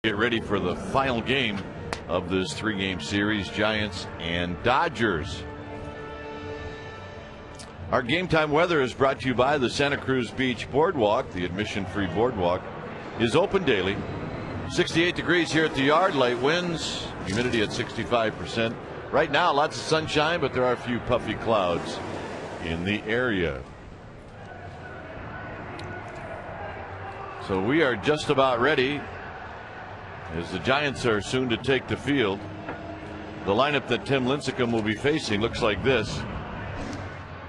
Get ready for the final game of this three-game series, Giants and Dodgers. Our game time weather is brought to you by the Santa Cruz Beach Boardwalk. The admission-free boardwalk is open daily. 68 degrees here at the yard, light winds, humidity at 65%. Right now, lots of sunshine, but there are a few puffy clouds in the area. So we are just about ready as the Giants are soon to take the field. The lineup that Tim Lincecum will be facing looks like this.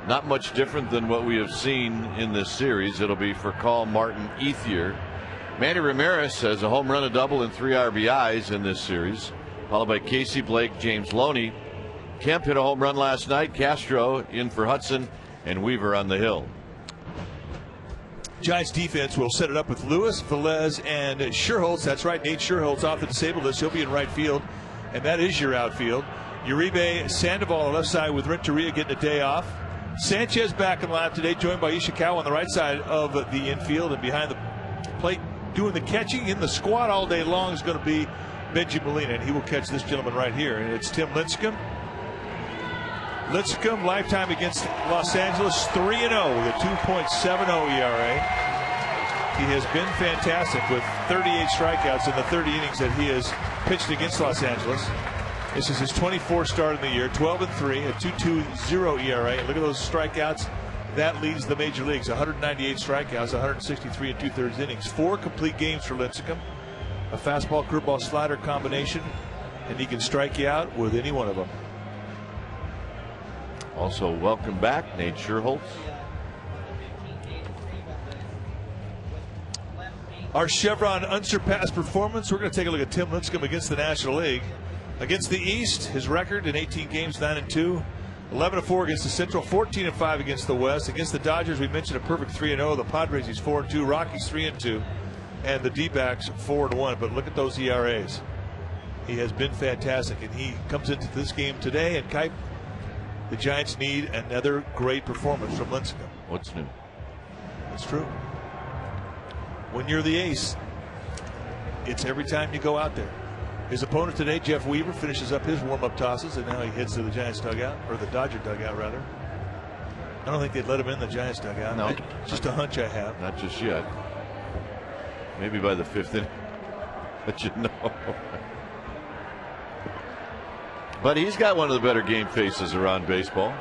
Not much different than what we have seen in this series. It'll be for Call Martin Ethier. Manny Ramirez has a home run, a double, and 3 RBIs in this series, followed by Casey Blake, James Loney. Kemp hit a home run last night. Castro in for Hudson, and Weaver on the hill. Giants defense will set it up with Lewis, Velez, and Sherholtz. That's right, Nate Sherholtz off the disabled list. He'll be in right field, and that is your outfield. Uribe Sandoval on the left side with Renteria getting a day off. Sanchez back in the lineup today, joined by Ishikawa on the right side of the infield, and behind the plate doing the catching in the squad all day long is going to be Benji Molina, and he will catch this gentleman right here. And it's Tim Lincecum. Lincecum, lifetime against Los Angeles, 3-0 with a 2.70 ERA. He has been fantastic with 38 strikeouts in the 30 innings that he has pitched against Los Angeles. This is his 24th start of the year, 12-3, a 2.20 ERA. And look at those strikeouts. That leads the major leagues, 198 strikeouts, 163 2/3 innings. 4 complete games for Lincecum. A fastball, curveball, slider combination, and he can strike you out with any one of them. Also, welcome back, Nate Sherholtz. Our Chevron unsurpassed performance. We're going to take a look at Tim Lincecum against the National League. Against the East, his record in 18 games, 9-2. 11-4 against the Central, 14-5 against the West. Against the Dodgers, we mentioned a perfect 3-0. The Padres, he's 4-2. Rockies, 3-2. And the D-backs, 4-1. But look at those ERAs. He has been fantastic, and he comes into this game today. And Kite, the Giants need another great performance from Lincecum. What's new? That's true. When you're the ace, it's every time you go out there. His opponent today, Jeff Weaver, finishes up his warm-up tosses, and now he heads to the Giants dugout, or the Dodger dugout, rather. I don't think they'd let him in the Giants dugout. No. Just a hunch I have. Not just yet. Maybe by the 5th inning. But you know. But he's got one of the better game faces around baseball.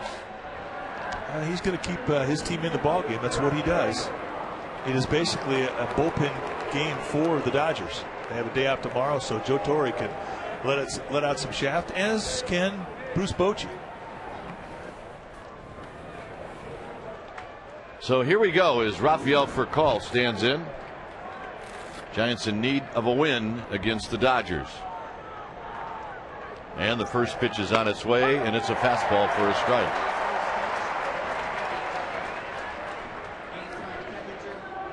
He's going to keep his team in the ballgame. That's what he does. It is basically a bullpen game for the Dodgers. They have a day off tomorrow, so Joe Torre can let out some shaft, as can Bruce Bochy. So here we go as Rafael Furcal stands in. Giants in need of a win against the Dodgers. And the first pitch is on its way, and it's a fastball for a strike.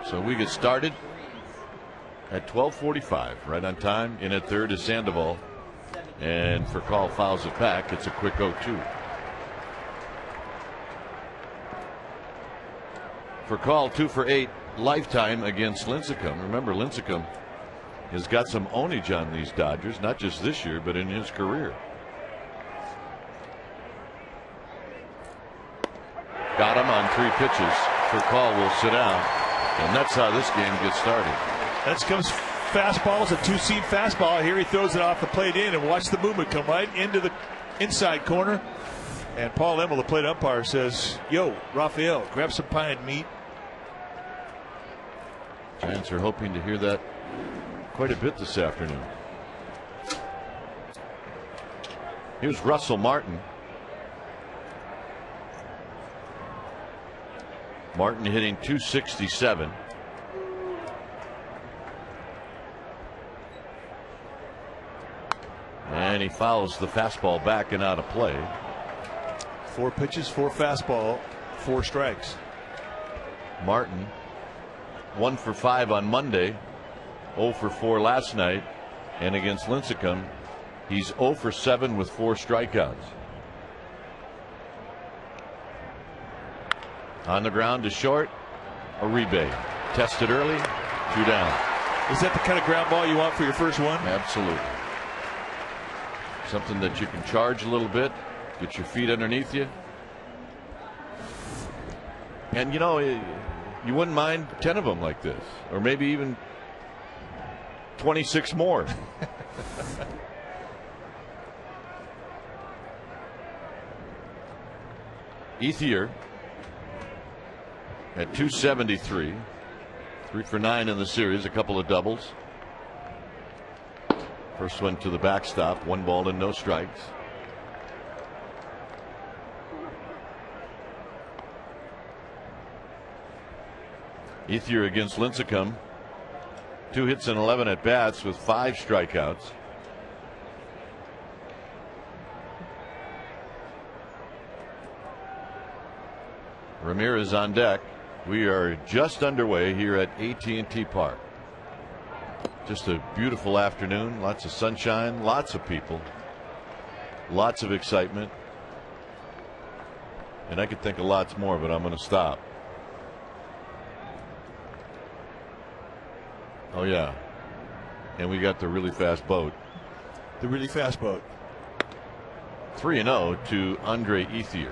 So we get started at 12:45, right on time. In at third is Sandoval, and Furcal fouls it back. It's a quick 0-2. Furcal 2 for 8 lifetime against Lincecum. Remember, Lincecum has got some ownage on these Dodgers, not just this year, but in his career. Got him on 3 pitches. Furcal will sit down, and that's how this game gets started. That comes fastball. It's a 2-seam fastball. Here he throws it off the plate in, and watch the movement come right into the inside corner. And Paul Emmel, the plate umpire, says, "Yo, Rafael, grab some pie and meat." Giants are hoping to hear that quite a bit this afternoon. Here's Russell Martin. Martin hitting .267. And he fouls the fastball back and out of play. 4 pitches, 4 fastball, 4 strikes. Martin 1 for 5 on Monday, 0 for 4 last night, and against Lincecum, he's 0 for 7 with 4 strikeouts. On the ground to short, Uribe tested early, 2 down. Is that the kind of ground ball you want for your first one? Absolutely. Something that you can charge a little bit, get your feet underneath you. And, you know, you wouldn't mind 10 of them like this, or maybe even 26 more. Ethier at 273, 3 for 9 in the series, a couple of doubles. First one to the backstop, 1 ball and no strikes. Ethier against Lincecum, 2 hits and 11 at bats with 5 strikeouts. Ramirez on deck. We are just underway here at AT&T Park. Just a beautiful afternoon, lots of sunshine, lots of people, lots of excitement. And I could think of lots more, but I'm going to stop. Oh, yeah. And we got the really fast boat. The really fast boat. 3-0 to Andre Ethier.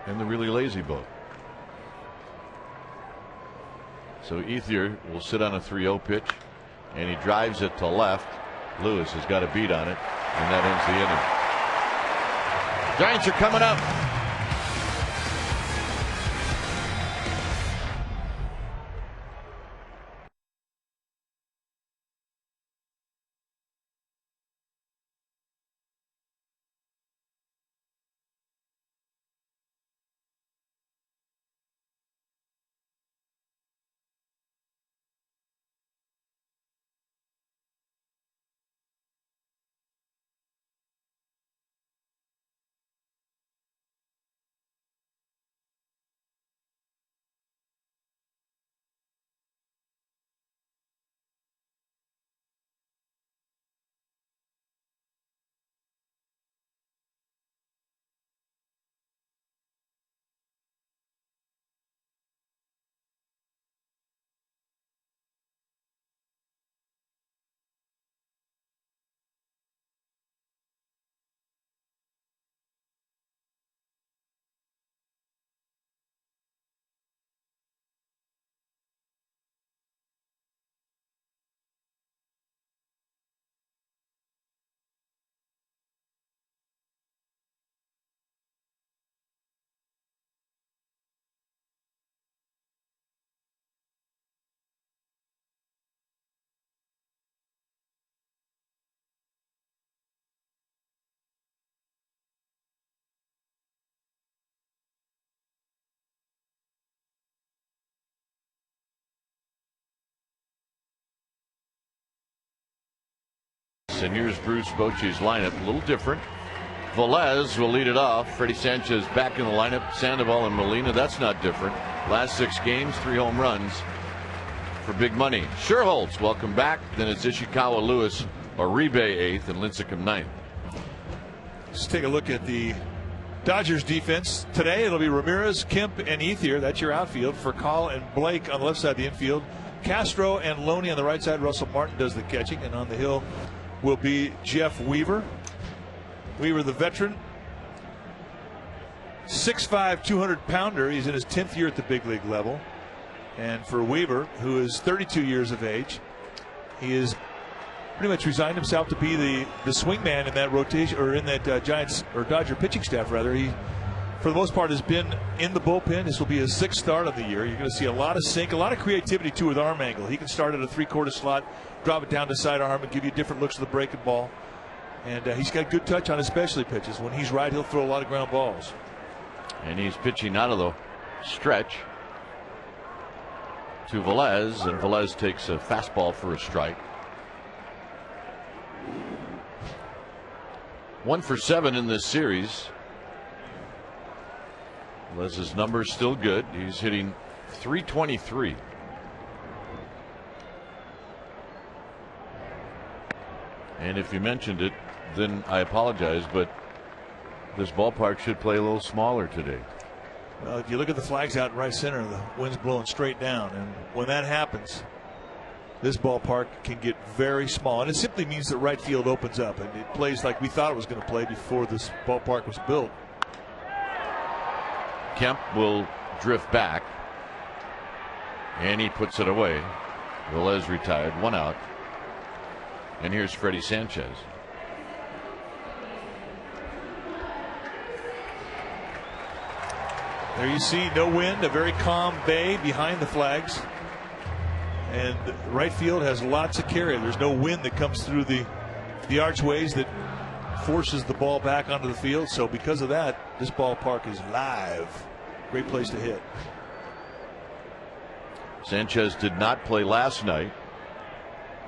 And the really lazy boat. So Ethier will sit on a 3-0 pitch, and he drives it to left. Lewis has got a beat on it, and that ends the inning. Giants are coming up. And here's Bruce Bochy's lineup, a little different. Velez will lead it off. Freddie Sanchez back in the lineup. Sandoval and Molina, that's not different. Last 6 games, 3 home runs for big money. Sherholtz, welcome back. Then it's Ishikawa, Lewis, Oribe 8th, and Lincecum 9th. Let's take a look at the Dodgers defense. Today it'll be Ramirez, Kemp, and Ethier. That's your outfield. For Call and Blake on the left side of the infield. Castro and Loney on the right side. Russell Martin does the catching. And on the hill will be Jeff Weaver. Weaver, the veteran, 6'5", 200-pounder. He's in his 10th year at the big league level. And for Weaver, who is 32 years of age, he is pretty much resigned himself to be the swingman in that rotation, or in that Giants or Dodger pitching staff rather. He, for the most part, has been in the bullpen. This will be his 6th start of the year. You're going to see a lot of sink, a lot of creativity too with arm angle. He can start at a 3/4 slot, drop it down to side arm, and give you different looks to the breaking ball. And he's got good touch on his specialty pitches. When he's right, he'll throw a lot of ground balls. And he's pitching out of the stretch to Velez, and Velez takes a fastball for a strike. 1 for 7 in this series. Velez's number's still good. He's hitting .323. And if you mentioned it, then I apologize, but This ballpark should play a little smaller today. If you look at the flags out in right center, the wind's blowing straight down, and when that happens, this ballpark can get very small, and it simply means that right field opens up and it plays like we thought it was going to play before this ballpark was built. Kemp will drift back, and he puts it away. Velez retired, 1 out, and here's Freddie Sanchez. There you see no wind, a very calm bay behind the flags. And right field has lots of carry. There's no wind that comes through the archways that forces the ball back onto the field. So because of that, this ballpark is live. Great place to hit. Sanchez did not play last night.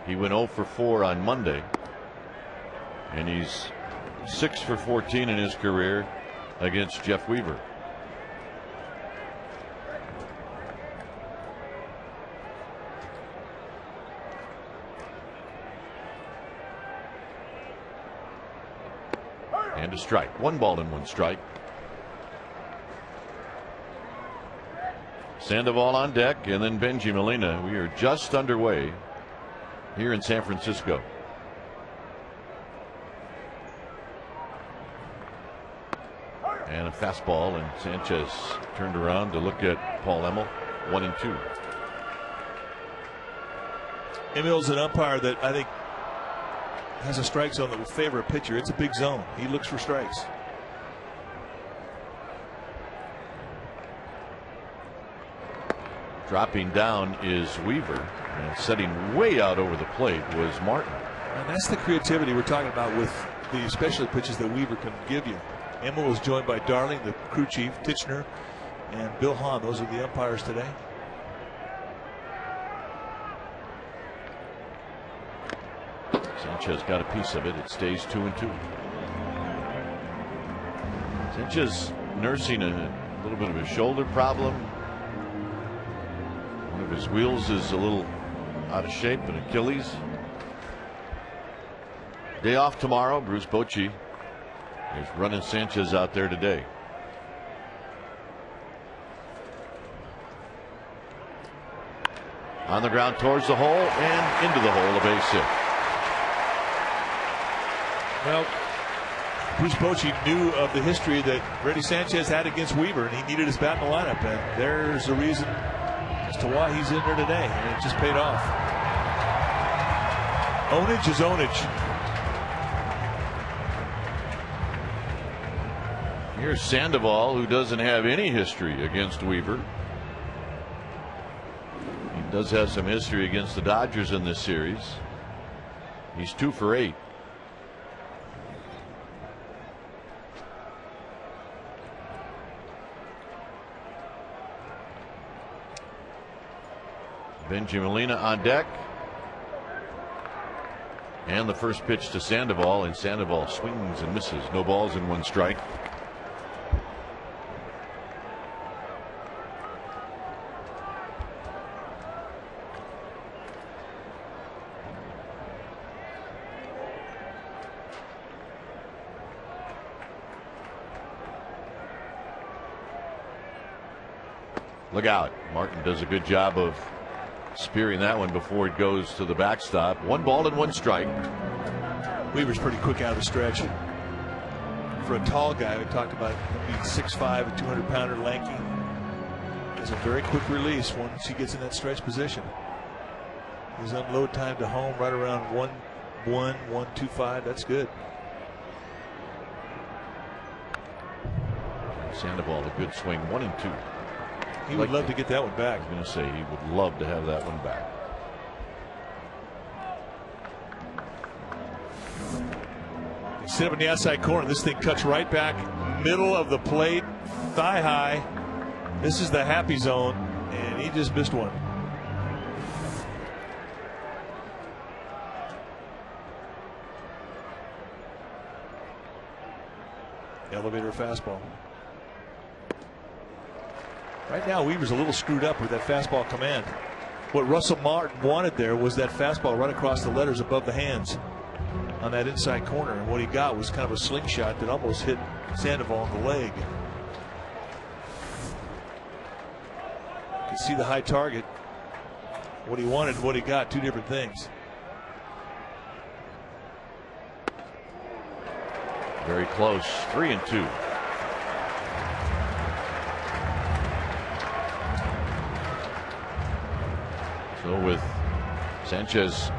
He went 0 for 4 on Monday. And he's 6 for 14 in his career against Jeff Weaver. And a strike. 1 ball and 1 strike. Sandoval on deck, and then Benji Molina. We are just underway here in San Francisco. And a fastball, and Sanchez turned around to look at Paul Emmel. 1-2. Emil's an umpire that I think has a strike zone that will favor a pitcher. It's a big zone. He looks for strikes. Dropping down is Weaver, and setting way out over the plate was Martin. And that's the creativity we're talking about with the special pitches that Weaver can give you. Emil was joined by Darling, the crew chief, Titchener, and Bill Hahn. Those are the umpires today. Sanchez got a piece of it. It stays 2-2. Sanchez nursing a little bit of a shoulder problem. One of his wheels is a little out of shape, an Achilles. Day off tomorrow. Bruce Bochy is running Sanchez out there today. On the ground towards the hole and into the hole, a base hit. Well, Bruce Bochy knew of the history that Freddie Sanchez had against Weaver, and he needed his bat in the lineup. And there's a reason as to why he's in there today, and it just paid off. Ownage is ownage. Here's Sandoval, who doesn't have any history against Weaver. He does have some history against the Dodgers in this series. He's 2 for 8. Benji Molina on deck. And the first pitch to Sandoval, and Sandoval swings and misses. No balls and 1 strike. Look out. Martin does a good job of spearing that one before it goes to the backstop. 1 ball and 1 strike. Weaver's pretty quick out of the stretch. For a tall guy, we talked about him being 6'5", a 200-pounder, lanky. It's a very quick release once he gets in that stretch position. His unload time to home right around 1-1, 1.25. That's good. Sandoval, a good swing. 1-2. He would love to get that one back. I was going to say he would love to have that one back. He sit up in the outside corner. This thing cuts right back, middle of the plate, thigh high. This is the happy zone, and he just missed one. Elevator fastball. Right now, Weaver's a little screwed up with that fastball command. What Russell Martin wanted there was that fastball right across the letters above the hands on that inside corner. And what he got was kind of a slingshot that almost hit Sandoval on the leg. You can see the high target. What he wanted and what he got, two different things. Very close, 3-2. So with Sanchez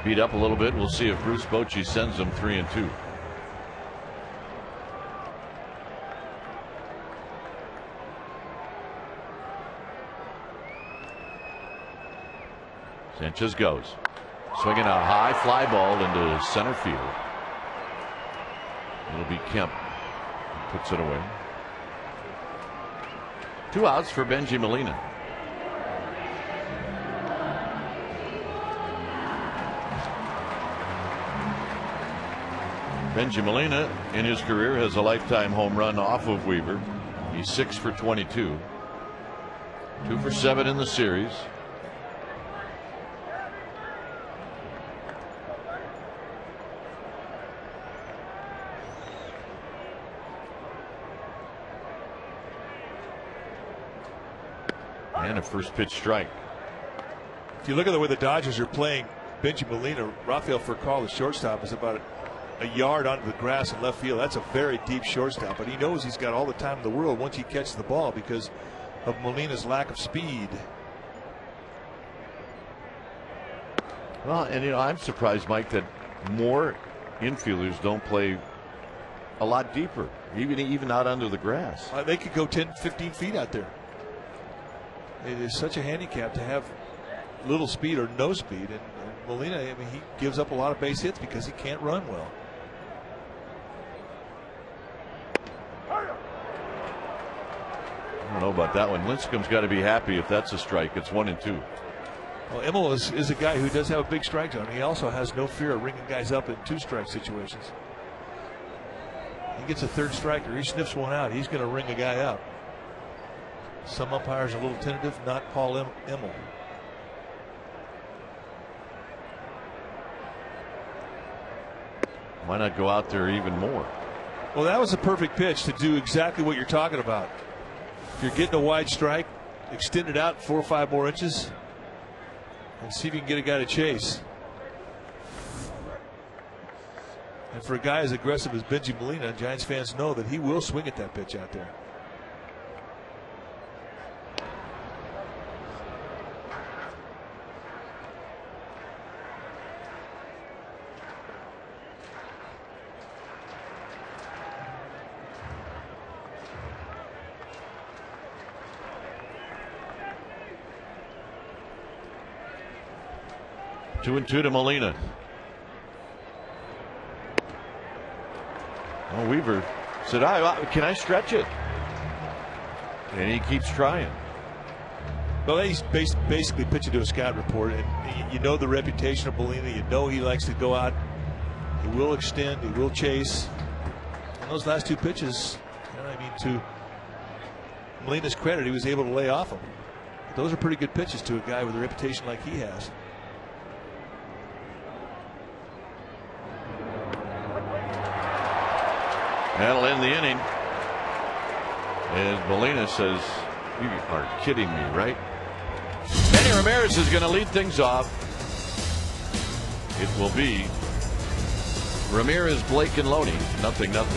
beat up a little bit, we'll see if Bruce Bochy sends them 3-2. Sanchez goes. Swinging a high fly ball into center field. It'll be Kemp. He puts it away. 2 outs for Benji Molina. Benji Molina in his career has a lifetime home run off of Weaver. He's 6 for 22. 2 for 7 in the series. And a first pitch strike. If you look at the way the Dodgers are playing Benji Molina, Rafael Furcal, the shortstop, is about a yard onto the grass in left field. That's a very deep shortstop, but he knows he's got all the time in the world once he catches the ball because of Molina's lack of speed. Well, and I'm surprised, Mike, that more infielders don't play a lot deeper, even out under the grass. They could go 10, 15 feet out there. It is such a handicap to have little speed or no speed, and Molina, I mean, he gives up a lot of base hits because he can't run well. I don't know about that one. Lincecum's got to be happy if that's a strike. It's 1-2. Well, Immel is a guy who does have a big strike zone. He also has no fear of ringing guys up in 2-strike situations. He gets a third striker, he sniffs one out, he's going to ring a guy up. Some umpires are a little tentative, not Paul Immel. Why not go out there even more? Well, that was a perfect pitch to do exactly what you're talking about. If you're getting a wide strike, extend it out 4 or 5 more inches and see if you can get a guy to chase. And for a guy as aggressive as Benji Molina, Giants fans know that he will swing at that pitch out there. Two and two to Molina. Oh, Weaver said, can I stretch it? And he keeps trying. Well, he's basically pitching to a scout report, and you know the reputation of Molina. You know he likes to go out. He will extend. He will chase. And those last 2 pitches, I mean, to Molina's credit, he was able to lay off them. Those are pretty good pitches to a guy with a reputation like he has. That'll end the inning. As Molina says, you are kidding me, right? Manny Ramirez is going to lead things off. It will be Ramirez, Blake, and Loney. 0-0.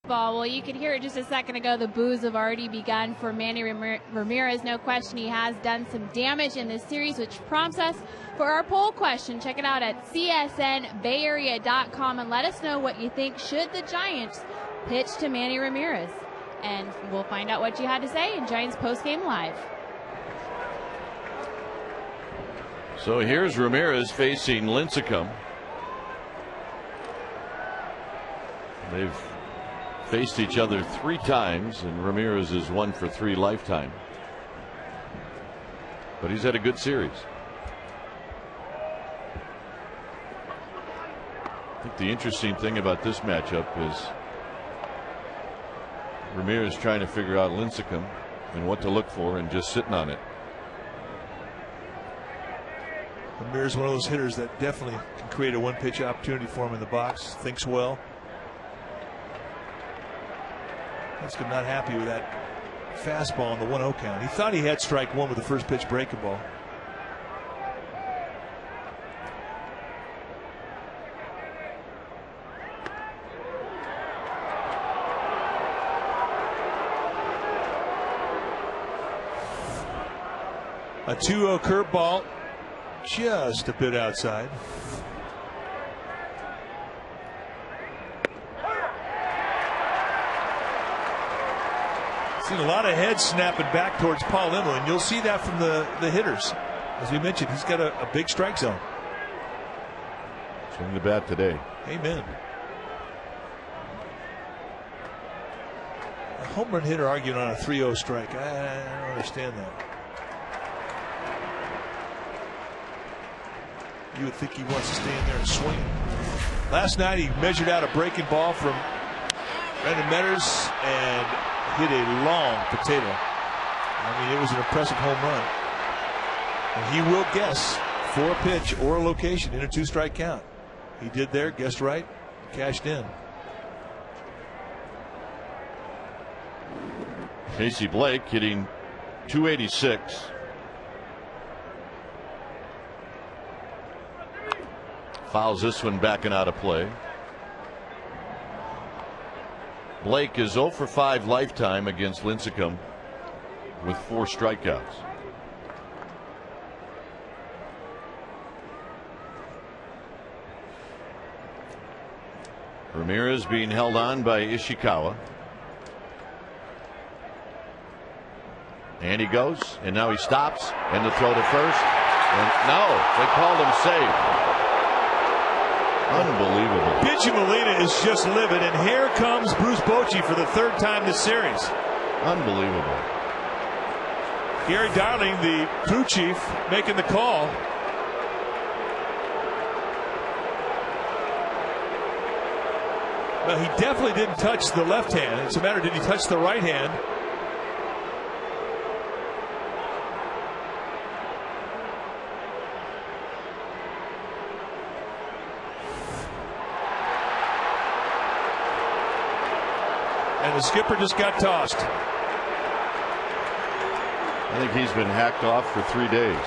Well, you could hear it just a second ago. The boos have already begun for Manny Ramirez. No question he has done some damage in this series, which prompts us for our poll question. Check it out at csnbayarea.com and let us know what you think. Should the Giants pitch to Manny Ramirez? And we'll find out what you had to say in Giants Postgame Live. So here's Ramirez facing Lincecum. They've faced each other 3 times, and Ramirez is 1 for 3 lifetime. But he's had a good series. I think the interesting thing about this matchup is Ramirez trying to figure out Lincecum and what to look for and just sitting on it. Ramirez is one of those hitters that definitely can create a one-pitch opportunity for him in the box. Thinks well. Lincecum not happy with that fastball on the 1-0 count. He thought he had strike 1 with the first pitch breaking ball. A 2-0 curveball, just a bit outside. Seen a lot of heads snapping back towards Paul Imlin. You'll see that from the hitters. As we mentioned, he's got a big strike zone. Swing the bat today. Amen. A home run hitter arguing on a 3-0 strike. I don't understand that. You would think he wants to stay in there and swing it. Last night he measured out a breaking ball from Brandon Metters and hit a long potato. I mean, it was an impressive home run. And he will guess for a pitch or a location in a 2-strike count. He did there, guessed right, cashed in. Casey Blake hitting .286. Fouls this one back and out of play. Blake is 0 for 5 lifetime against Lincecum with 4 strikeouts. Ramirez being held on by Ishikawa. And he goes, and now he stops, and the throw to first. And no, they called him safe. Unbelievable. Benji Molina is just livid, and here comes Bruce Bochy for the 3rd time this series. Unbelievable. Gary Darling, the crew chief, making the call. Well, he definitely didn't touch the left hand. It's a matter, did he touch the right hand? And the skipper just got tossed. I think he's been hacked off for 3 days.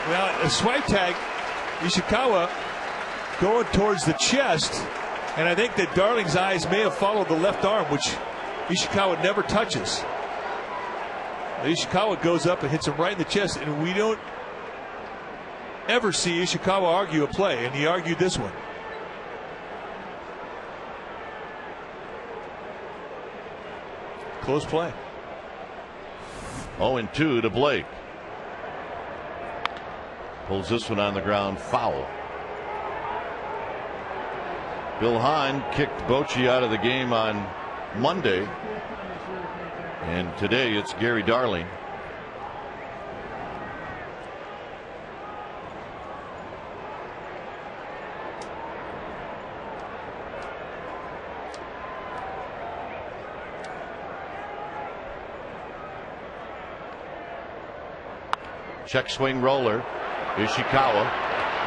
Well, a swipe tag, Ishikawa going towards the chest, and I think that Darling's eyes may have followed the left arm, which Ishikawa never touches. Ishikawa goes up and hits him right in the chest, and we don't ever see Ishikawa argue a play, and he argued this one. Close play. 0-2 to Blake. Pulls this one on the ground, foul. Bill Hahn kicked Bochy out of the game on Monday, and today it's Gary Darling. Check swing roller. Ishikawa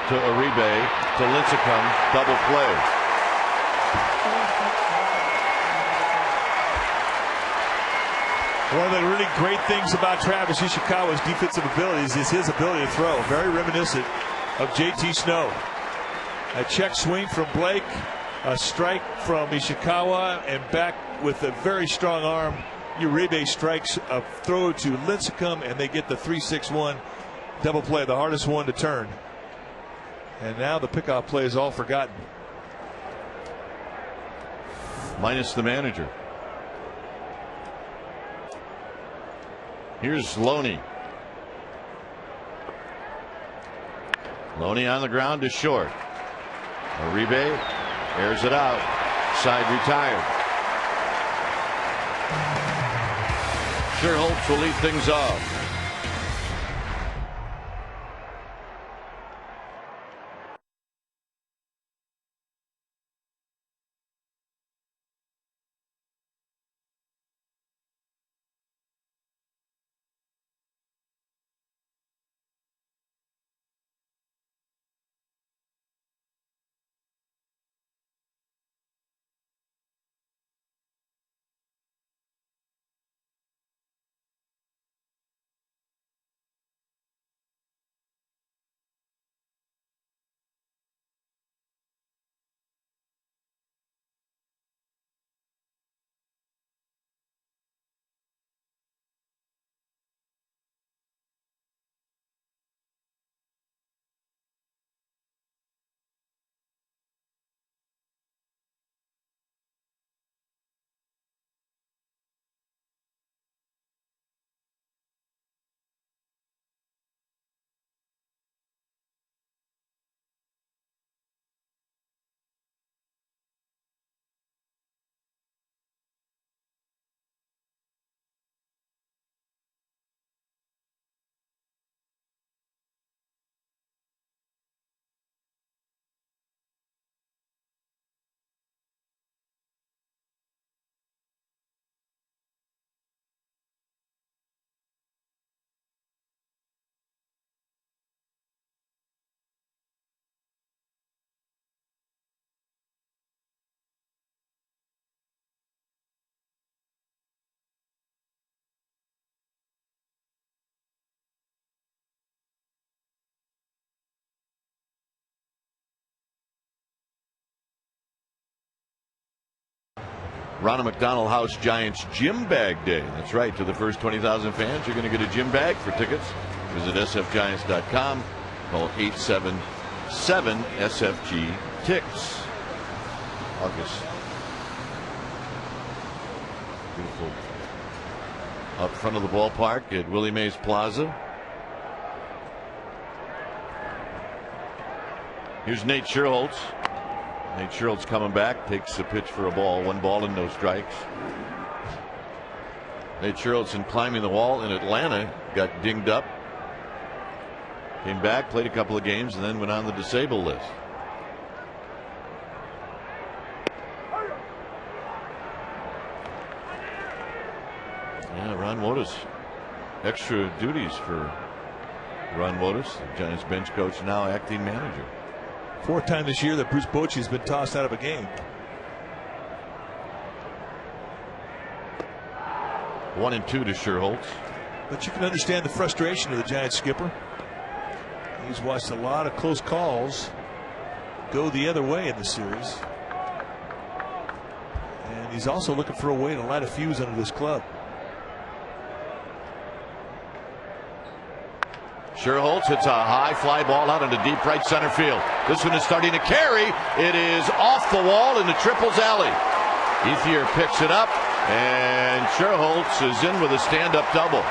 to Uribe to Lincecum. Double play. One of the really great things about Travis Ishikawa's defensive abilities is his ability to throw. Very reminiscent of JT Snow. A check swing from Blake, a strike from Ishikawa, and back with a very strong arm. Uribe strikes a throw to Lincecum, and they get the 3-6-1 double play, the hardest one to turn. And now the pickoff play is all forgotten. Minus the manager. Here's Loney. Loney on the ground to short. Uribe airs it out. Side retired. Sherholtz will lead things off. Ronald McDonald House Giants Gym Bag Day. That's right. To the first 20,000 fans, you're going to get a gym bag. For tickets, visit sfgiants.com. Call 877-SFG-TICKS. August. Beautiful. Up front of the ballpark at Willie Mays Plaza. Here's Nate Sherholtz. Nate Sherholtz coming back, takes a pitch for a ball. 1 ball and no strikes. Nate Sherholtz in climbing the wall in Atlanta got dinged up. Came back, played a couple of games, and then went on the disabled list. Yeah, Ron Wotus. Extra duties for Ron Wotus, the Giants bench coach, now acting manager. 4th time this year that Bruce Bochy has been tossed out of a game. 1-2 to Sherholtz. But you can understand the frustration of the Giants skipper. He's watched a lot of close calls go the other way in the series. And he's also looking for a way to light a fuse under this club. Sherholtz hits a high fly ball out into deep right center field. This one is starting to carry. It is off the wall in the triples alley. Ethier picks it up, and Sherholtz is in with a stand-up double.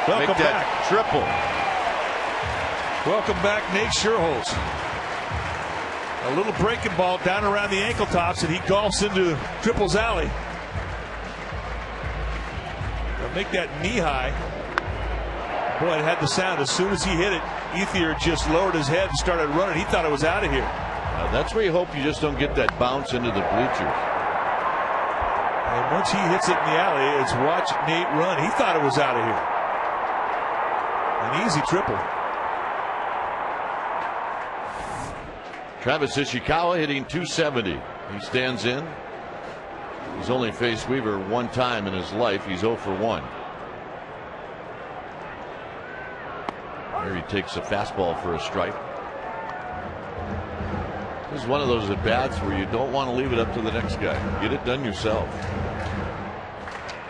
Welcome Make that back. Triple. Welcome back, Nate Sherholtz. A little breaking ball down around the ankle tops, and he golfs into triples alley. They'll make that knee high. Boy, it had the sound. As soon as he hit it, Ethier just lowered his head and started running. He thought it was out of here. That's where you hope you just don't get that bounce into the bleachers. And once he hits it in the alley, it's watch Nate run. He thought it was out of here. An easy triple. Travis Ishikawa hitting .270. He stands in. He's only faced Weaver one time in his life. He's 0 for 1. Here he takes a fastball for a strike. This is one of those at-bats where you don't want to leave it up to the next guy. Get it done yourself.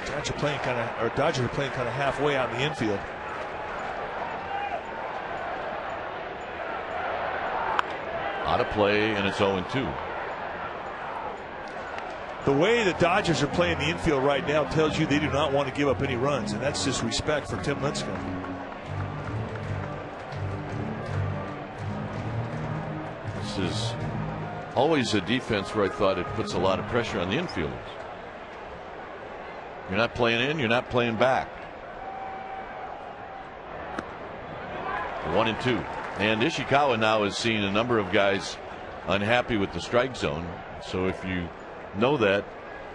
Dodgers are playing kind of halfway out in the infield. Out of play, and it's 0-2. The way the Dodgers are playing the infield right now tells you they do not want to give up any runs, and that's just respect for Tim Lincecum. This is always a defense where I thought it puts a lot of pressure on the infielders. You're not playing in, you're not playing back. 1-2. And Ishikawa now has seen a number of guys unhappy with the strike zone. So if you know that,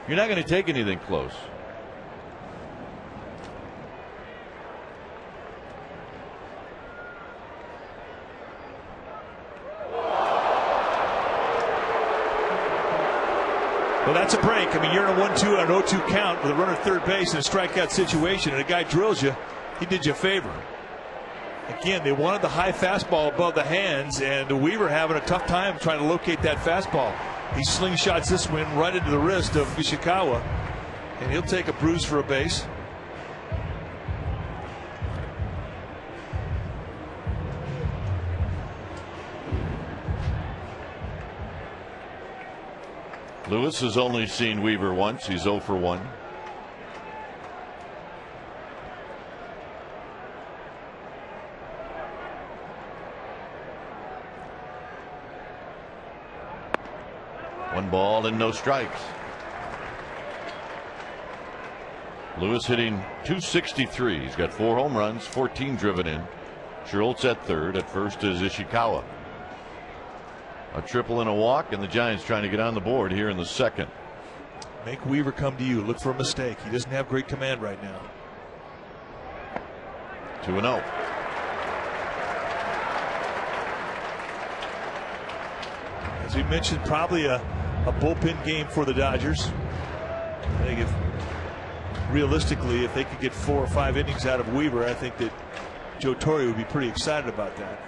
you're not going to take anything close. Well, that's a break. I mean, you're in a 1-2 on an 0-2 count with a runner at third base in a strikeout situation, and a guy drills you. He did you a favor. Again, they wanted the high fastball above the hands, and Weaver having a tough time trying to locate that fastball. He slingshots this one right into the wrist of Ishikawa, and he'll take a bruise for a base. Lewis has only seen Weaver once. He's 0 for 1. One ball and no strikes. Lewis hitting .263. He's got 4 home runs, 14 driven in. Schultz at third. At first is Ishikawa. A triple and a walk, and the Giants trying to get on the board here in the second. Make Weaver come to you. Look for a mistake. He doesn't have great command right now. 2-0. As we mentioned, probably a bullpen game for the Dodgers. I think realistically, if they could get 4 or 5 innings out of Weaver, I think that Joe Torre would be pretty excited about that.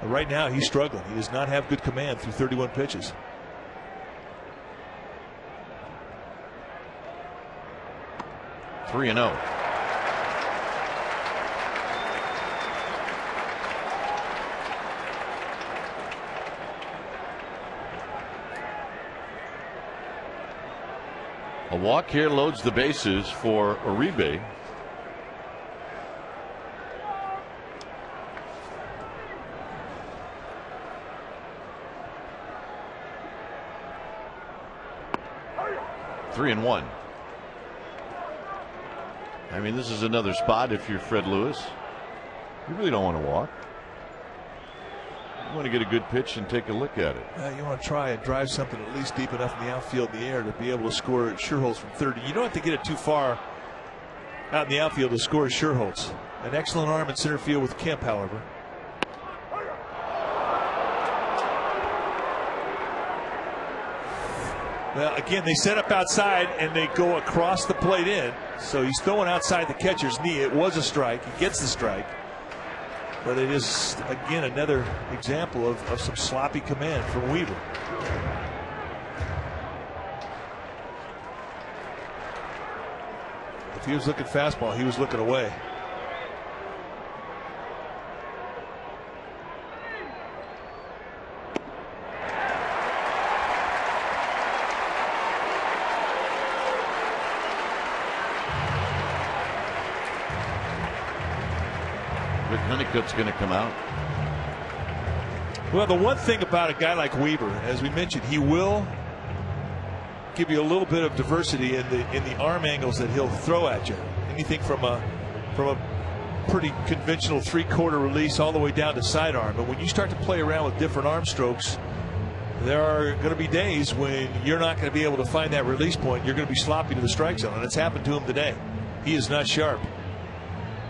But right now, he's struggling. He does not have good command through 31 pitches. Three and 0. A walk here loads the bases for Uribe. Three and 1. I mean, this is another spot if you're Fred Lewis. You really don't want to walk. You want to get a good pitch and take a look at it. You want to try and drive something at least deep enough in the outfield in the air to be able to score at Schuerholz from 30. You don't have to get it too far out in the outfield to score at Schuerholz. An excellent arm in center field with Kemp, however. Well, again, they set up outside and they go across the plate in. So he's throwing outside the catcher's knee. It was a strike. He gets the strike. But it is, again, another example of some sloppy command from Weaver. If he was looking fastball, he was looking away. Honeycutt's going to come out. Well, the one thing about a guy like Weaver, as we mentioned, he will give you a little bit of diversity in the arm angles that he'll throw at you. Anything from a pretty conventional 3/4 release all the way down to sidearm. But when you start to play around with different arm strokes, there are going to be days when you're not going to be able to find that release point. You're going to be sloppy to the strike zone, and it's happened to him today. He is not sharp.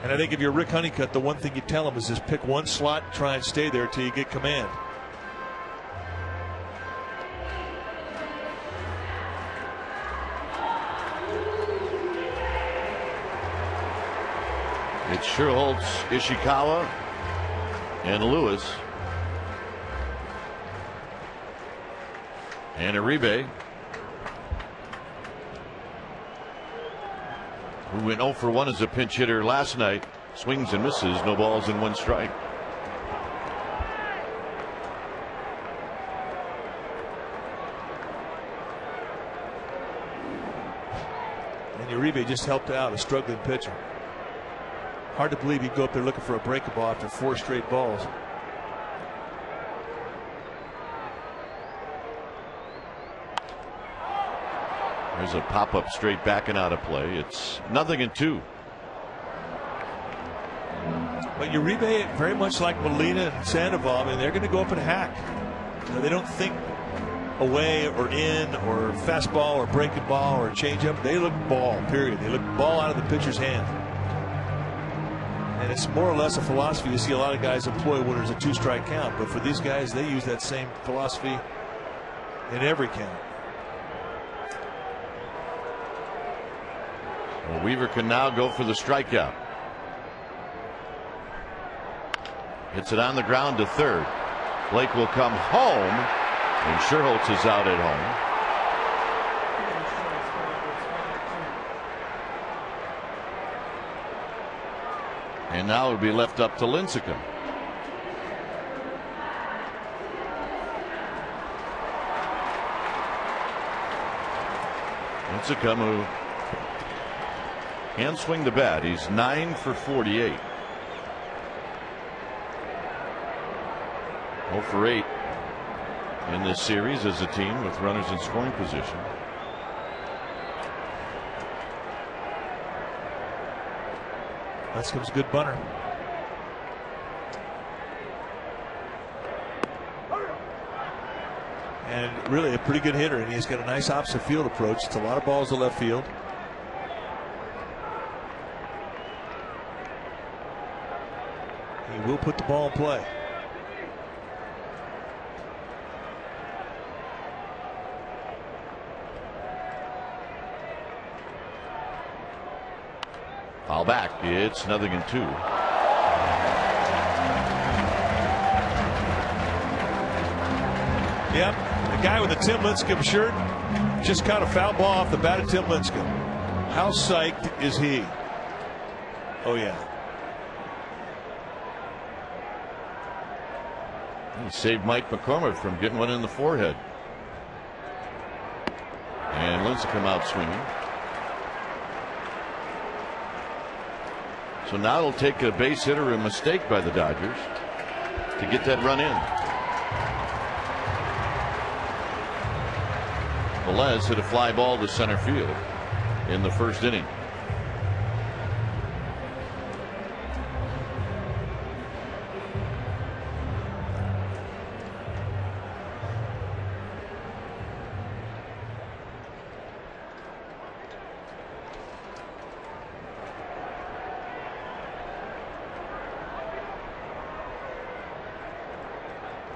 And I think if you're Rick Honeycutt, the one thing you tell him is just pick one slot and try and stay there till you get command. It's Sherholtz, Ishikawa, and Lewis. And Uribe, who went 0 for 1 as a pinch hitter last night, swings and misses, no balls and 1 strike. And Uribe just helped out a struggling pitcher. Hard to believe he'd go up there looking for a breaking ball after 4 straight balls. There's a pop-up straight backing out of play. It's 0-2. But Uribe, very much like Molina and Sandoval, I mean, they're going to go up and hack. You know, they don't think away or in or fastball or breaking ball or changeup. They look ball, period. They look ball out of the pitcher's hand. And it's more or less a philosophy you see a lot of guys employ when there's a 2-strike count. But for these guys, they use that same philosophy in every count. Well, Weaver can now go for the strikeout. Hits it on the ground to third. Blake will come home, and Sherholtz is out at home. And now it'll be left up to Lincecum. Lincecum, who can swing the bat. He's 9 for 48. 0 for 8 in this series as a team with runners in scoring position. Lincecum's a good bunter. And really a pretty good hitter, and he's got a nice opposite field approach. It's a lot of balls to left field. He will put the ball in play. Foul back. It's 0-2. Yep, the guy with the Tim Lincecum shirt just caught a foul ball off the bat of Tim Lincecum. How psyched is he? Oh yeah. He saved Mike McCormick from getting one in the forehead. And Lincecum out swinging. So now it'll take a base hit or a mistake by the Dodgers to get that run in. Velez hit a fly ball to center field in the first inning.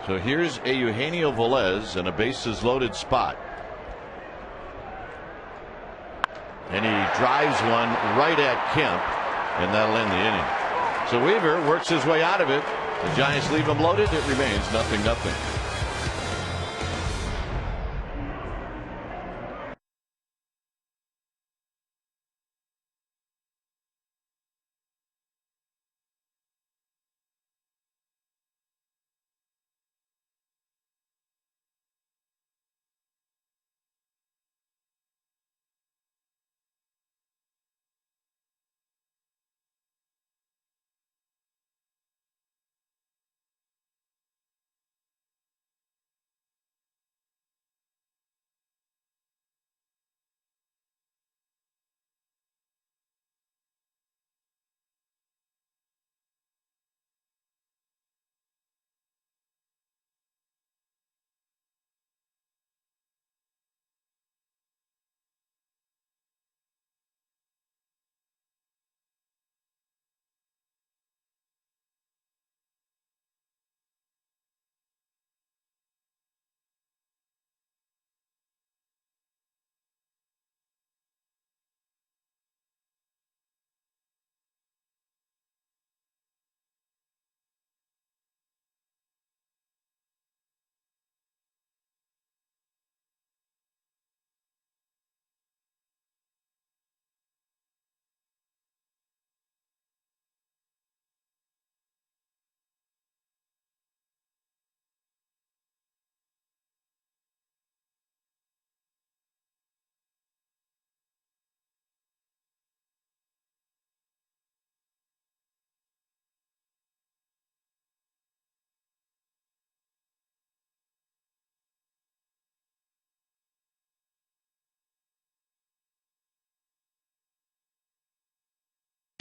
So here's a Eugenio Velez in a bases loaded spot. And he drives one right at Kemp, and that'll end the inning. So Weaver works his way out of it. The Giants leave him loaded. It remains 0-0.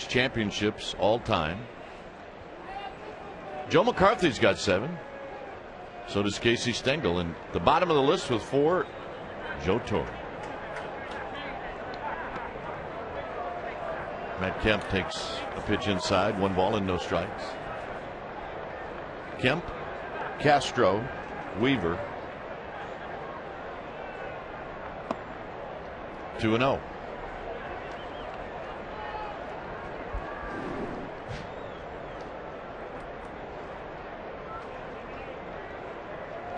championships all time. Joe McCarthy's got 7. So does Casey Stengel. And the bottom of the list with 4, Joe Torre. Matt Kemp takes a pitch inside, 1 ball and no strikes. Kemp, Castro, Weaver. 2-0.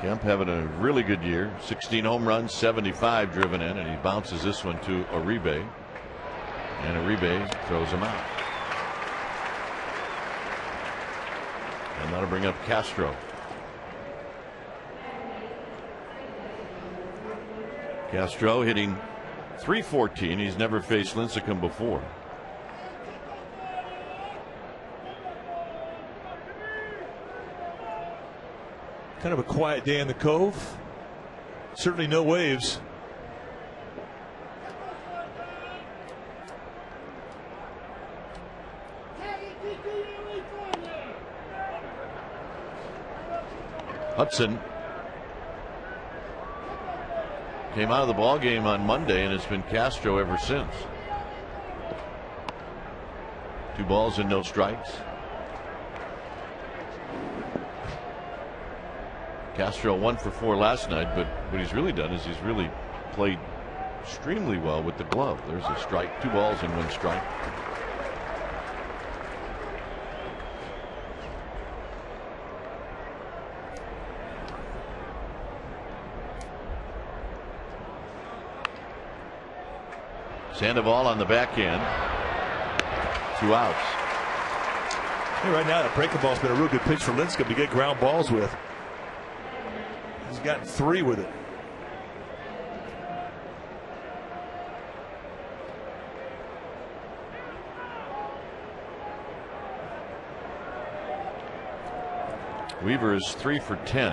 Kemp having a really good year. 16 home runs, 75 driven in, and he bounces this one to Uribe. And Uribe throws him out. And that'll bring up Castro. Castro hitting .314. He's never faced Lincecum before. Kind of a quiet day in the Cove. Certainly no waves. Hudson came out of the ball game on Monday, and it's been Castro ever since. 2 balls and no strikes. Castro 1 for 4 last night, but what he's really done is he's really played extremely well with the glove. There's a strike, 2 balls and 1 strike. Sandoval on the back end. 2 outs. Hey, right now, that breaking ball's been a real good pitch for Lincecum to get ground balls with. He's gotten 3 with it. Weaver is 3 for 10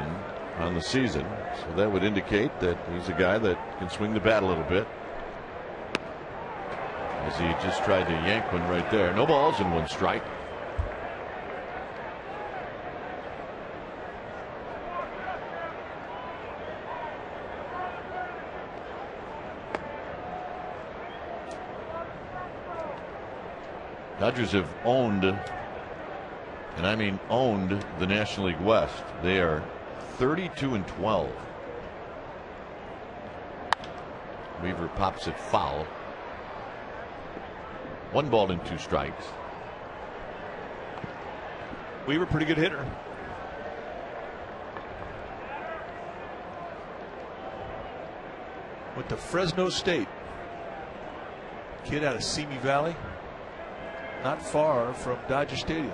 on the season, so that would indicate that he's a guy that can swing the bat a little bit. As he just tried to yank one right there. No balls and 1 strike. Dodgers have owned, and I mean owned, the National League West. They are 32-12. Weaver pops it foul. 1 ball and 2 strikes. Weaver, pretty good hitter. Went to Fresno State. Kid out of Simi Valley. Not far from Dodger Stadium.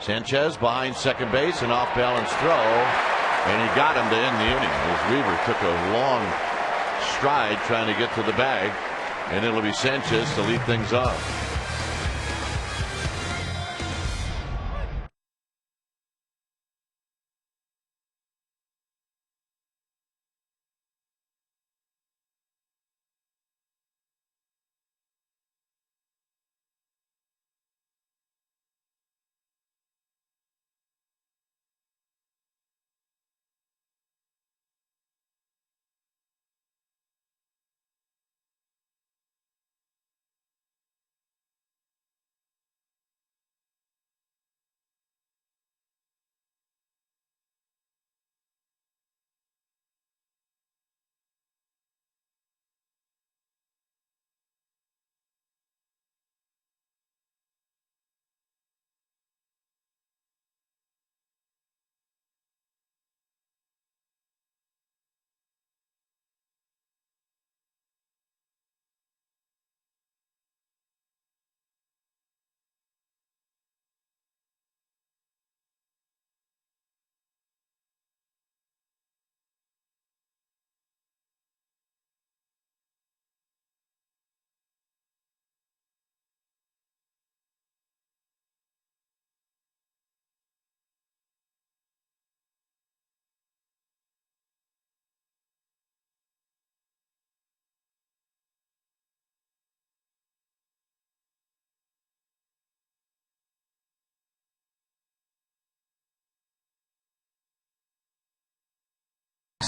Sanchez behind second base, an off balance throw. And he got him to end the inning as Weaver took a long stride trying to get to the bag. And it'll be Sanchez to lead things off.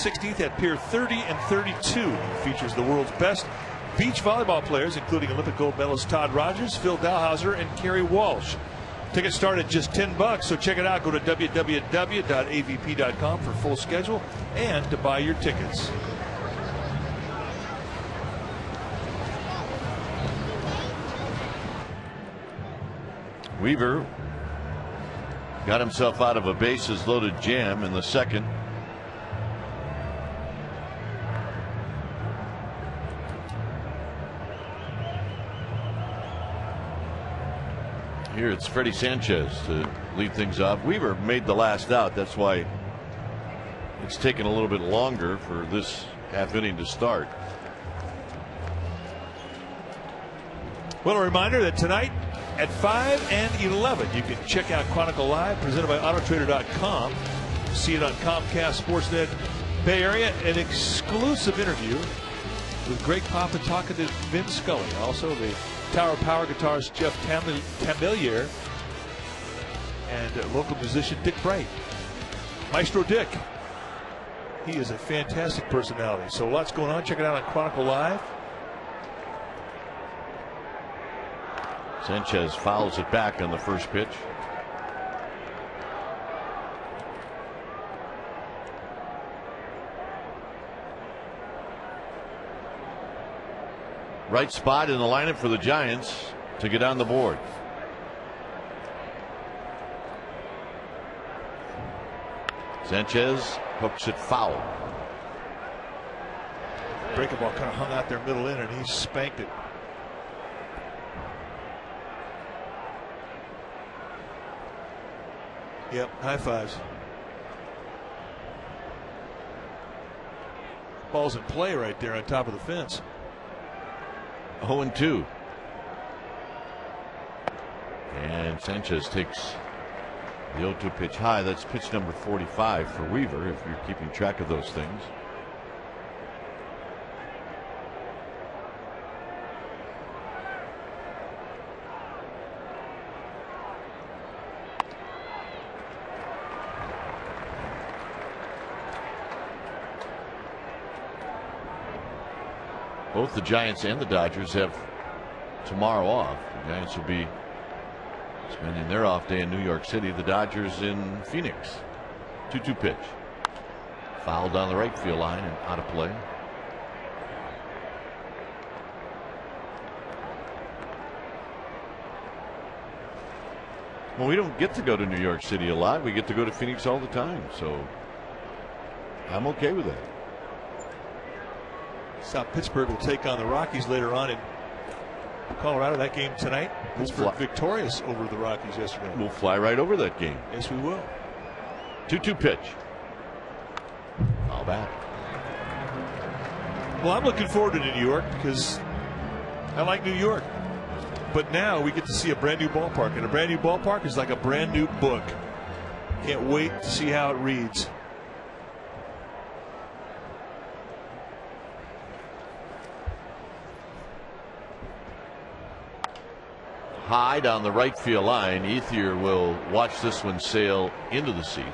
16th at Pier 30 and 32. It features the world's best beach volleyball players, including Olympic gold medalist Todd Rogers, Phil Dalhausser, and Kerry Walsh. Tickets start at just $10, so check it out. Go to www.avp.com for full schedule and to buy your tickets. Weaver got himself out of a bases loaded jam in the second. Here it's Freddie Sanchez to lead things off. Weaver made the last out. That's why it's taken a little bit longer for this half inning to start. Well, a reminder that tonight at 5 and 11, you can check out Chronicle Live, presented by Autotrader.com. See it on Comcast Sportsnet Bay Area. An exclusive interview with Greg Papa talking to Vin Scully. Also, the Tower Power guitarist Jeff Tamelier and local musician Dick Bright. Maestro Dick. He is a fantastic personality. So lots going on. Check it out on Chronicle Live. Sanchez fouls it back on the first pitch. Right spot in the lineup for the Giants to get on the board. Sanchez hooks it foul. Breaking ball kind of hung out there middle in, and he spanked it. Yep, high fives. Ball's in play right there on top of the fence. 0-2. And Sanchez takes the 0-2 pitch high. That's pitch number 45 for Weaver, if you're keeping track of those things. Both the Giants and the Dodgers have tomorrow off. The Giants will be spending their off day in New York City. The Dodgers in Phoenix. 2-2 pitch. Fouled down the right field line and out of play. Well, we don't get to go to New York City a lot. We get to go to Phoenix all the time. So I'm okay with that. South Pittsburgh will take on the Rockies later on in Colorado. That game tonight. Pittsburgh victorious over the Rockies yesterday. We'll fly right over that game. Yes, we will. 2-2 pitch. All back. Well, I'm looking forward to New York because I like New York. But now we get to see a brand new ballpark, and a brand new ballpark is like a brand new book. Can't wait to see how it reads. High down the right field line. Ethier will watch this one sail into the seats.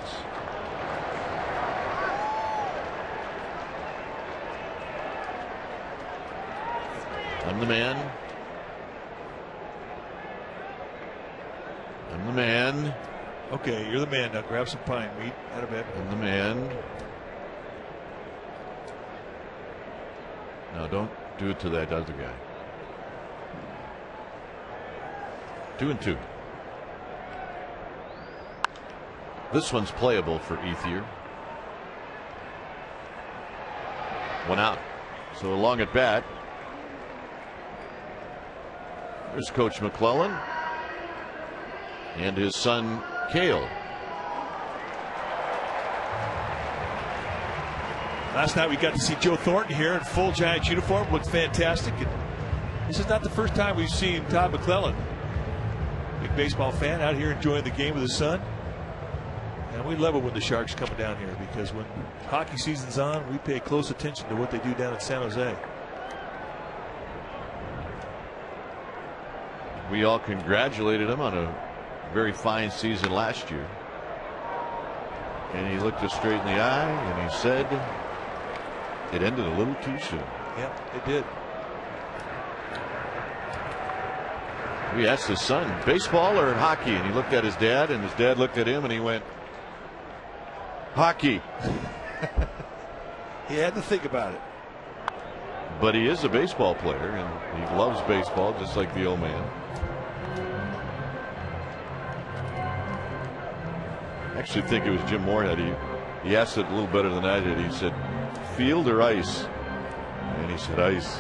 I'm the man. I'm the man. Okay, you're the man now. Grab some pine meat out of bed. I'm the man. No, don't do it to that other guy. 2-2. This one's playable for Ethier. One out. So along at bat. There's Coach McClellan and his son Cale. Last night we got to see Joe Thornton here in full Giants uniform. Looked fantastic. And this is not the first time we've seen Todd McClellan, big baseball fan, out here enjoying the game with his son. And we love it when the Sharks come down here, because when hockey season's on, we pay close attention to what they do down in San Jose. We all congratulated him on a very fine season last year. And he looked us straight in the eye and he said, it ended a little too soon. Yep, it did. We asked his son, baseball or hockey? And he looked at his dad, and his dad looked at him, and he went, hockey. He had to think about it. But he is a baseball player, and he loves baseball just like the old man. I actually think it was Jim Moorhead. He asked it a little better than I did. He said, field or ice? And he said, ice.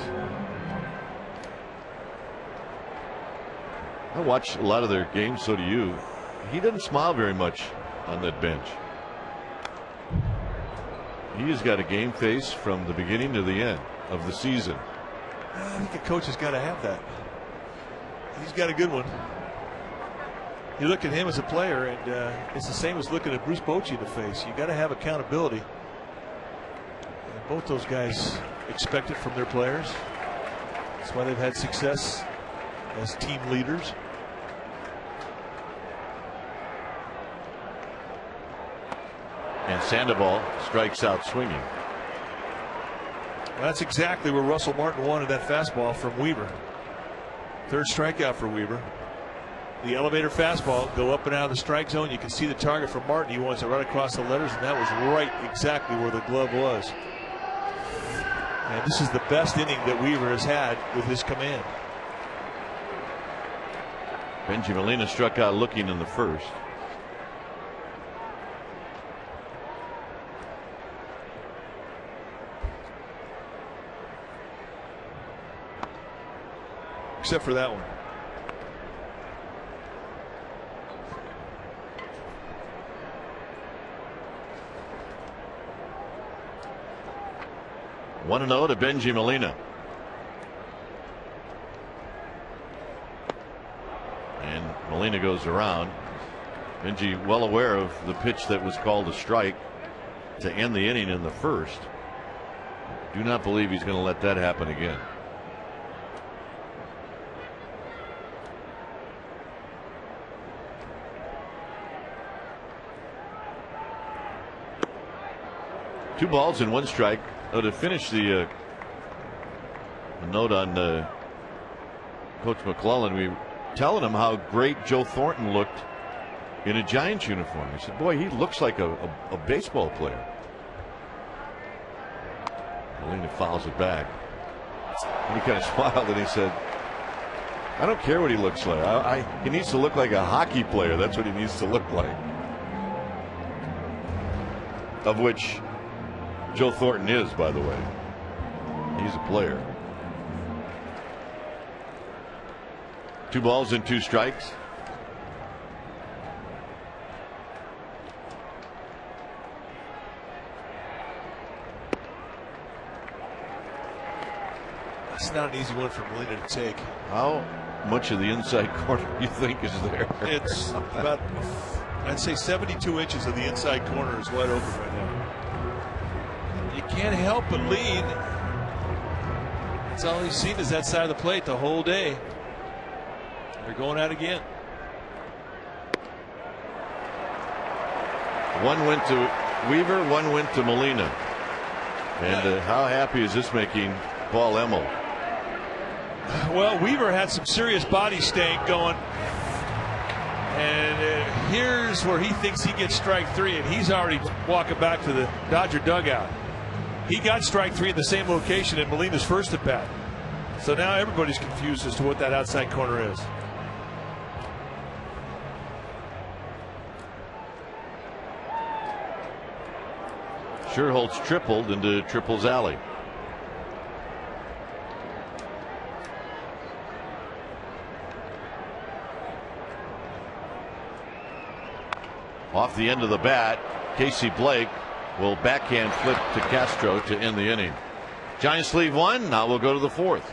I watch a lot of their games, so do you. He doesn't smile very much on that bench. He has got a game face from the beginning to the end of the season. I think a coach has got to have that. He's got a good one. You look at him as a player, and it's the same as looking at Bruce Bochy in the face. You got to have accountability. And both those guys expect it from their players. That's why they've had success as team leaders. And Sandoval strikes out swinging. Well, that's exactly where Russell Martin wanted that fastball from Weaver. Third strikeout for Weaver. The elevator fastball, go up and out of the strike zone. You can see the target from Martin. He wants it right across the letters, and that was right exactly where the glove was. And this is the best inning that Weaver has had with his command. Benji Molina struck out looking in the first. Except for that one. One 1-0 to Benji Molina. And Molina goes around. Benji well aware of the pitch that was called a strike to end the inning in the first. Do not believe he's going to let that happen again. Two balls and one strike. To finish the note on Coach McClellan, we were telling him how great Joe Thornton looked in a Giants uniform. He said, boy, he looks like a baseball player. Molina fouls it back. And he kind of smiled and he said, I don't care what he looks like. He needs to look like a hockey player. That's what he needs to look like. Of which Joe Thornton is, by the way. He's a player. 2 balls and 2 strikes. That's not an easy one for Molina to take. How much of the inside corner do you think is there? It's about, I'd say 72 inches of the inside corner is wide open right now. You can't help but lean. That's all he's seen is that side of the plate the whole day. They're going out again. One went to Weaver, one went to Molina. And how happy is this making Paul Emmel? Well, Weaver had some serious body stank going. And here's where he thinks he gets strike 3, and he's already walking back to the Dodger dugout. He got strike 3 at the same location in Molina's first at bat. So now everybody's confused as to what that outside corner is. Sherholtz tripled into Triple's alley. Off the end of the bat, Casey Blake will backhand flip to Castro to end the inning. Giants leave 1. Now we'll go to the 4th.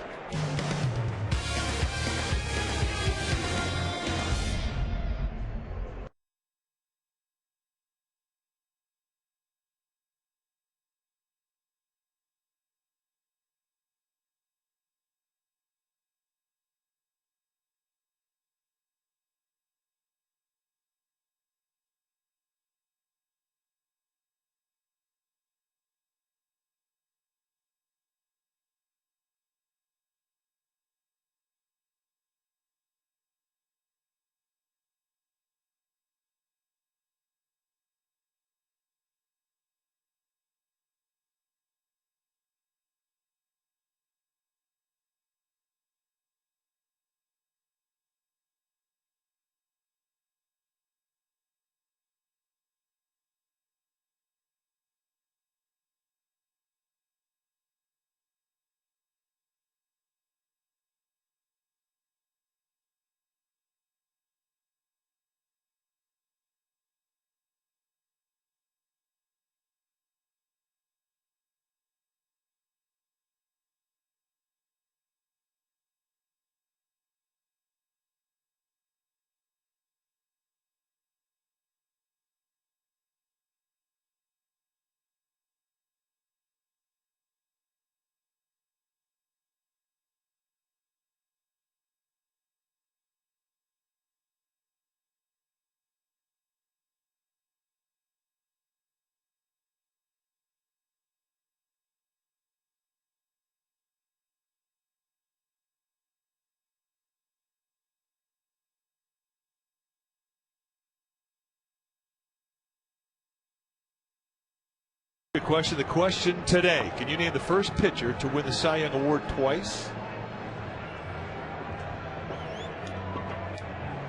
Good question. The question today: can you name the first pitcher to win the Cy Young Award twice?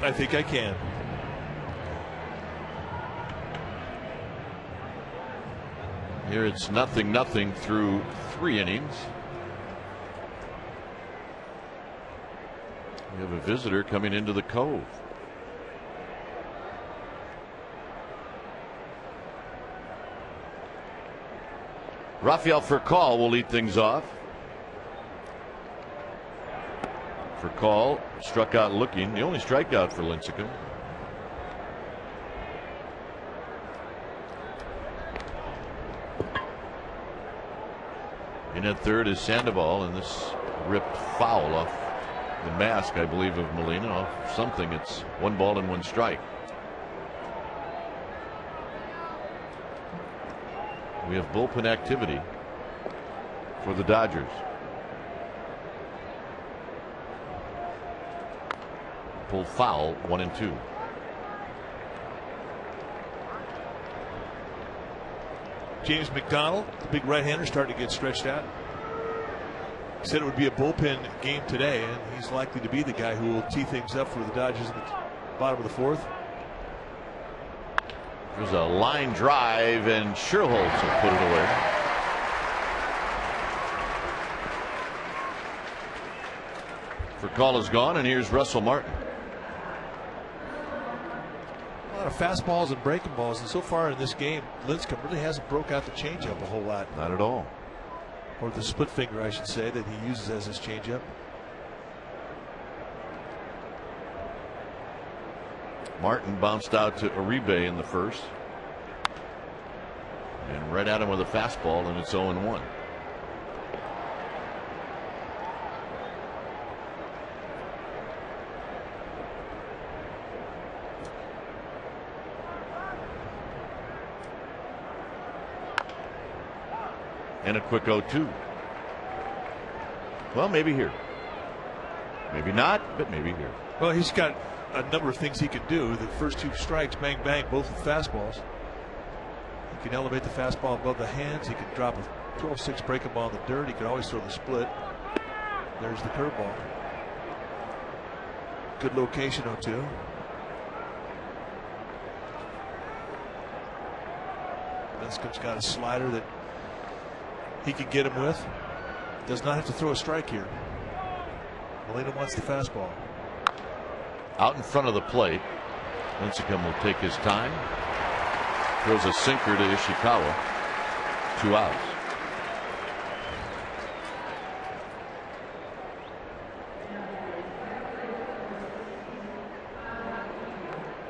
I think I can. Here it's 0-0 through 3 innings. We have a visitor coming into the Cove. Rafael Furcal will lead things off. Furcal struck out looking, the only strikeout for Lincecum. In at third is Sandoval, and this ripped foul off the mask, I believe, of Molina. Off something. It's 1 ball and 1 strike. We have bullpen activity for the Dodgers. Pulled foul, 1-2. James McDonald, the big right-hander, starting to get stretched out. He said it would be a bullpen game today, and he's likely to be the guy who will tee things up for the Dodgers in the bottom of the 4th. There's a line drive, and Sherholtz will put it away. Furcal is gone, and here's Russell Martin. A lot of fastballs and breaking balls, and so far in this game, Lincecum really hasn't broke out the changeup a whole lot. Not at all. Or the split finger, I should say, that he uses as his changeup. Martin bounced out to Uribe in the first. And right at him with a fastball, and it's 0-1. And a quick 0-2. Well, maybe here. Maybe not, but maybe here. Well, he's got a number of things he can do. The first 2 strikes, bang, bang, both with fastballs. He can elevate the fastball above the hands. He can drop a 12-6 breaking ball in the dirt. He can always throw the split. There's the curveball. Good location, 0-2. Lincecum's got a slider that he can get him with. Does not have to throw a strike here. Molina wants the fastball. Out in front of the plate. Lincecum will take his time. Throws a sinker to Ishikawa. 2 outs.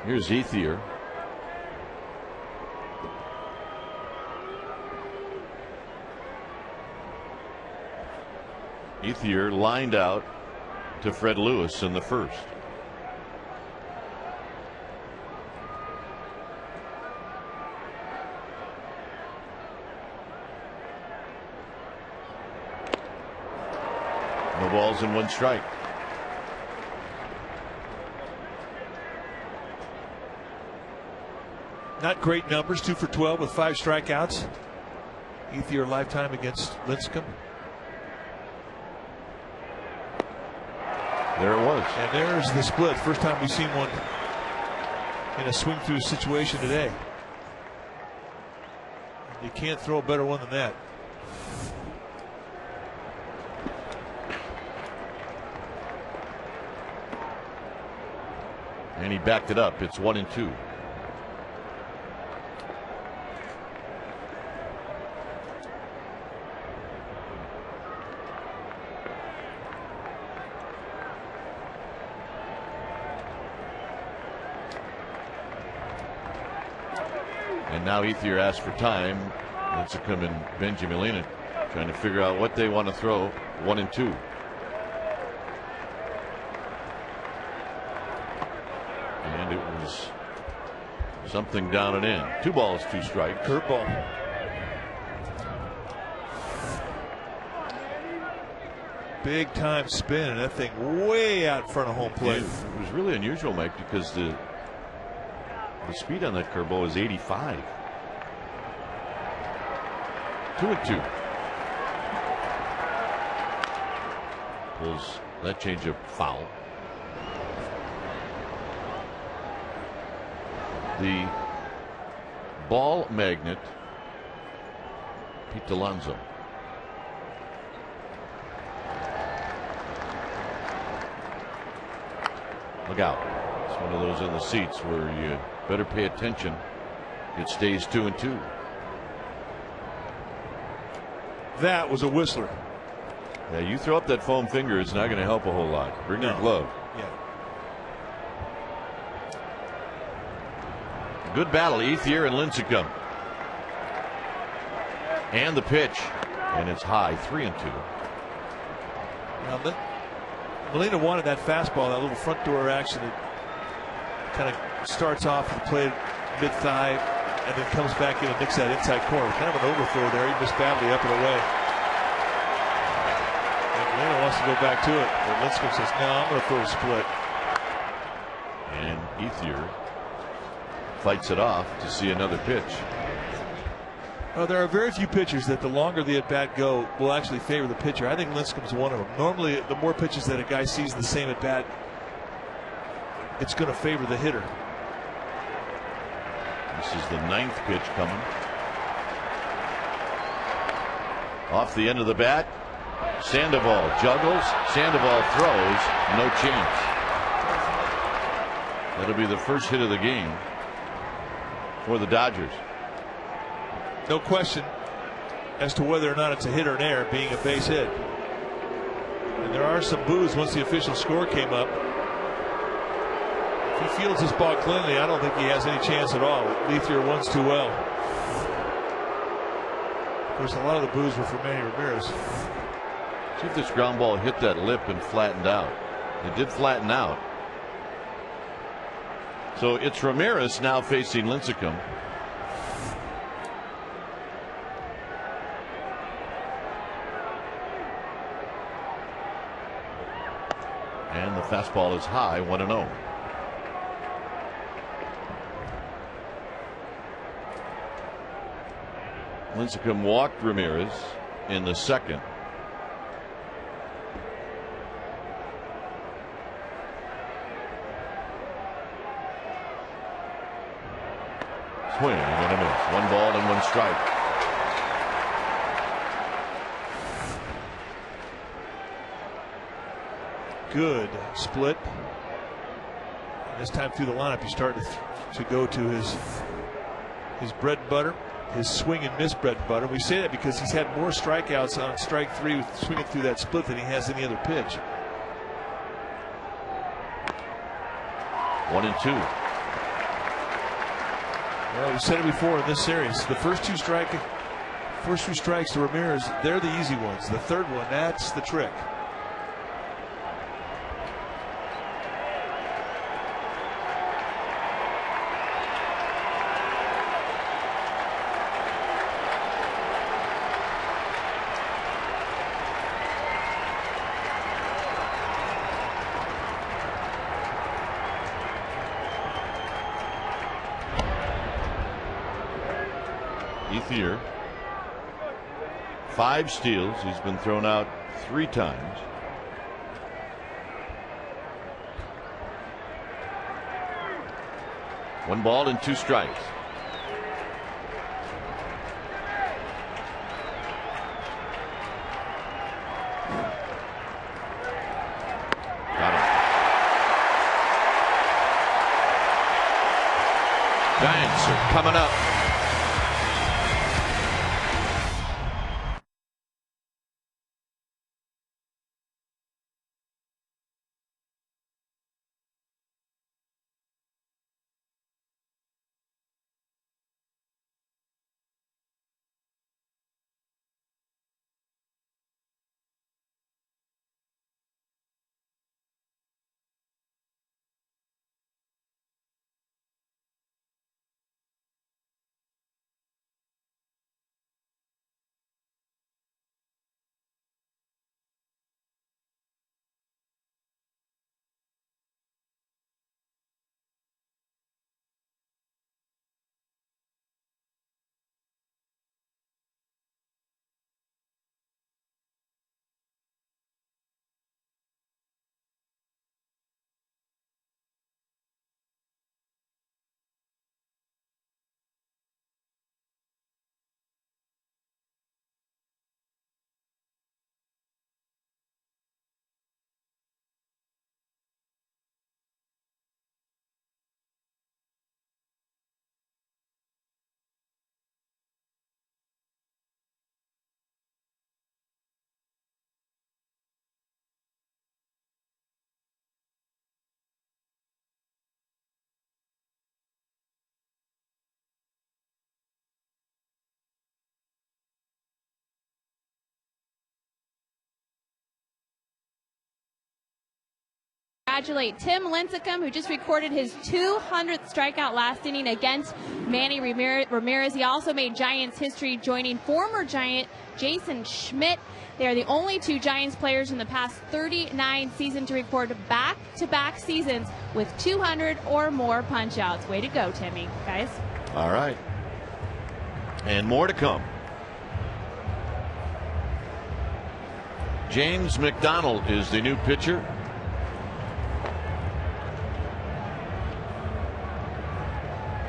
Here's Ethier. Ethier lined out to Fred Lewis in the first. No balls and 1 strike. Not great numbers, 2 for 12 with 5 strikeouts. Ethier lifetime against Lincecum. There it was. And there's the split. First time we've seen one in a swing through situation today. You can't throw a better one than that. And he backed it up. It's 1-2. And now Ethier asks for time. Lincecum and Benji Molina trying to figure out what they want to throw. 1-2. And it was something down and in. 2 balls, 2 strikes. Curveball. Big time spin, and that thing way out in front of home plate. It was really unusual, Mike, because the speed on that curveball is 85. 2-2. Pulls that changeup foul. The ball magnet, Pete Alonso. Look out. It's one of those in the seats where you better pay attention. It stays 2-2. That was a whistler. Yeah, you throw up that foam finger, it's not going to help a whole lot. Bring your glove. Yeah. Good battle, Ethier and Lincecum. And the pitch. And it's high, 3-2. Now, Molina wanted that fastball, that little front door action that kind of starts off the plate mid-thigh and then comes back in and nicks that inside corner. Kind of an overthrow there. He missed badly up and away. And Molina wants to go back to it. But Lincecum says, no, I'm going to throw a split. And Ethier fights it off to see another pitch. There are very few pitchers that the longer the at-bat go will actually favor the pitcher. I think Lincecum's one of them. Normally, the more pitches that a guy sees the same at-bat, it's going to favor the hitter. This is the 9th pitch coming. Off the end of the bat. Sandoval juggles. Sandoval throws. No chance. That'll be the first hit of the game for the Dodgers. No question as to whether or not it's a hit or an error, being a base hit. And there are some boos once the official score came up. If he fields this ball cleanly, I don't think he has any chance at all. Ethier runs too well. Of course, a lot of the boos were for Manny Ramirez. See if this ground ball hit that lip and flattened out. It did flatten out. So it's Ramirez now facing Lincecum. And the fastball is high, 1-0. Lincecum walked Ramirez in the second. Swing and a miss. 1 ball and 1 strike. Good split. And this time through the lineup, he's starting to go to his bread and butter, his swing and miss bread and butter. We say that because he's had more strikeouts on strike 3 swinging through that split than he has any other pitch. 1-2. Well, we said it before in this series. The first two strikes to Ramirez, they're the easy ones. The third one, that's the trick. Ethier, 5 steals. He's been thrown out 3 times. One ball and 2 strikes. Got him. Giants are coming up. congratulate Tim Lincecum, who just recorded his 200th strikeout last inning against Manny Ramirez. He also made Giants history, joining former Giant Jason Schmidt. They are the only two Giants players in the past 39 seasons to record back-to-back seasons with 200 or more punch-outs. Way to go, Timmy, guys. All right. And more to come. James McDonald is the new pitcher.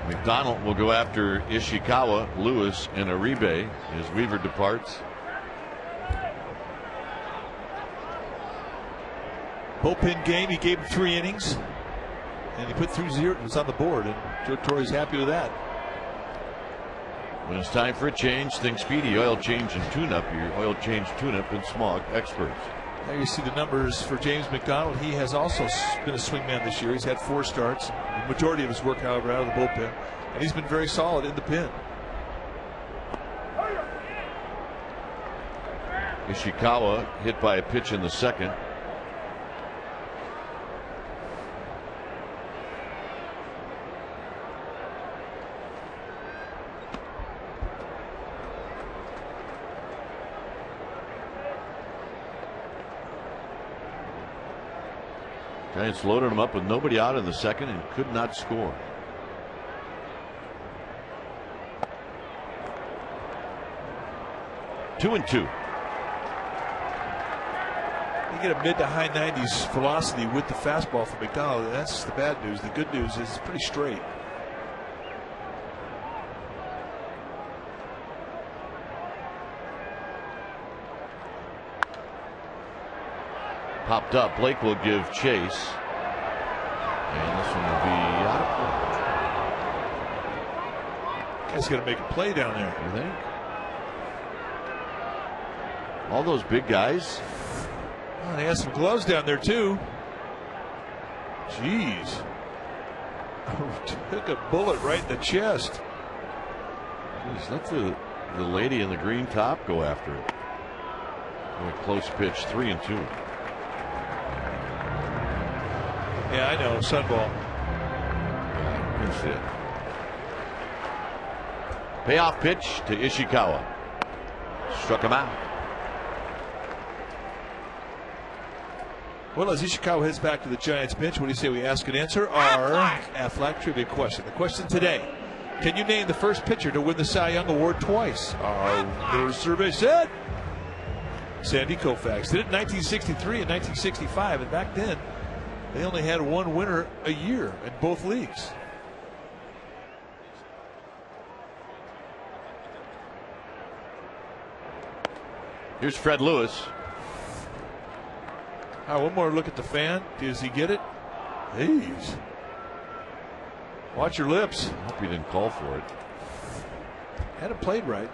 McDonald will go after Ishikawa, Lewis, and Uribe as Weaver departs. Bullpen game, he gave him 3 innings, and he put 3 zeros on the board, and Joe Torre's happy with that. When it's time for a change, think Speedy Oil Change and Tune-Up, your oil change tune-up and smog experts. There you see the numbers for James McDonald. He has also been a swingman this year. He's had 4 starts. The majority of his work, however, out of the bullpen, and he's been very solid in the pen. Ishikawa hit by a pitch in the second. Giants loaded him up with nobody out in the second and could not score. Two and 2. You get a mid to high 90s velocity with the fastball from McDonald. That's the bad news. The good news is it's pretty straight. Popped up. Blake will give chase. And this one will be out of play. Guy's got to make a play down there. You think? All those big guys. Oh, they have some gloves down there, too. Jeez. Took a bullet right in the chest. Jeez, let the lady in the green top go after it. A close pitch, 3 and 2. Yeah, I know. Sunball. Yeah, that's it. Payoff pitch to Ishikawa. Struck him out. Well, as Ishikawa heads back to the Giants bench, what do you say we ask and answer our Aflac trivia question? The question today: can you name the first pitcher to win the Cy Young Award twice? Our survey said Sandy Koufax. Did it in 1963 and 1965, and back then they only had one winner a year in both leagues. Here's Fred Lewis. All right, one more look at the fan. Does he get it? Jeez. Watch your lips. I hope he didn't call for it. Had it played right.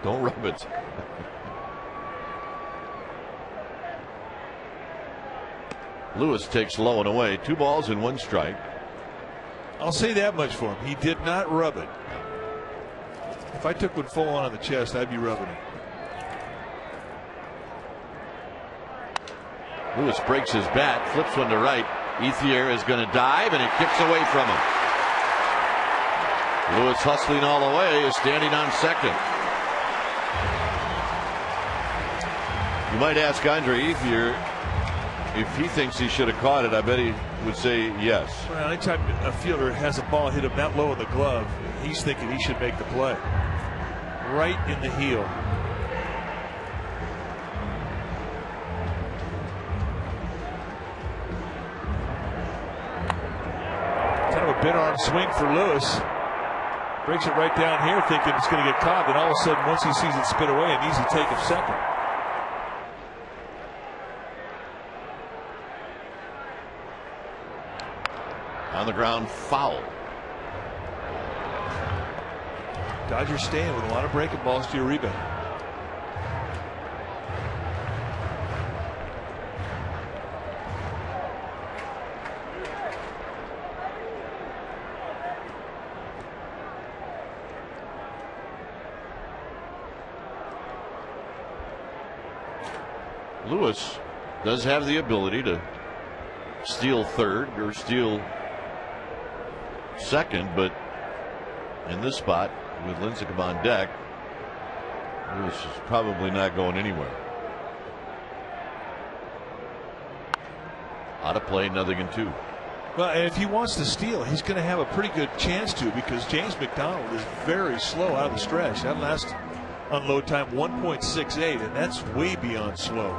Don't rub it. Lewis takes low and away. 2 balls and 1 strike. I'll say that much for him. He did not rub it. If I took one full on the chest, I'd be rubbing it. Lewis breaks his bat, flips one to right. Ethier is going to dive, and it kicks away from him. Lewis, hustling all the way, is standing on second. You might ask Andre Ethier if he thinks he should have caught it. I bet he would say yes. Well, anytime a fielder has a ball hit him that low in the glove, he's thinking he should make the play. Right in the heel. Kind of a bent arm swing for Lewis. Breaks it right down here thinking it's going to get caught. Then all of a sudden, once he sees it spin away, an easy take of second. On the ground, foul. Dodgers staying with a lot of breaking balls to Uribe. Lewis does have the ability to steal third or steal second, but in this spot with Lincecum on deck, Lewis is probably not going anywhere. Out of play, nothing in 2. Well, and if he wants to steal, he's going to have a pretty good chance to, because James McDonald is very slow out of the stretch. That last unload time 1.68, and that's way beyond slow.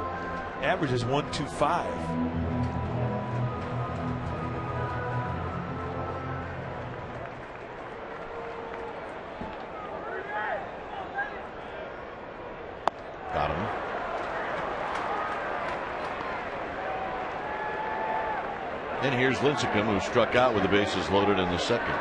Average is 1.25. Got him. And here's Lincecum, who struck out with the bases loaded in the second.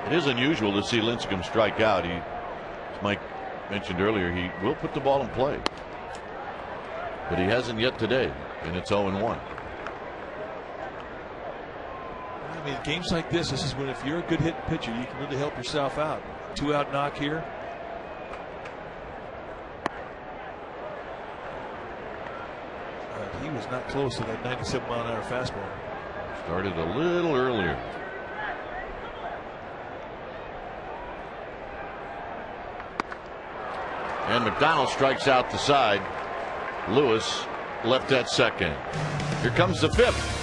It is unusual to see Lincecum strike out. As Mike mentioned earlier, he will put the ball in play, but he hasn't yet today, and it's 0-1. I mean, games like this is when, if you're a good hitting pitcher, you can really help yourself out. 2-out knock here. He was not close to that 97-mile-an-hour fastball. Started a little earlier. And McDonald strikes out the side. Lewis left at second. Here comes the 5th.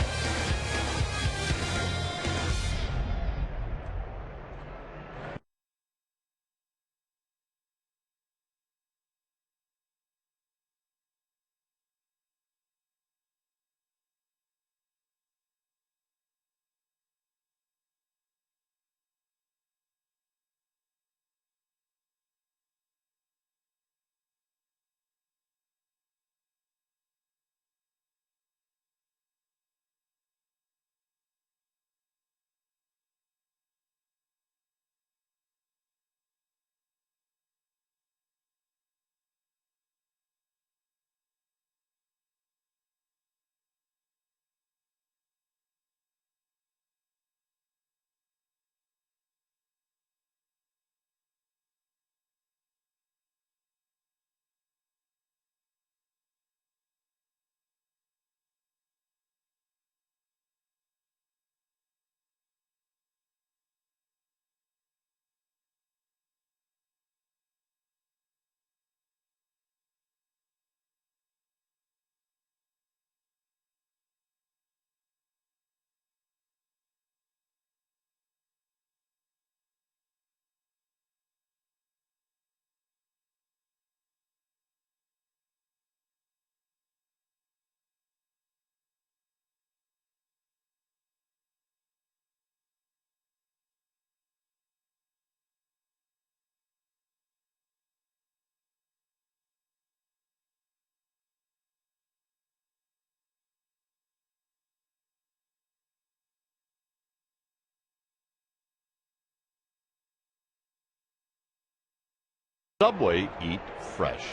Subway eat fresh.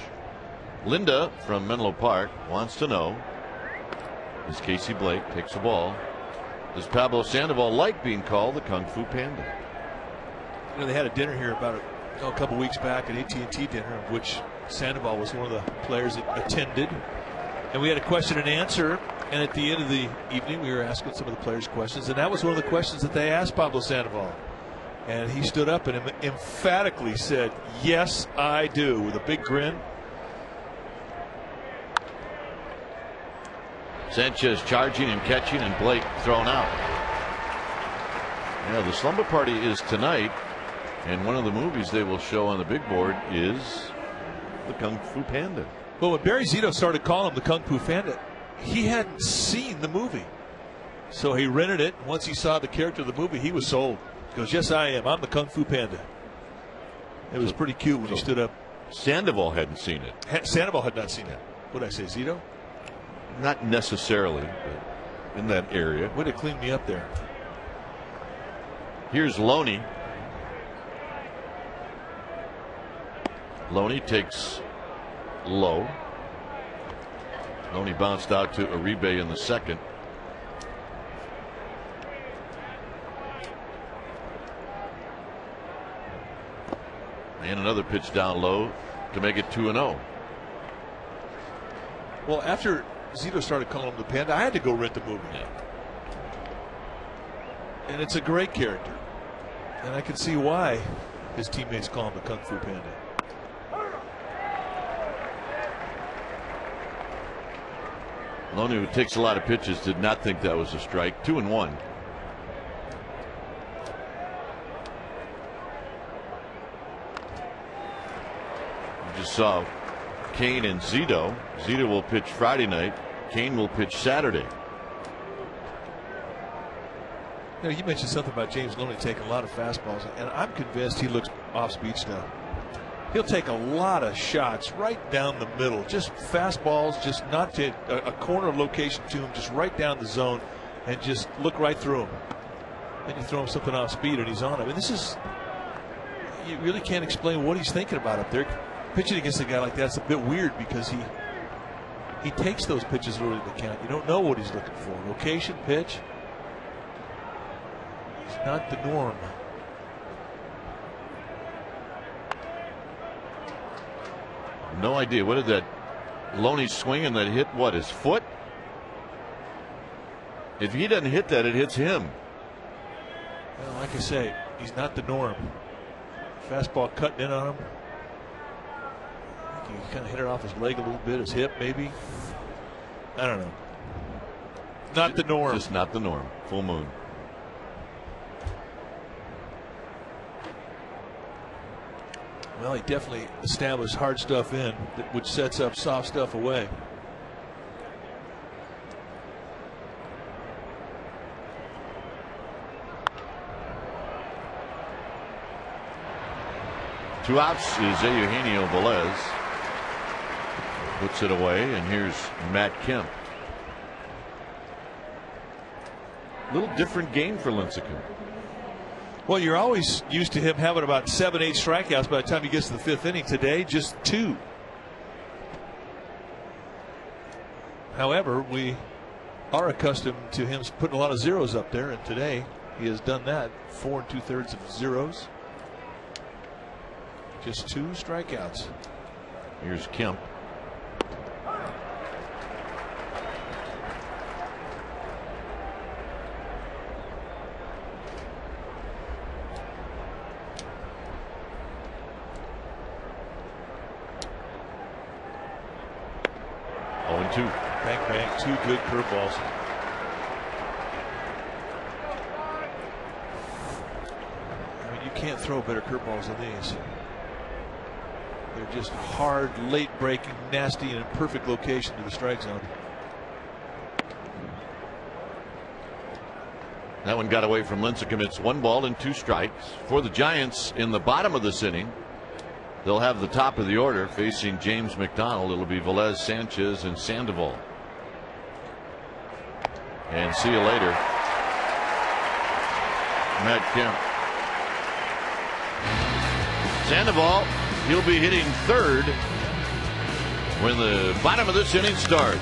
Linda from Menlo Park wants to know, as Casey Blake takes the ball, does Pablo Sandoval like being called the Kung Fu Panda? You know, they had a dinner here about a couple weeks back, an AT&T dinner, of which Sandoval was one of the players that attended. And we had a question and answer. And at the end of the evening, we were asking some of the players questions. And that was one of the questions that they asked Pablo Sandoval. And he stood up and emphatically said, "Yes, I do," with a big grin. Sanchez charging and catching, and Blake thrown out. Yeah, the slumber party is tonight, and one of the movies they will show on the big board is the Kung Fu Panda. Well, when Barry Zito started calling him the Kung Fu Panda, he hadn't seen the movie. So he rented it. Once he saw the character of the movie, he was sold. He goes, "Yes, I am. I'm the Kung Fu Panda." It was pretty cute when he stood up. Sandoval hadn't seen it. Sandoval had not seen that. What did I say, Zito? Not necessarily, but in that area. Way to clean me up there. Here's Loney. Loney takes low. Loney bounced out to Uribe in the second. And another pitch down low to make it 2-0. Well, after Zito started calling him the Panda, I had to go rent the movie. Yeah. And it's a great character. And I can see why his teammates call him the Kung Fu Panda. Loney, who takes a lot of pitches, did not think that was a strike. 2-1. You just saw Kane and Zito. Zito will pitch Friday night. Kane will pitch Saturday. You know, you mentioned something about James Loney taking a lot of fastballs, and I'm convinced he looks off speed now. He'll take a lot of shots right down the middle, just fastballs, just not to a corner location to him, just right down the zone, and just look right through him. Then you throw him something off speed, and he's on him. And this is, you really can't explain what he's thinking about up there. Pitching against a guy like that's a bit weird because he takes those pitches early in the count. You don't know what he's looking for. Location, pitch. It's not the norm. No idea. What did that Loney swing and that hit? What, his foot? If he doesn't hit that, it hits him. Well, like I say, he's not the norm. Fastball cutting in on him. I think he kind of hit it off his leg a little bit, his hip maybe. I don't know. Not the norm. Just not the norm. Full moon. Well, he definitely established hard stuff in, which sets up soft stuff away. Two outs is Eugenio Velez. Puts it away, and here's Matt Kemp. A little different game for Lincecum. Well, you're always used to him having about 7-8 strikeouts by the time he gets to the fifth inning. Today, just 2. However, we are accustomed to him putting a lot of zeros up there, and today he has done that. 4 2/3 of zeros. Just 2 strikeouts. Here's Kemp. Two. Bang, bang, 2 good curveballs. I mean, you can't throw better curveballs than these. They're just hard, late breaking, nasty, and in perfect location to the strike zone. That one got away from Lincecum. It's 1 ball and 2 strikes for the Giants in the bottom of this inning. They'll have the top of the order facing James McDonald. It'll be Velez, Sanchez, and Sandoval. And see you later, Matt Kemp. Sandoval, he'll be hitting third when the bottom of this inning starts.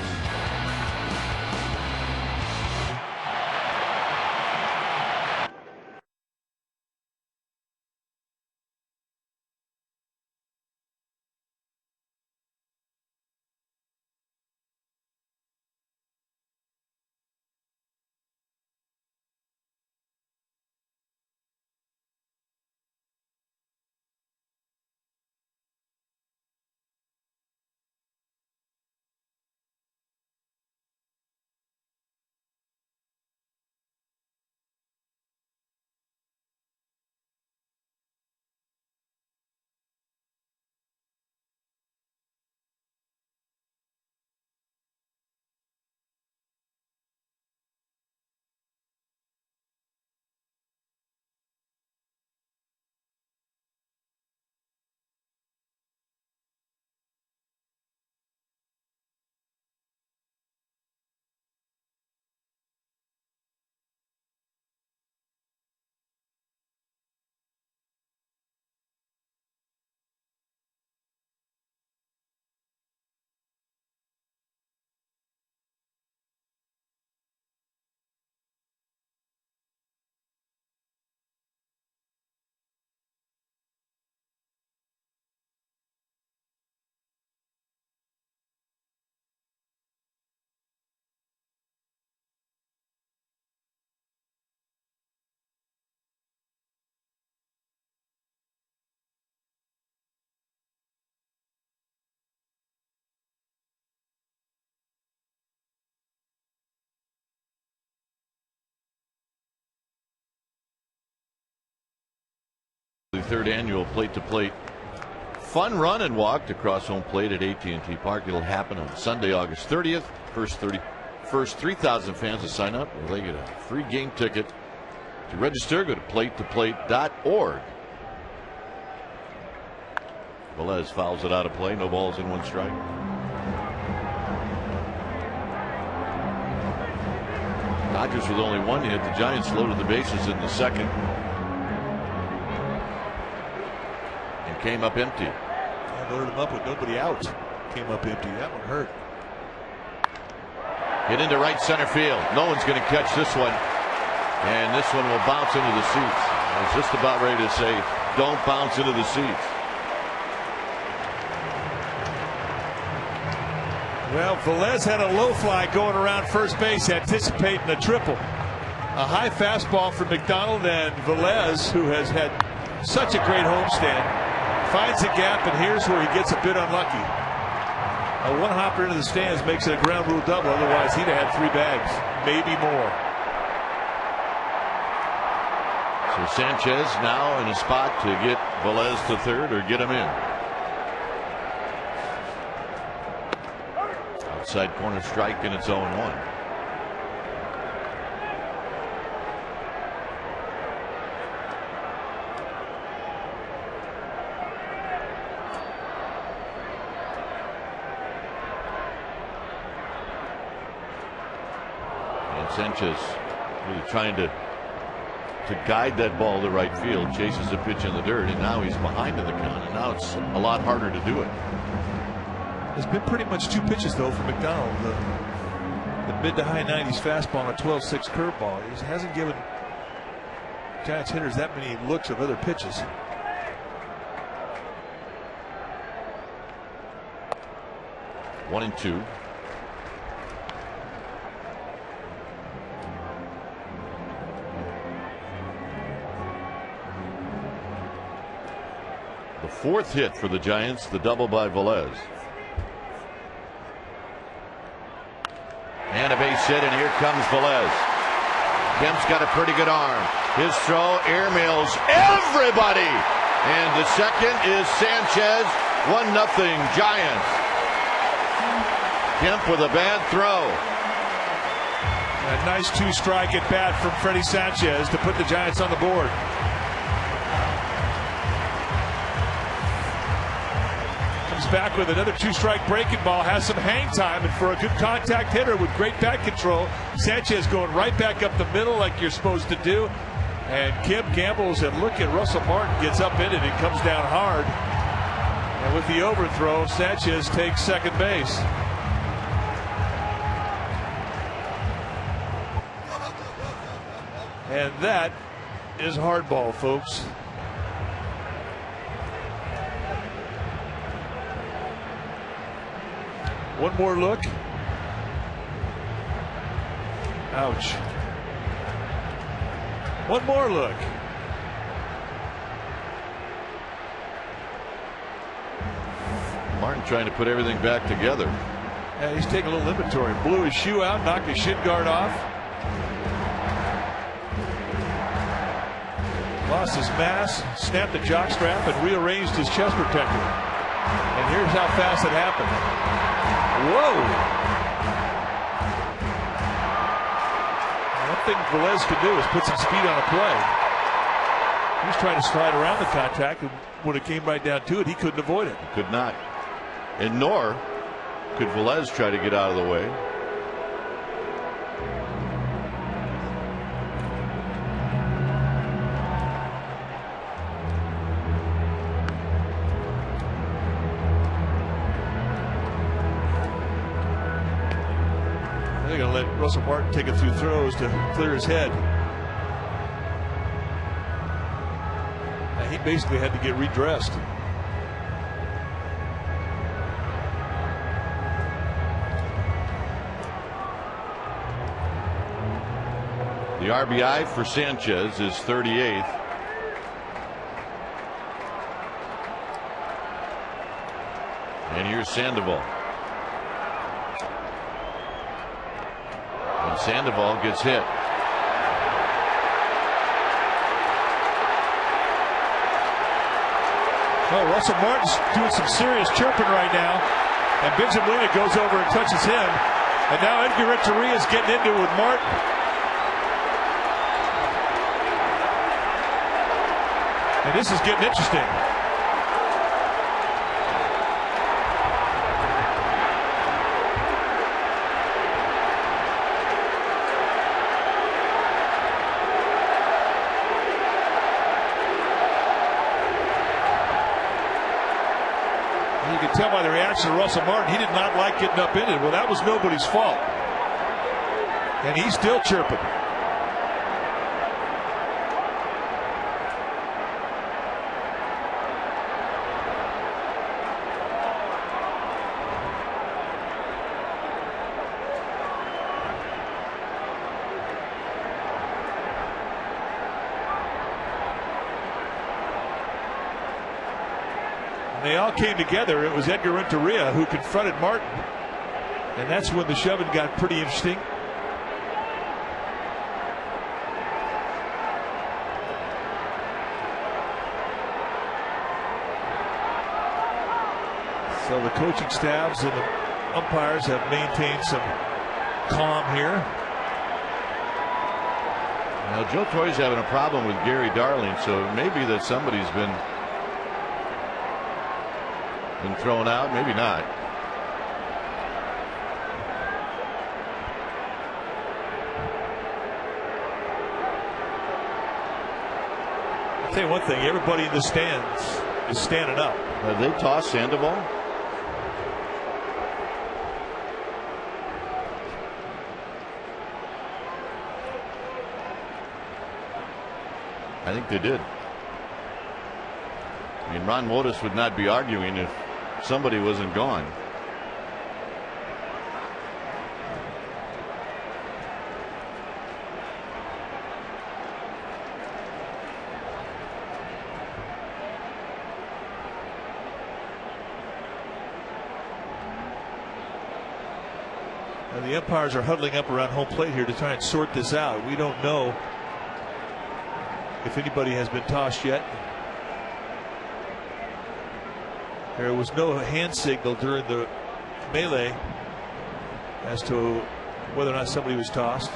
The third annual plate-to-plate fun run and walk to cross home plate at AT&T Park. It'll happen on Sunday, August 30th. First 3,000 fans to sign up, they get a free game ticket. To register, go to platetoplate.org. Velez fouls it out of play. No balls in, one strike. Dodgers with only one hit. The Giants loaded the bases in the second and came up empty. I loaded him up with nobody out. Came up empty. That one hurt. Hit into right center field. No one's going to catch this one. And this one will bounce into the seats. I was just about ready to say, don't bounce into the seats. Well, Velez had a low fly going around first base, anticipating a triple. A high fastball from McDonald, and Velez, who has had such a great homestand, finds a gap, and here's where he gets a bit unlucky. A one-hopper into the stands makes it a ground rule double. Otherwise, he'd have had 3 bags, maybe more. So Sanchez now in a spot to get Velez to third or get him in. Outside corner strike, and it's 0-1. And Sanchez really trying to guide that ball to right field, chases a pitch in the dirt, and now he's behind in the count, and now it's a lot harder to do it. There's been pretty much 2 pitches, though, for McDonald. The mid to high 90s fastball and a 12-6 curveball. He hasn't given Giants hitters that many looks of other pitches. 1-2. The 4th hit for the Giants, the double by Velez. And a base hit, and here comes Velez. Kemp's got a pretty good arm. His throw airmails everybody. And the second is Sanchez. 1-0 Giants. Kemp with a bad throw. A nice 2-strike at bat from Freddie Sanchez to put the Giants on the board. Back with another 2-strike breaking ball, has some hang time, and for a good contact hitter with great bat control, Sanchez going right back up the middle like you're supposed to do. And Kim gambles and look at Russell Martin, gets up in it and comes down hard. And with the overthrow, Sanchez takes second base. And that is hardball, folks. One more look. Ouch. One more look. Martin trying to put everything back together. Yeah, he's taking a little inventory. Blew his shoe out, knocked his shin guard off. Lost his mask, snapped the jock strap, and rearranged his chest protector. And here's how fast it happened. Whoa! One thing Velez could do is put some speed on a play. He was trying to slide around the contact, and when it came right down to it, he couldn't avoid it. Could not. And nor could Velez try to get out of the way. They're going to let Russell Martin take a few throws to clear his head. And he basically had to get redressed. The RBI for Sanchez is 38th. And here's Sandoval. And Sandoval gets hit. Oh, Russell Martin's doing some serious chirping right now. And Benjamin goes over and touches him. And now Edgar Renteria is getting into it with Martin. And this is getting interesting. You can tell by the reaction of Russell Martin, he did not like getting upended. Well, that was nobody's fault. And he's still chirping. They all came together. It was Edgar Renteria who confronted Martin. And that's when the shoving got pretty interesting. So the coaching staffs and the umpires have maintained some calm here. Now, Joe Torre's having a problem with Gary Darling, so it may be that somebody's been thrown out, maybe not. I'll tell you one thing, everybody in the stands is standing up. Have they tossed Sandoval? I think they did. I mean, Ron Wotus would not be arguing if somebody wasn't gone. And the umpires are huddling up around home plate here to try and sort this out. We don't know if anybody has been tossed yet. There was no hand signal during the melee as to whether or not somebody was tossed.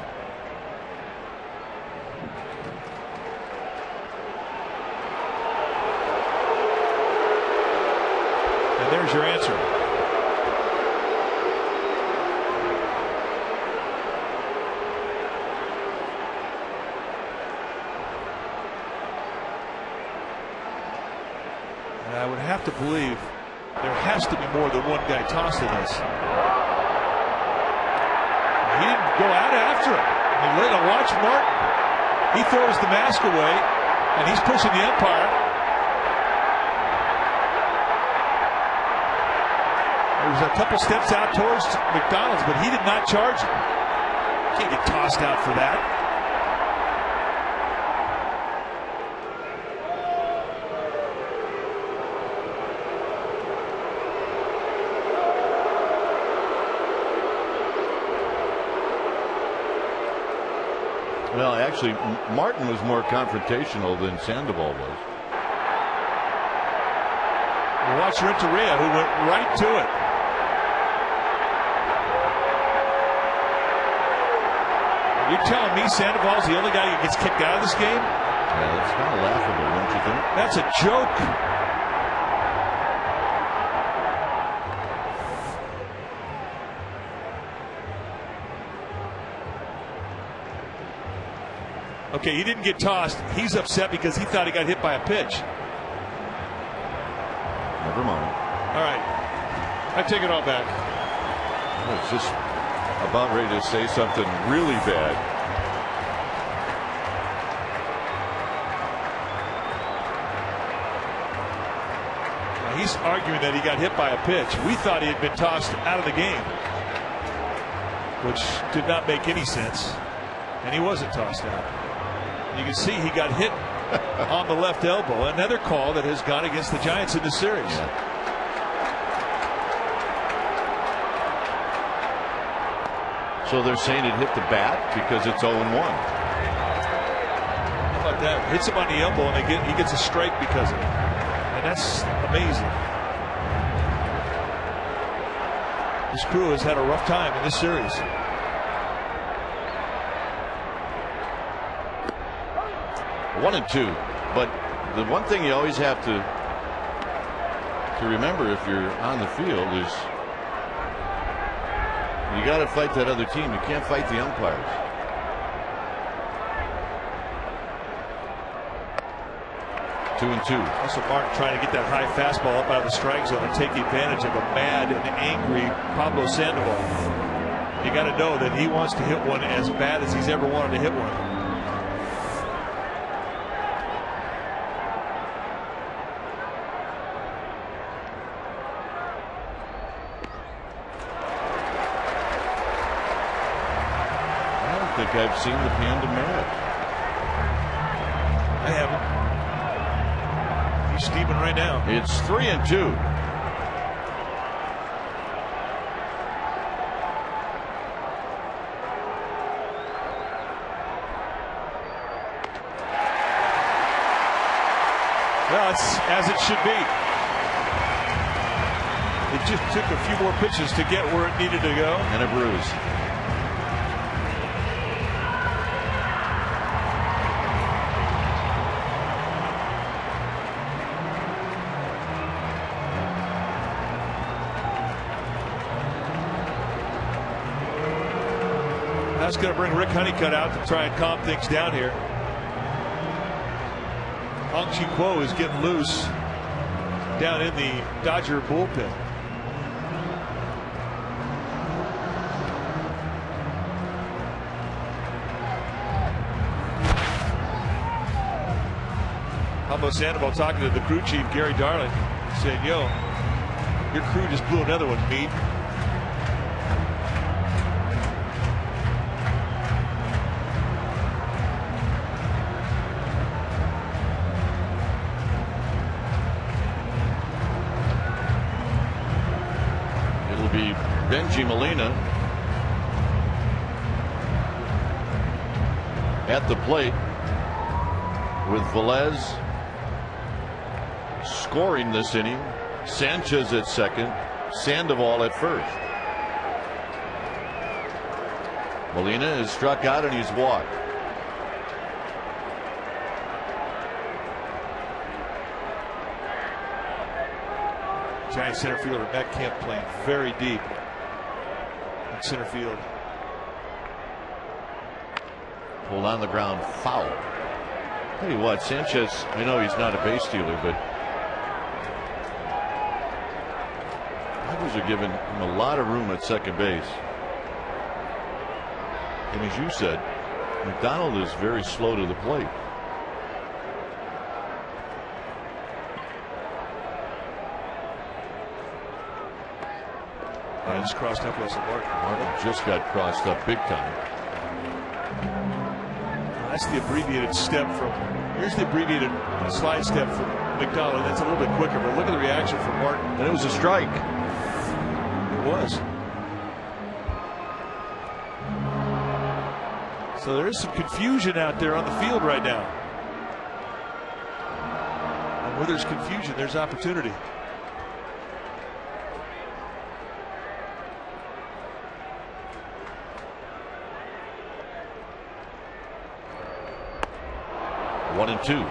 And there's your answer. And I would have to believe there has to be more than one guy tossed in this. He didn't go out after him. He let him watch Martin. He throws the mask away, and he's pushing the umpire. There was a couple steps out towards McDonald's, but he did not charge him. Can't get tossed out for that. Well, actually, Martin was more confrontational than Sandoval was. Watch Renteria, who went right to it. You're telling me Sandoval's the only guy who gets kicked out of this game? Yeah, that's kind of laughable, don't you think? That's a joke. Okay, he didn't get tossed. He's upset because he thought he got hit by a pitch. Never mind. All right. I take it all back. I was just about ready to say something really bad. Now he's arguing that he got hit by a pitch. We thought he had been tossed out of the game, which did not make any sense. And he wasn't tossed out. You can see he got hit on the left elbow. Another call that has gone against the Giants in the series. Yeah. So they're saying it hit the bat because it's 0-1. How about that? Hits him on the elbow and he gets a strike because of it. And that's amazing. This crew has had a rough time in this series. One and two, but the one thing you always have to remember if you're on the field is you got to fight that other team. You can't fight the umpires. Two and two. Also, Martin trying to get that high fastball up out of the strike zone and take advantage of a mad and angry Pablo Sandoval. You got to know that he wants to hit one as bad as he's ever wanted to hit one. I don't think I've seen the Panda mad. I haven't. He's steaming right now. It's 3 and 2. Well, it's as it should be. It just took a few more pitches to get where it needed to go. And a bruise. That's going to bring Rick Honeycutt out to try and calm things down here. Hong Chi Kuo is getting loose down in the Dodger bullpen. Pablo Sandoval talking to the crew chief, Gary Darling, saying, yo, your crew just blew another one, Meade. Benji Molina at the plate with Velez scoring this inning. Sanchez at second, Sandoval at first. Molina is struck out and he's walked. Giant center fielder Matt Kemp playing very deep in center field. Pulled on the ground, foul. Tell you what, Sanchez, I know he's not a base stealer, but Tigers are giving him a lot of room at second base. And as you said, McDonald is very slow to the plate. I just crossed up Wilson Martin. Martin just got crossed up big time. That's the abbreviated step from. Here's the abbreviated slide step from McDonald. That's a little bit quicker, but look at the reaction from Martin. And it was a strike. It was. So there is some confusion out there on the field right now. And where there's confusion, there's opportunity. One and two.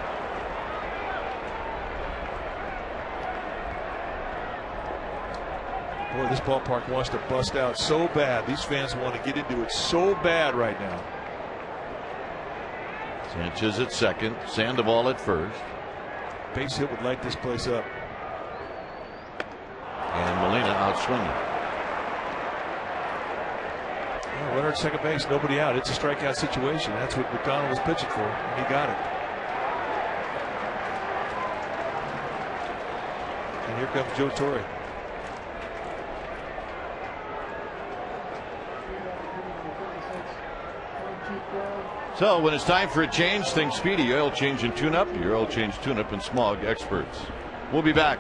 Boy, this ballpark wants to bust out so bad. These fans want to get into it so bad right now. Sanchez at second, Sandoval at first. Base hit would light this place up. And Molina out swinging. Well, runner at second base, nobody out. It's a strikeout situation. That's what McDonald was pitching for, and he got it. And here comes Joe Torre. So when it's time for a change, think Speedy Oil Change and Tune-Up. Your oil change tune-up and smog experts. We'll be back.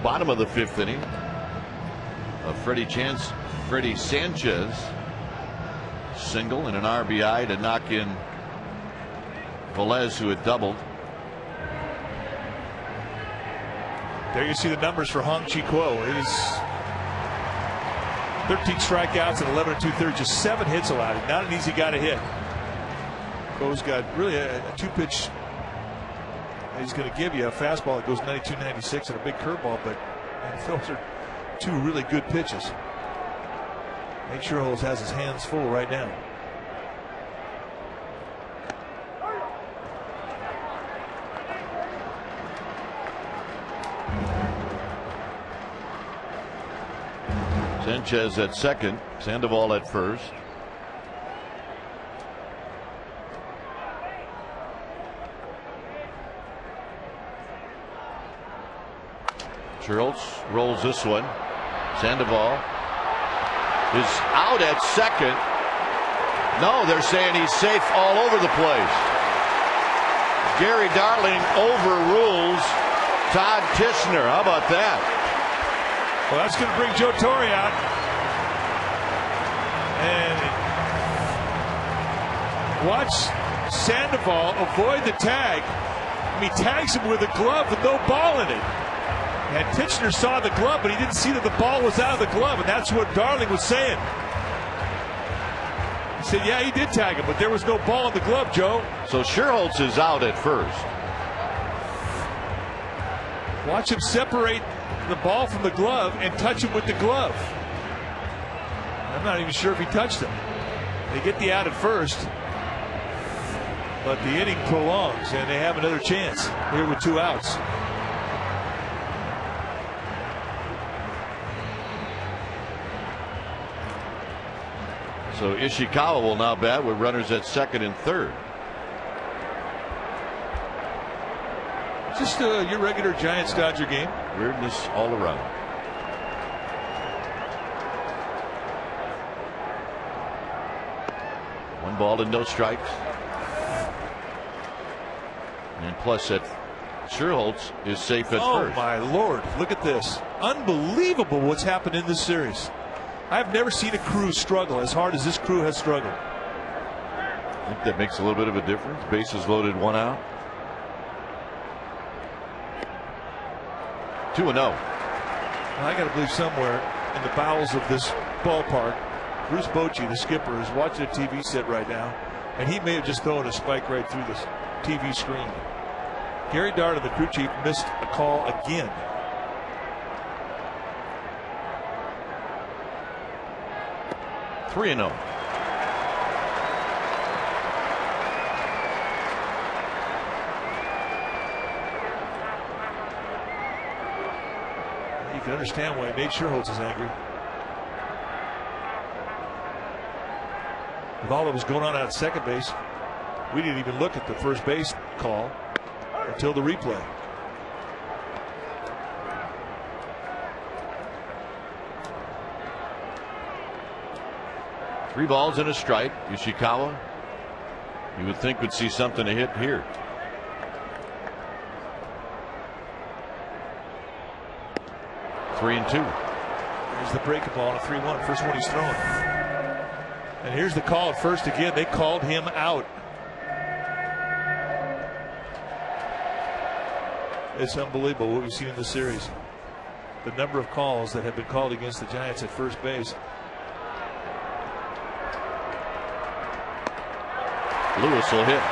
bottom of the 5th inning. Freddie Sanchez single and an RBI to knock in Velez, who had doubled. There you see the numbers for Hong Chi Kuo. He's 13 strikeouts and 11 2/3, just 7 hits allowed. Not an easy guy to hit. Kuo's got really a 2-pitch. He's going to give you a fastball that goes 92-96 and a big curveball, but those are 2 really good pitches. Nate Sherholz has his hands full right now. Sanchez at second, Sandoval at first. Sherholz rolls this one. Sandoval is out at second. No, they're saying he's safe all over the place. Gary Darling overrules Todd Tishner. How about that? Well, that's going to bring Joe Torre out. And watch Sandoval avoid the tag. He tags him with a glove with no ball in it. And Tishner saw the glove, but he didn't see that the ball was out of the glove, and that's what Darling was saying. He said, yeah, he did tag him, but there was no ball in the glove, Joe. So Sherholz is out at first. Watch him separate the ball from the glove and touch him with the glove. I'm not even sure if he touched him. They get the out at first, but the inning prolongs, and they have another chance here with 2 outs. So Ishikawa will now bat with runners at second and third. Just your regular Giants-Dodger game. Weirdness all around. One ball and no strikes. And plus that Sherholz is safe at first. Oh my Lord, look at this. Unbelievable what's happened in this series. I've never seen a crew struggle as hard as this crew has struggled. I think that makes a little bit of a difference. Bases loaded, 1 out. 2-0. I got to believe somewhere in the bowels of this ballpark, Bruce Bochy, the skipper, is watching a TV set right now, and he may have just thrown a spike right through this TV screen. Gary Darling, the crew chief, missed a call again. Three and 0. You can understand why Nate Sherholz is angry. With all that was going on at second base, we didn't even look at the first base call until the replay. Three balls and a strike. Ishikawa, you would think, would see something to hit here. Three and 2. Here's the breaking ball on a 3-1. First one he's throwing. And here's the call at first again. They called him out. It's unbelievable what we've seen in this series. The number of calls that have been called against the Giants at first base. Lewis will hit.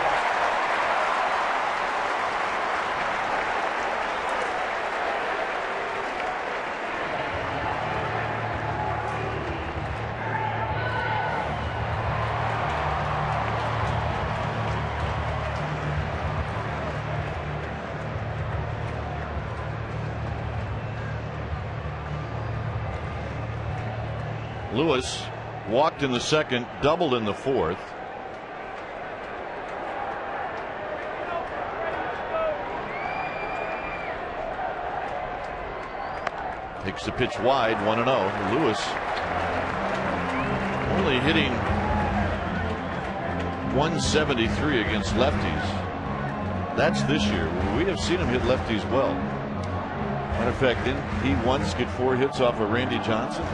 Lewis walked in the second, doubled in the fourth. Takes the pitch wide, 1-0. Lewis only hitting .173 against lefties. That's this year. We have seen him hit lefties well. Matter of fact, didn't he once get 4 hits off of Randy Johnson?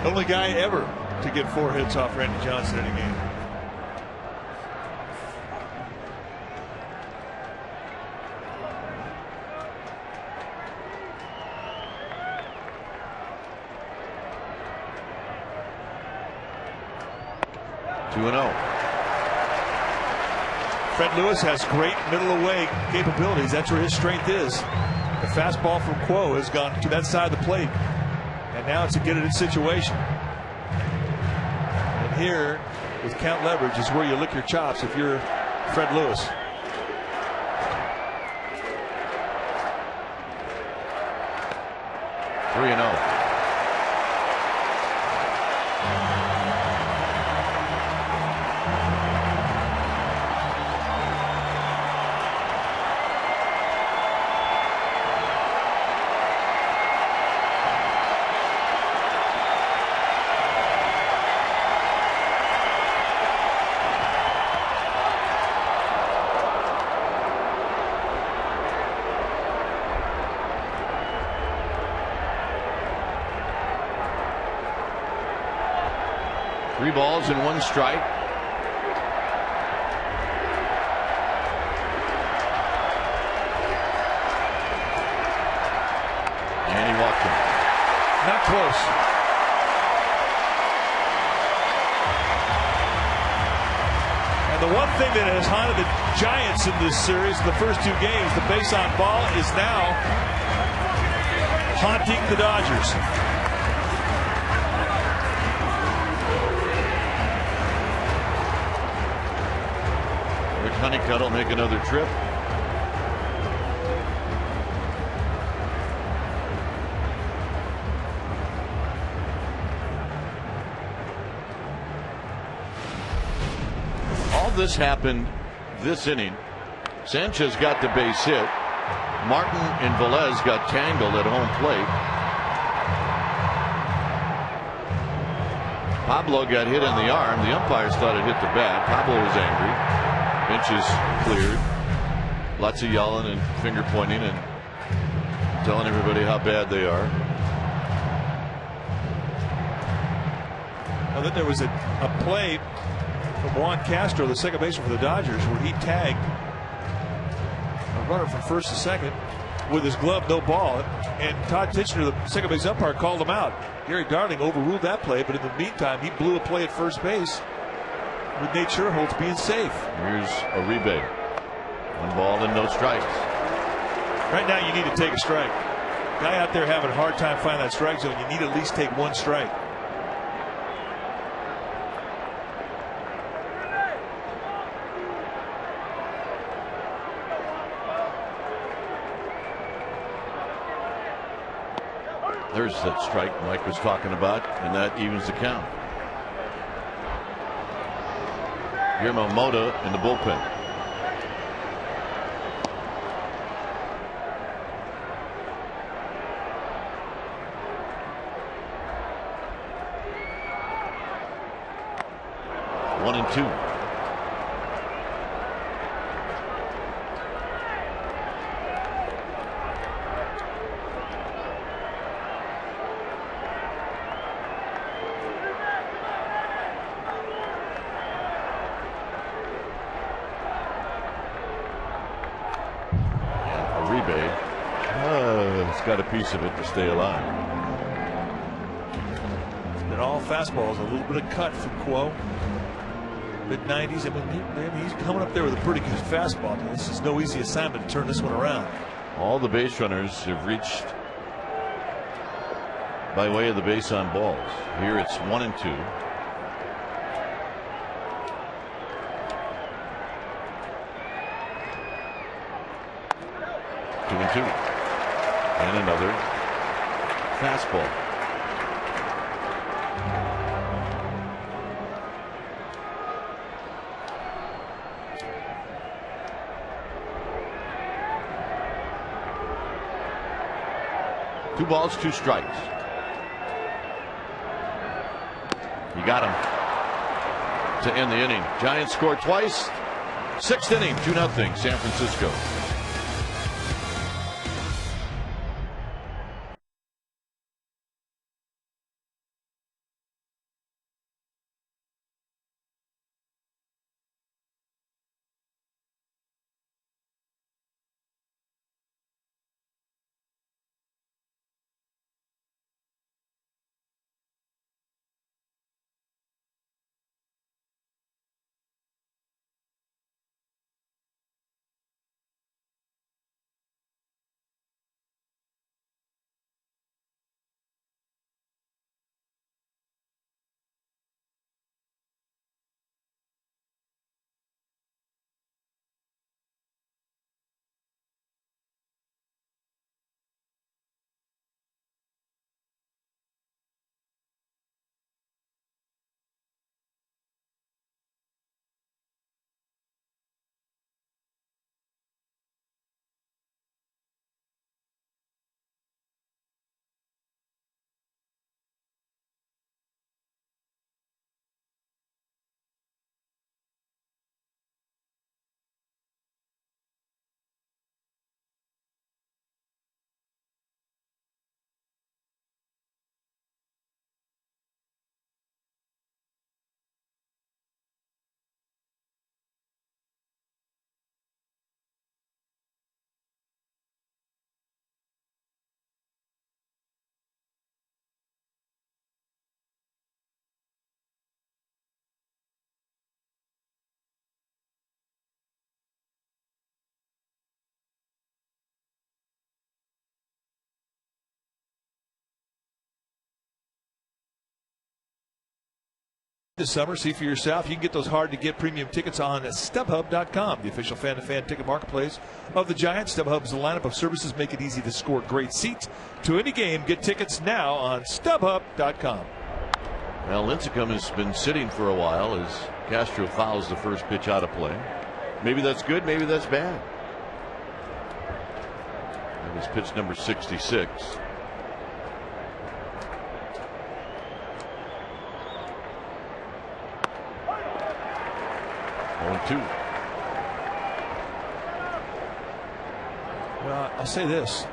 Only guy ever to get 4 hits off Randy Johnson in a game. Fred Lewis has great middle away capabilities. That's where his strength is. The fastball from Quo has gone to that side of the plate, and now it's a get it in situation. And here, with count leverage, is where you lick your chops if you're Fred Lewis. Three and 0. Three balls and 1 strike. And he walked him. Not close. And the one thing that has haunted the Giants in this series, the first 2 games, the base on ball, is now haunting the Dodgers. Honeycutt will make another trip. All this happened this inning. Sanchez got the base hit. Martin and Velez got tangled at home plate. Pablo got hit in the arm. The umpires thought it hit the bat. Pablo was angry. Benches cleared. Lots of yelling and finger pointing and telling everybody how bad they are. Well, then there was a play from Juan Castro, the second baseman for the Dodgers, where he tagged a runner from first to second with his glove, no ball. And Todd Tichenor, the second base umpire, called him out. Gary Darling overruled that play, but in the meantime, he blew a play at first base with Nate Scherholtz being safe. Here's Uribe. 1 ball and no strikes. Right now you need to take a strike. Guy out there having a hard time finding that strike zone. You need to at least take 1 strike. There's that strike Mike was talking about, and that evens the count. Guillermo Mota in the bullpen. One and 2. Got a piece of it to stay alive. And all fastballs, a little bit of cut from Quo. Mid-90s. I mean, he's coming up there with a pretty good fastball. This is no easy assignment to turn this one around. All the base runners have reached by way of the base on balls. Here it's 1 and 2. 2 and 2. And another fastball. Two balls, 2 strikes. You got him to end the inning. Giants scored twice. 6th inning, 2-0 San Francisco. this summer. See for yourself. You can get those hard-to-get premium tickets on StubHub.com, the official fan-to-fan ticket marketplace of the Giants. StubHub is a lineup of services make it easy to score great seats to any game. Get tickets now on StubHub.com. Well, Lincecum has been sitting for a while as Castro fouls the first pitch out of play. Maybe that's good, maybe that's bad. That was pitch number 66. Two. Well, I'll say this.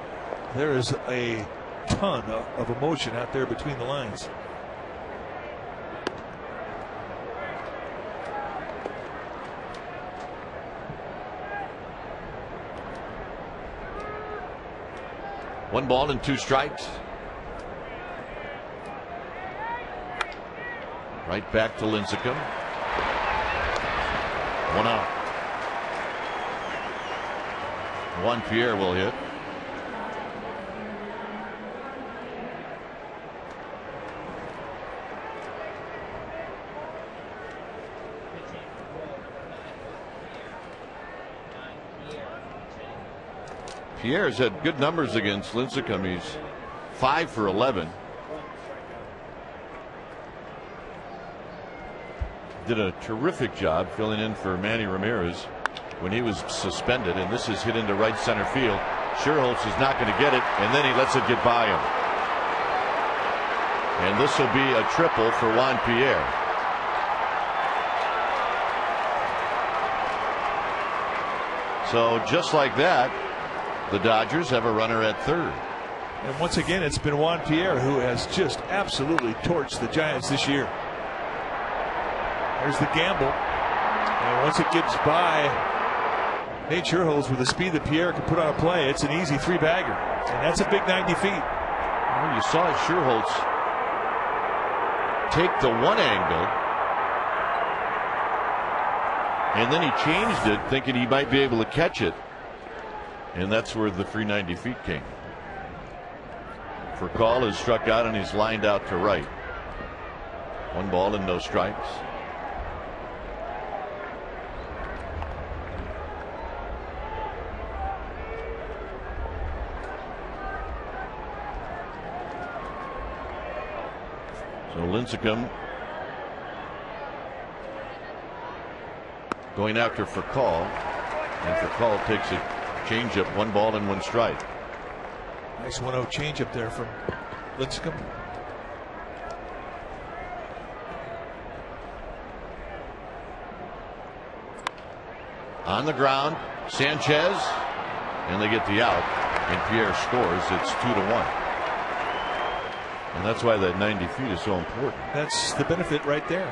There is a ton of emotion out there between the lines. One ball and two strikes. Right back to Lincecum. One out. Juan Pierre will hit. Pierre's had good numbers against Lincecum. He's 5 for 11. Did a terrific job filling in for Manny Ramirez when he was suspended, and this is hit into right center field. Scherholz is not going to get it, and then he lets it get by him. And this will be a triple for Juan Pierre. So just like that, the Dodgers have a runner at third. And once again, it's been Juan Pierre who has just absolutely torched the Giants this year. There's the gamble. And once it gets by Nate Scherholz with the speed that Pierre can put on a play, it's an easy three-bagger. And that's a big 90 feet. Well, you saw Scherholz take the one angle, and then he changed it thinking he might be able to catch it. And that's where the 390 feet came. Furcal is struck out and he's lined out to right. One ball and no strikes. So Lincecum going after Furcal, and Furcal takes a changeup, one ball and one strike. Nice 1-0 changeup there from Lincecum. On the ground, Sanchez, and they get the out, and Pierre scores. It's 2-1. And that's why that 90 feet is so important. That's the benefit right there.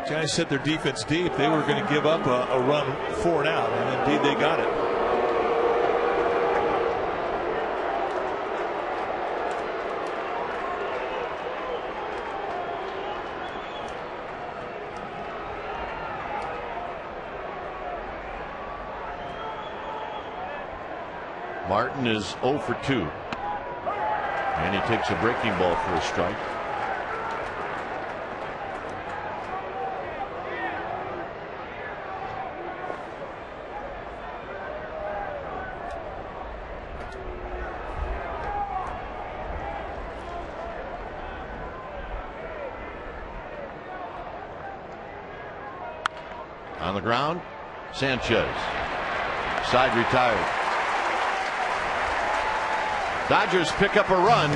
Giants set their defense deep. They were going to give up a run 4 and out, and indeed they got it. Martin is 0 for 2. And he takes a breaking ball for a strike. On the ground, Sanchez. Side retired. Dodgers pick up a run.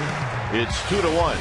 It's 2-1.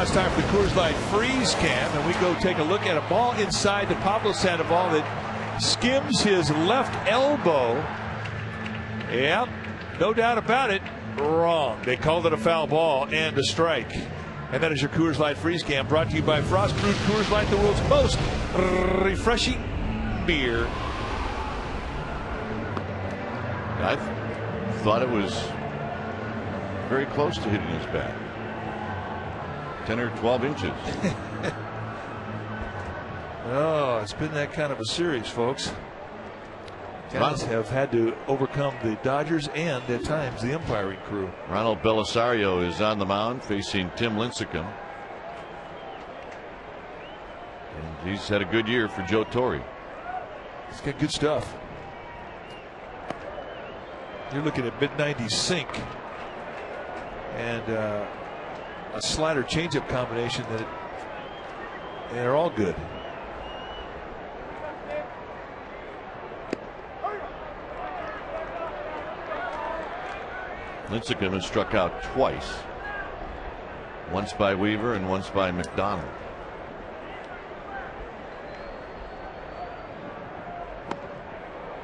it's time for the Coors Light Freeze Cam, and we go take a look at a ball inside to Pablo Sandoval that skims his left elbow. Yep, no doubt about it. Wrong. They called it a foul ball and a strike. And that is your Coors Light Freeze Cam, brought to you by Frost Brewed Coors Light, the world's most refreshing beer. I thought it was very close to hitting his bat. 10 or 12 inches. Oh, it's been that kind of a series, folks. Giants have had to overcome the Dodgers and, at times, the umpiring crew. Ronald Belisario is on the mound facing Tim Lincecum. And he's had a good year for Joe Torre. He's got good stuff. You're looking at mid-90s sink and a slider changeup combination that they're all good. Lincecum has struck out twice, once by Weaver and once by McDonald.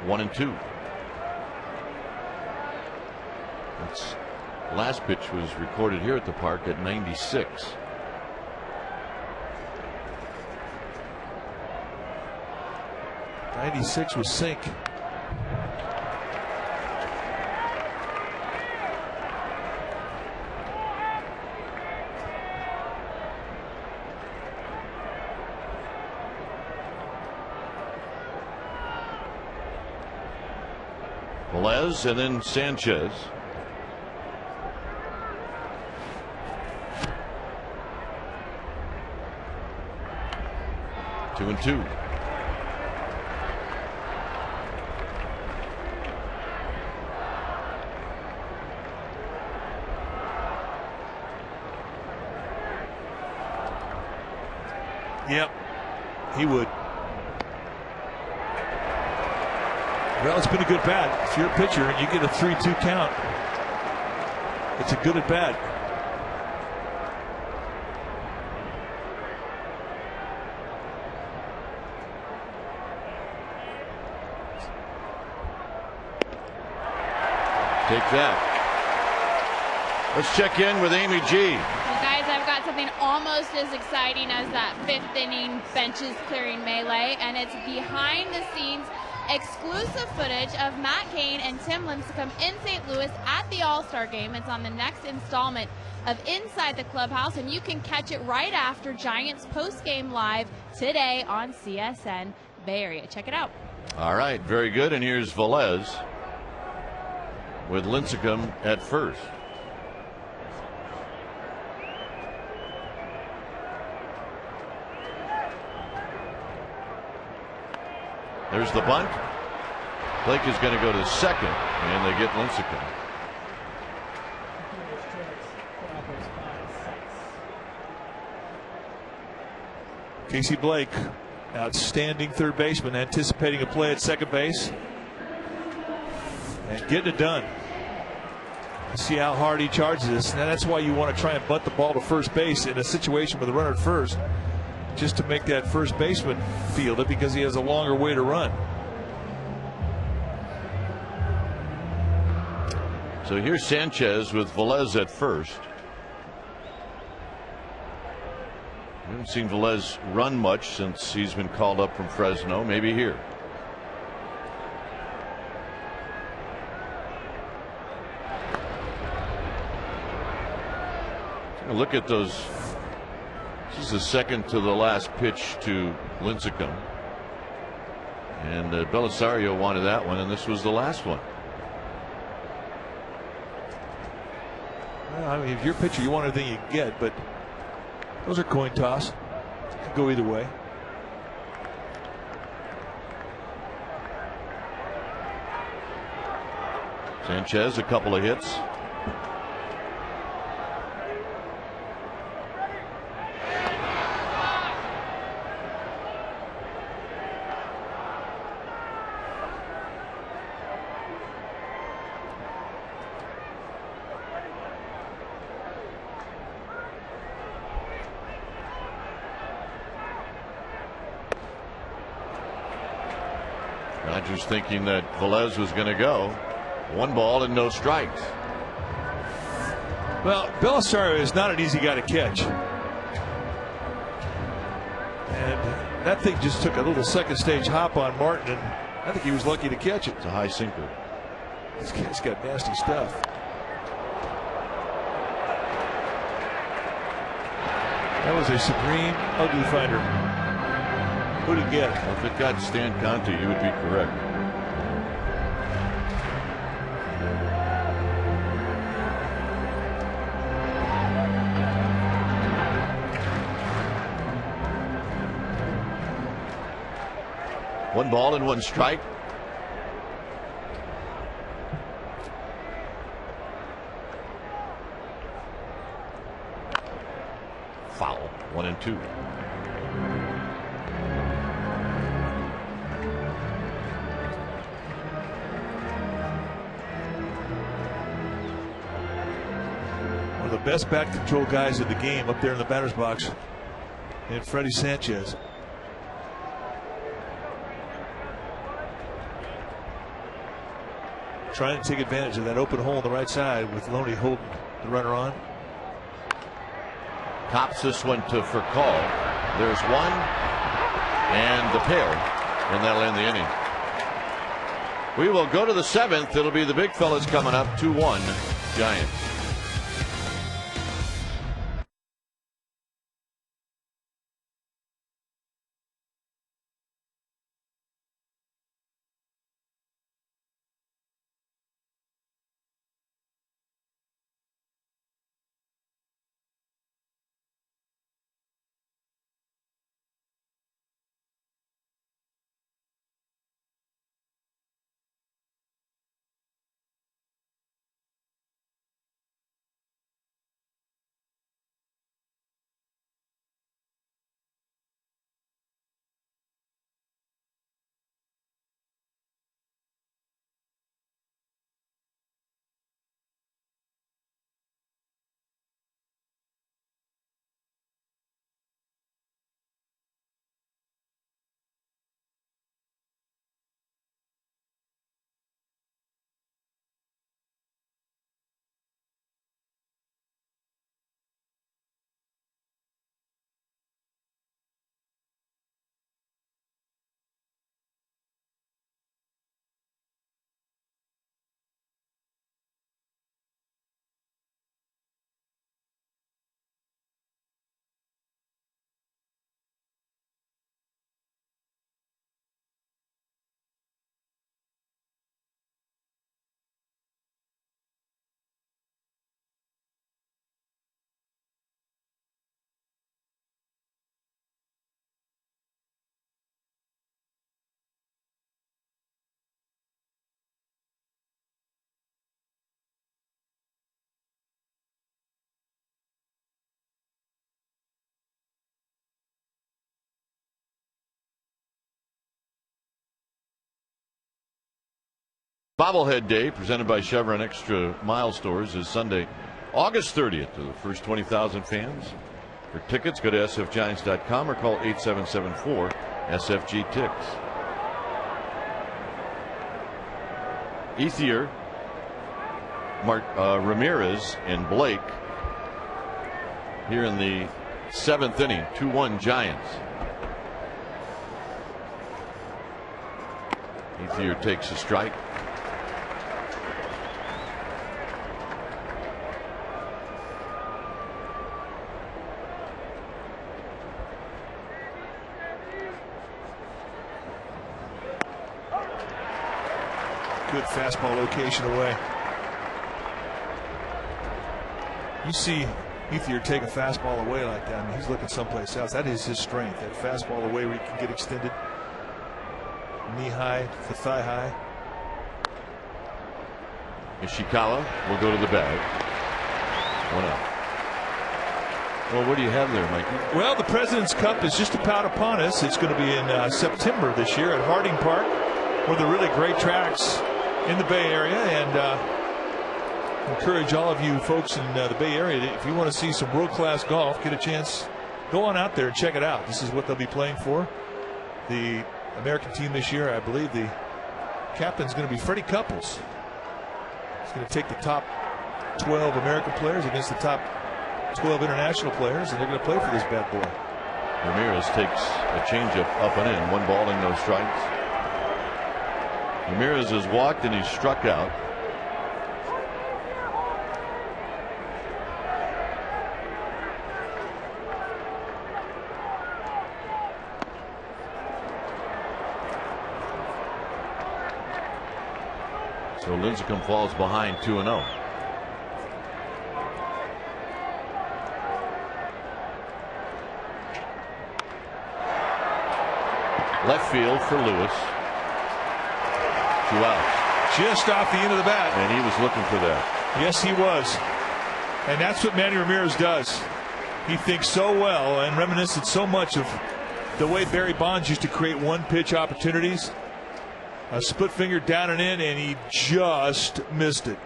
One and two. That's last pitch was recorded here at the park at 96. '96 was sink. Velez and then Sanchez. Two and two. Yep, he would. Well, it's been a good bat. If you're a pitcher and you get a 3-2 count, it's a good at bat. Take that. Let's check in with Amy G. Well, guys, I've got something almost as exciting as that fifth inning benches clearing melee, and it's behind the scenes exclusive footage of Matt Cain and Tim Lincecum in St. Louis at the All-Star Game. It's on the next installment of Inside the Clubhouse, and you can catch it right after Giants post-game live today on CSN Bay Area. Check it out. All right, very good. And here's Velez with Lincecum at first. There's the bunt. Blake is going to go to second, and they get Lincecum. Casey Blake, outstanding third baseman, anticipating a play at second base and getting it done. See how hard he charges this, and that's why you want to try and bunt the ball to first base in a situation with a runner at first, just to make that first baseman field it, because he has a longer way to run. So here's Sanchez with Velez at first. We haven't seen Velez run much since he's been called up from Fresno. Maybe here. Take a look at those. This is the second to the last pitch to Lincecum. And Belisario wanted that one, and this was the last one. Well, I mean, if you're a pitcher, you want everything you can get, but those are coin toss. It could go either way. Sanchez, a couple of hits. Rogers thinking that Velez was going to go. 1 ball and no strikes. Well, Belisario is not an easy guy to catch. And that thing just took a little second stage hop on Martin, and I think he was lucky to catch it. It's a high sinker. This guy's got nasty stuff. That was a supreme ugly finder. Who'd he get? Well, if it got Stan Conte, you would be correct. One ball and 1 strike. Foul. 1 and 2. One of the best bat control guys in the game up there in the batter's box, and Freddie Sanchez. Trying to take advantage of that open hole on the right side with Loney holding the runner on. Tops this one for call. There's 1 and the pair, and that'll end the inning. We will go to the 7th. It'll be the big fellas coming up. 2-1 Giants. Bobblehead Day, presented by Chevron Extra Mile Stores, is Sunday, August 30th to the first 20,000 fans. For tickets, go to sfgiants.com or call 877-4-SFG-TICKS. Ethier, Ramirez, and Blake here in the 7th inning. 2-1 Giants. Ethier takes a strike. Good fastball location away. You see Ethier take a fastball away like that, I mean, he's looking someplace else. That is his strength, that fastball away where he can get extended. Knee high to thigh high. Ishikawa will go to the bag. 1 out. Well, what do you have there, Mikey? Well, the President's Cup is just about upon us. It's going to be in September this year at Harding Park, one of the really great tracks in the Bay Area, and encourage all of you folks in the Bay Area, if you want to see some world-class golf, get a chance, go on out there and check it out. This is what they'll be playing for. The American team this year, I believe the captain's going to be Freddie Couples. He's going to take the top 12 American players against the top 12 international players, and they're going to play for this bad boy. Ramirez takes a changeup up and in. 1 ball and no strikes. Ramirez has walked and he's struck out. So Lincecum falls behind 2-0. Left field for Lewis. 2 outs. Just off the end of the bat. And he was looking for that. Yes, he was. And that's what Manny Ramirez does. He thinks so well and reminiscent so much of the way Barry Bonds used to create 1-pitch opportunities. A split finger down and in, and he just missed it.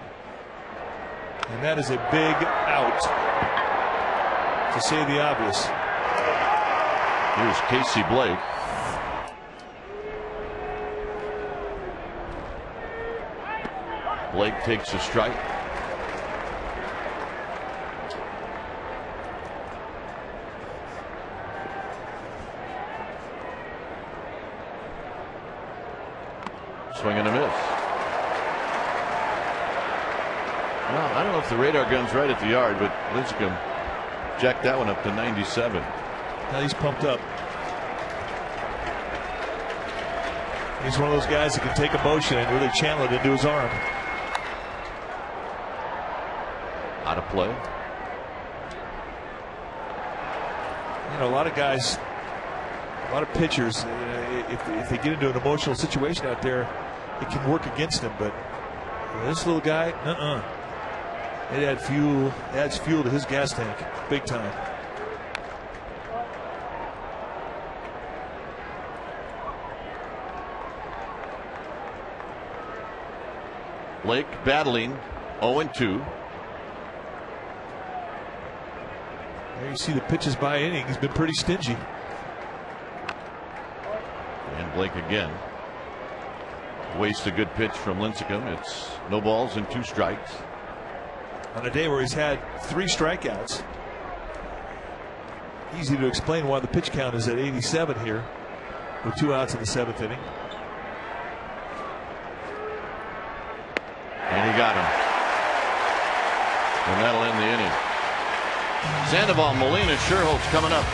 And that is a big out, to say the obvious. Here's Casey Blake. Blake takes a strike. Swing and a miss. Well, I don't know if the radar gun's right at the yard, but Lincecum jacked that one up to 97. Now he's pumped up. He's one of those guys that can take emotion and really channel it into his arm. Out of play. You know, a lot of guys, a lot of pitchers, if they get into an emotional situation out there, it can work against them. But this little guy, it adds fuel to his gas tank, big time. Blake battling 0-2. There you see the pitches by inning. He's been pretty stingy. And Blake again. Wastes a good pitch from Lincecum. It's no balls and 2 strikes. On a day where he's had 3 strikeouts. Easy to explain why the pitch count is at 87 here with 2 outs in the 7th inning. And he got him. And that'll end the inning. Sandoval, Molina, Sherholtz coming up.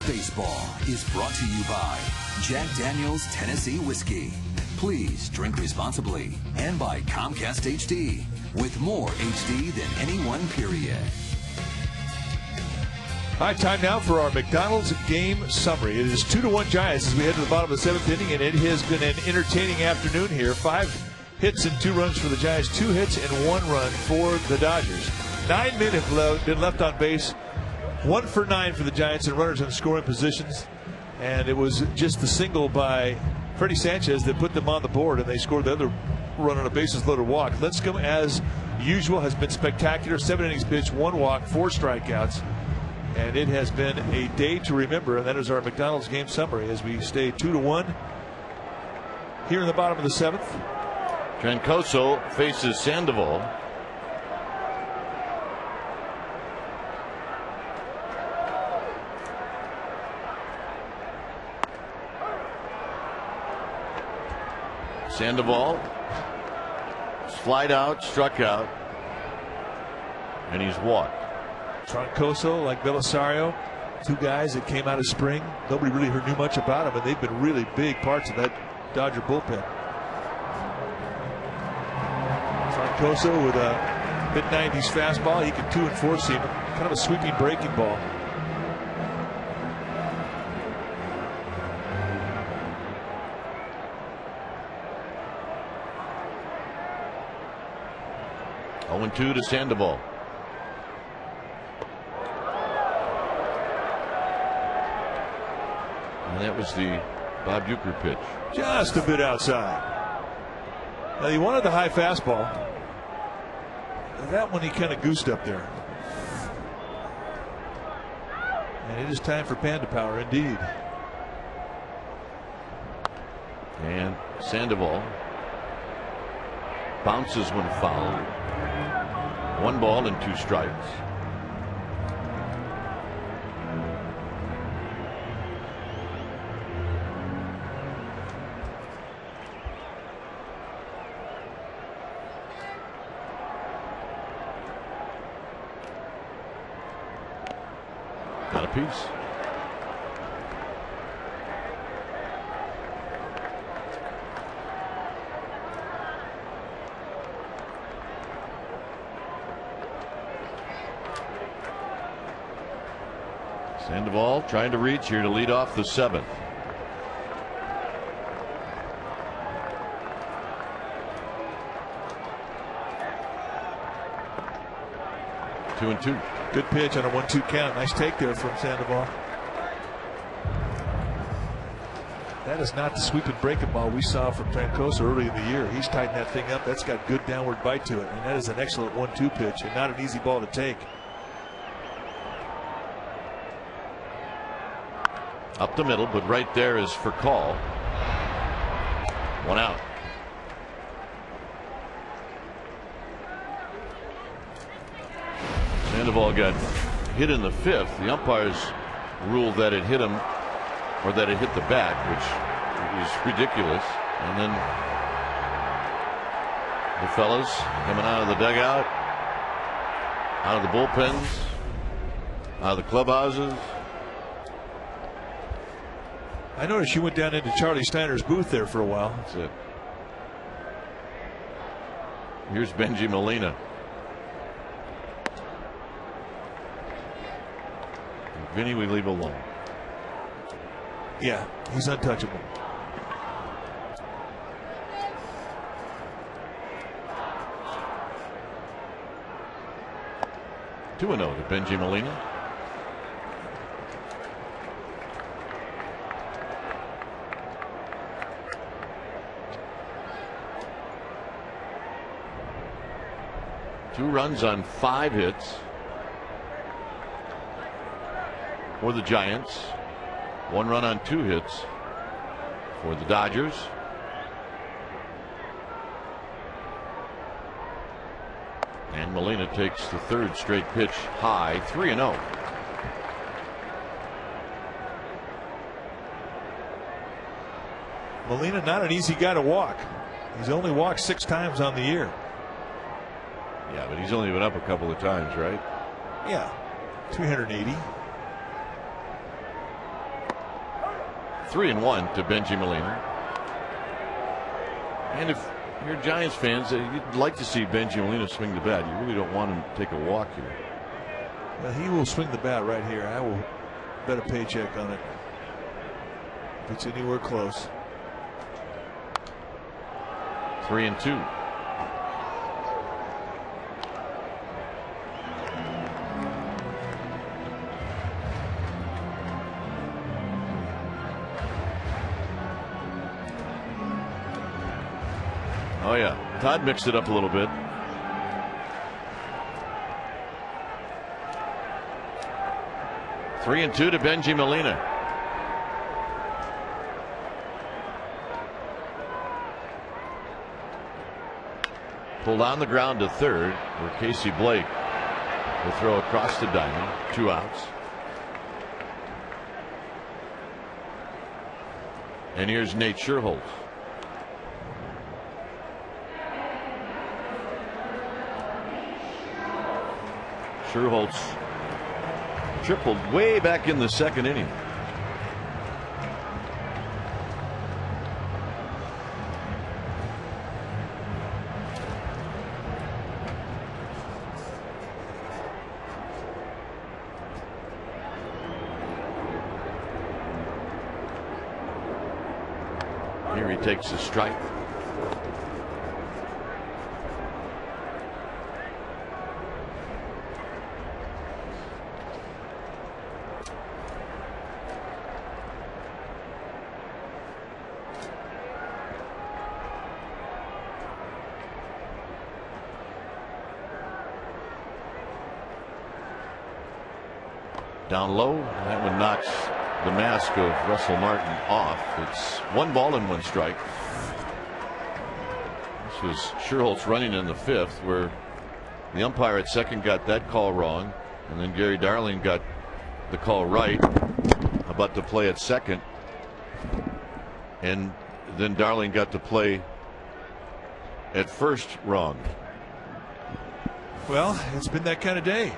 Baseball is brought to you by Jack Daniel's Tennessee Whiskey. Please drink responsibly. And by Comcast HD, with more HD than any one period. All right, time now for our McDonald's game summary. It is 2-1 Giants as we head to the bottom of the 7th inning, and it has been an entertaining afternoon here. 5 hits and 2 runs for the Giants, 2 hits and 1 run for the Dodgers. 9 men have been left on base 1 for 9 for the Giants and runners in scoring positions. And it was just the single by Freddie Sanchez that put them on the board, and they scored the other run on a bases loaded walk. Lincecum, as usual, has been spectacular. 7 innings pitched, 1 walk, 4 strikeouts. And it has been a day to remember, and that is our McDonald's game summary as we stay 2-1 here in the bottom of the 7th. Trancoso faces Sandoval. Sandoval slide out, struck out, and he's walked. Trancoso, like Belisario, 2 guys that came out of spring. Nobody really knew much about them, and they've been really big parts of that Dodger bullpen. Trancoso with a mid-90s fastball. He can 2 and 4 seam, kind of a sweeping breaking ball. Oh, 2 to Sandoval. And that was the Bob Uecker pitch. Just a bit outside. Now he wanted the high fastball. That one he kind of goosed up there. And it is time for Panda Power indeed. And Sandoval bounces when fouled. 1 ball and 2 strikes. Got a piece. Sandoval trying to reach here to lead off the 7th. Two and 2. Good pitch on a 1-2 count. Nice take there from Sandoval. That is not the sweeping breaking ball we saw from Trancoso early in the year. He's tightened that thing up. That's got good downward bite to it. And that is an excellent 1-2 pitch and not an easy ball to take. Up the middle, but right there is for call. 1 out. Sandoval got hit in the 5th. The umpires ruled that it hit him, or that it hit the bat, which is ridiculous. And then the fellas coming out of the dugout, out of the bullpens, out of the clubhouses. I noticed you went down into Charlie Steiner's booth there for a while. That's it. Here's Benji Molina. Vinny we leave alone. Yeah, he's untouchable. Two 2-0 to Benji Molina. Two runs on 5 hits for the Giants. 1 run on 2 hits for the Dodgers. And Molina takes the 3rd straight pitch high, 3-0. Molina, not an easy guy to walk. He's only walked 6 times on the year. Yeah, but he's only been up a couple of times, right? Yeah, 380. 3-1 to Benji Molina. And if you're Giants fans, you'd like to see Benji Molina swing the bat. You really don't want him to take a walk here. Well, he will swing the bat right here. I will bet a paycheck on it if it's anywhere close. 3-2. Oh yeah, Todd mixed it up a little bit. Three and two to Benji Molina. Pulled on the ground to third, where Casey Blake will throw across the diamond. 2 outs. And here's Nate Sherholtz. Sherholtz tripled way back in the second inning. Here he takes a strike. Down low, that one knocks the mask of Russell Martin off. It's 1 ball and 1 strike. This was Sherholtz running in the 5th, where the umpire at second got that call wrong, and then Gary Darling got the call right about to play at second, and then Darling got to play at first wrong. Well, it's been that kind of day.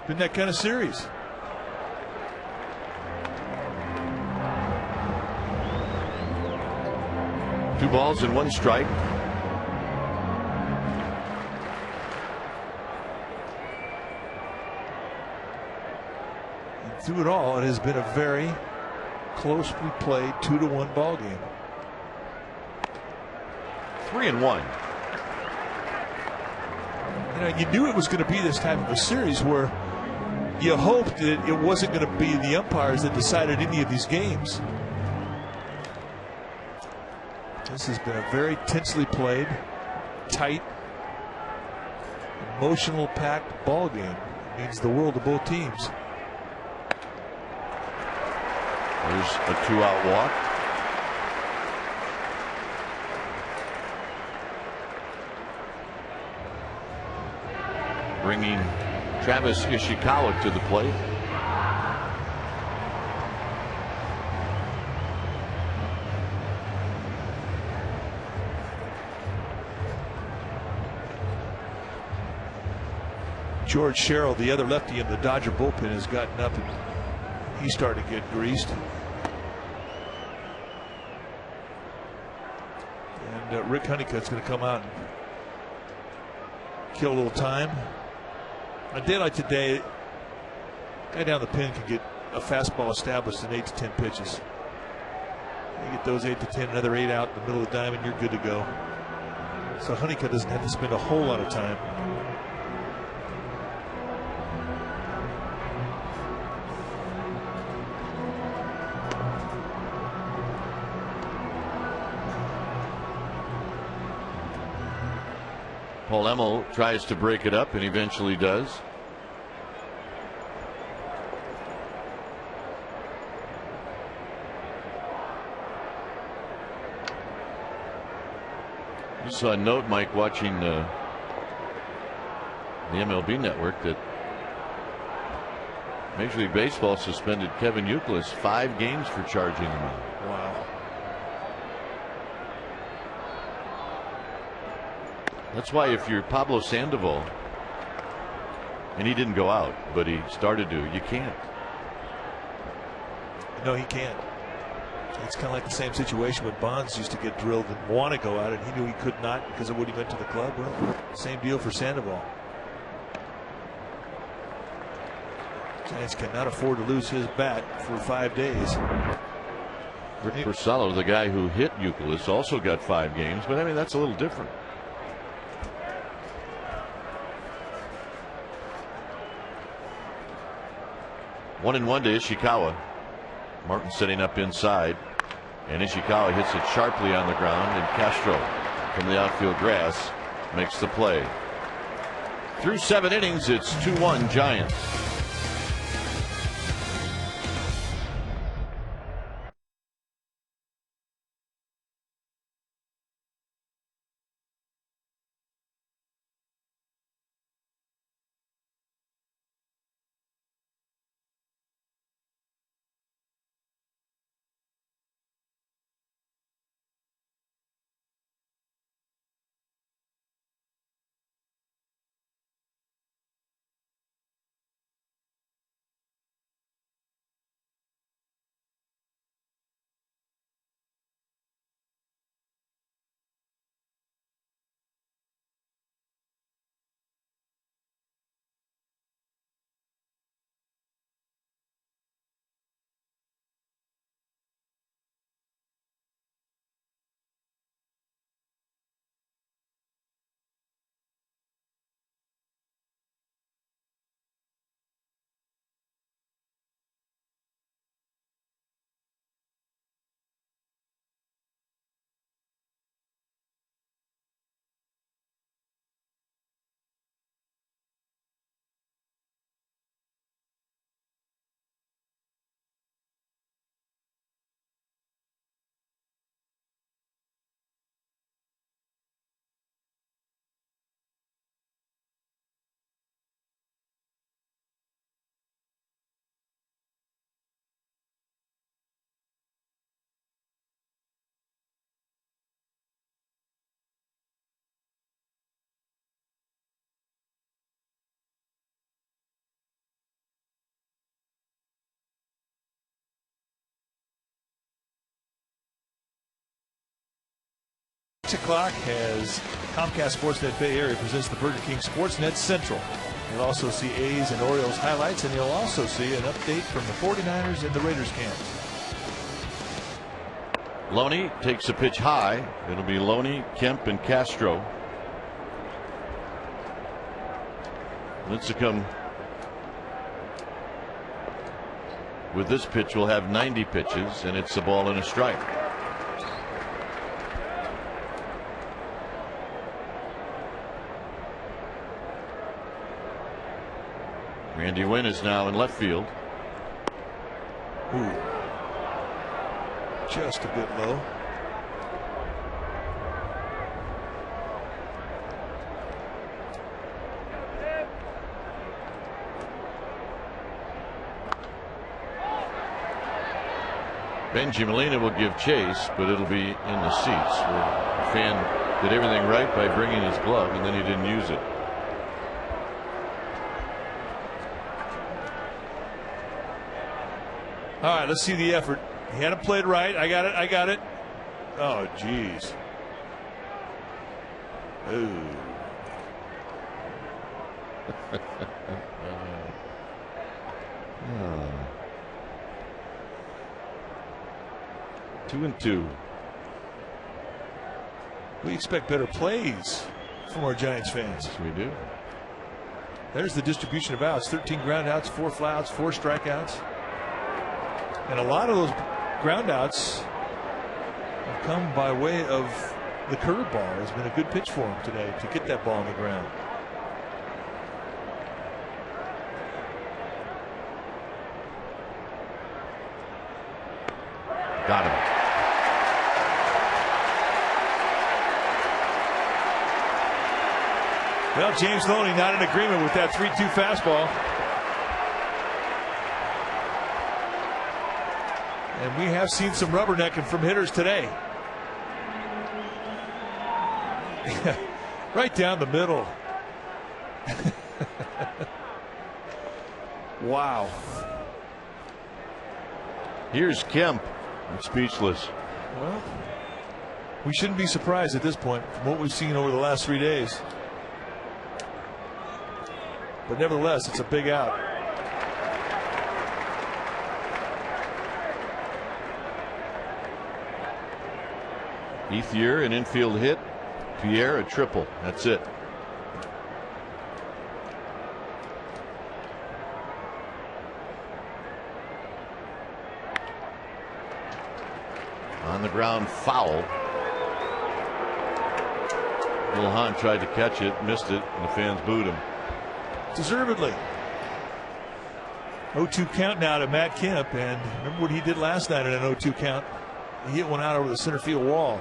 Been that kind of series. Two balls and 1 strike. And through it all, it has been a very closely played 2-1 ball game. 3-1. You know, you knew it was going to be this type of a series where you hoped that it wasn't going to be the umpires that decided any of these games. This has been a very tensely played, tight, emotional packed ball game. It means the world to both teams. There's a 2-out walk. Bringing Travis Ishikawa to the plate. George Sherrill, the other lefty in the Dodger bullpen, has gotten up and he's starting to get greased. And Rick Honeycutt's going to come out and kill a little time. On a day like today, guy down the pin can get a fastball established in 8 to 10 pitches. You get those 8 to 10, another 8 out in the middle of the diamond, you're good to go. So Honeycutt doesn't have to spend a whole lot of time. Paul Emmel tries to break it up and eventually does. You saw a note, Mike, watching the MLB network, that Major League Baseball suspended Kevin Youkilis 5 games for charging him out. Wow. That's why if you're Pablo Sandoval and he didn't go out, but he started to, you can't. No, he can't. It's kind of like the same situation when Bonds used to get drilled and want to go out, and he knew he could not because of what he meant to the club. Well, same deal for Sandoval. Giants cannot afford to lose his bat for 5 days. Rick Porcello, the guy who hit Youkilis, also got 5 games, but I mean, that's a little different. One and one to Ishikawa. Martin setting up inside, and Ishikawa hits it sharply on the ground, and Castro from the outfield grass makes the play. Through 7 innings, it's 2-1 Giants. O'clock as Comcast Sportsnet Bay Area presents the Burger King Sportsnet Central. You'll also see A's and Orioles highlights, and you'll also see an update from the 49ers and the Raiders camps. Loney takes a pitch high. It'll be Loney, Kemp, and Castro. Lincecum with this pitch will have 90 pitches, and it's a ball and a strike. Randy Wynn is now in left field. Ooh. Just a bit low. Benji Molina will give chase, but it'll be in the seats. The fan did everything right by bringing his glove, and then he didn't use it. All right, let's see the effort. He hadn't played right. I got it. I got it. Oh, geez. Ooh. 2-2. We expect better plays from our Giants fans. Yes, we do. There's the distribution of outs. 13 ground outs, 4 flyouts, 4 strikeouts. And a lot of those ground outs have come by way of the curveball. It's been a good pitch for him today to get that ball on the ground. Got him. Well, James Loney not in agreement with that 3-2 fastball. And we have seen some rubbernecking from hitters today. Right down the middle. Wow. Here's Kemp. I'm speechless. Well, we shouldn't be surprised at this point from what we've seen over the last 3 days. But nevertheless, it's a big out. Ethier, an infield hit. Pierre, a triple. That's it. On the ground, foul. Hahn tried to catch it, missed it, and the fans booed him. Deservedly. 0-2 count now to Matt Kemp, and remember what he did last night in an 0-2 count? He hit one out over the center field wall.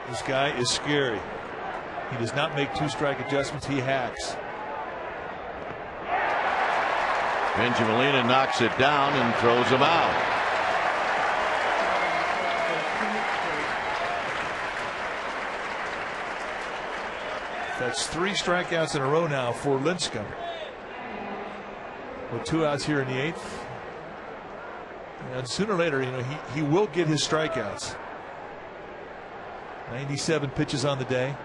This guy is scary. He does not make two-strike adjustments. He hacks. Benji Molina knocks it down and throws him out. That's 3 strikeouts in a row now for Lincecum. With 2 outs here in the 8th. And sooner or later, he will get his strikeouts. 97 pitches on the day.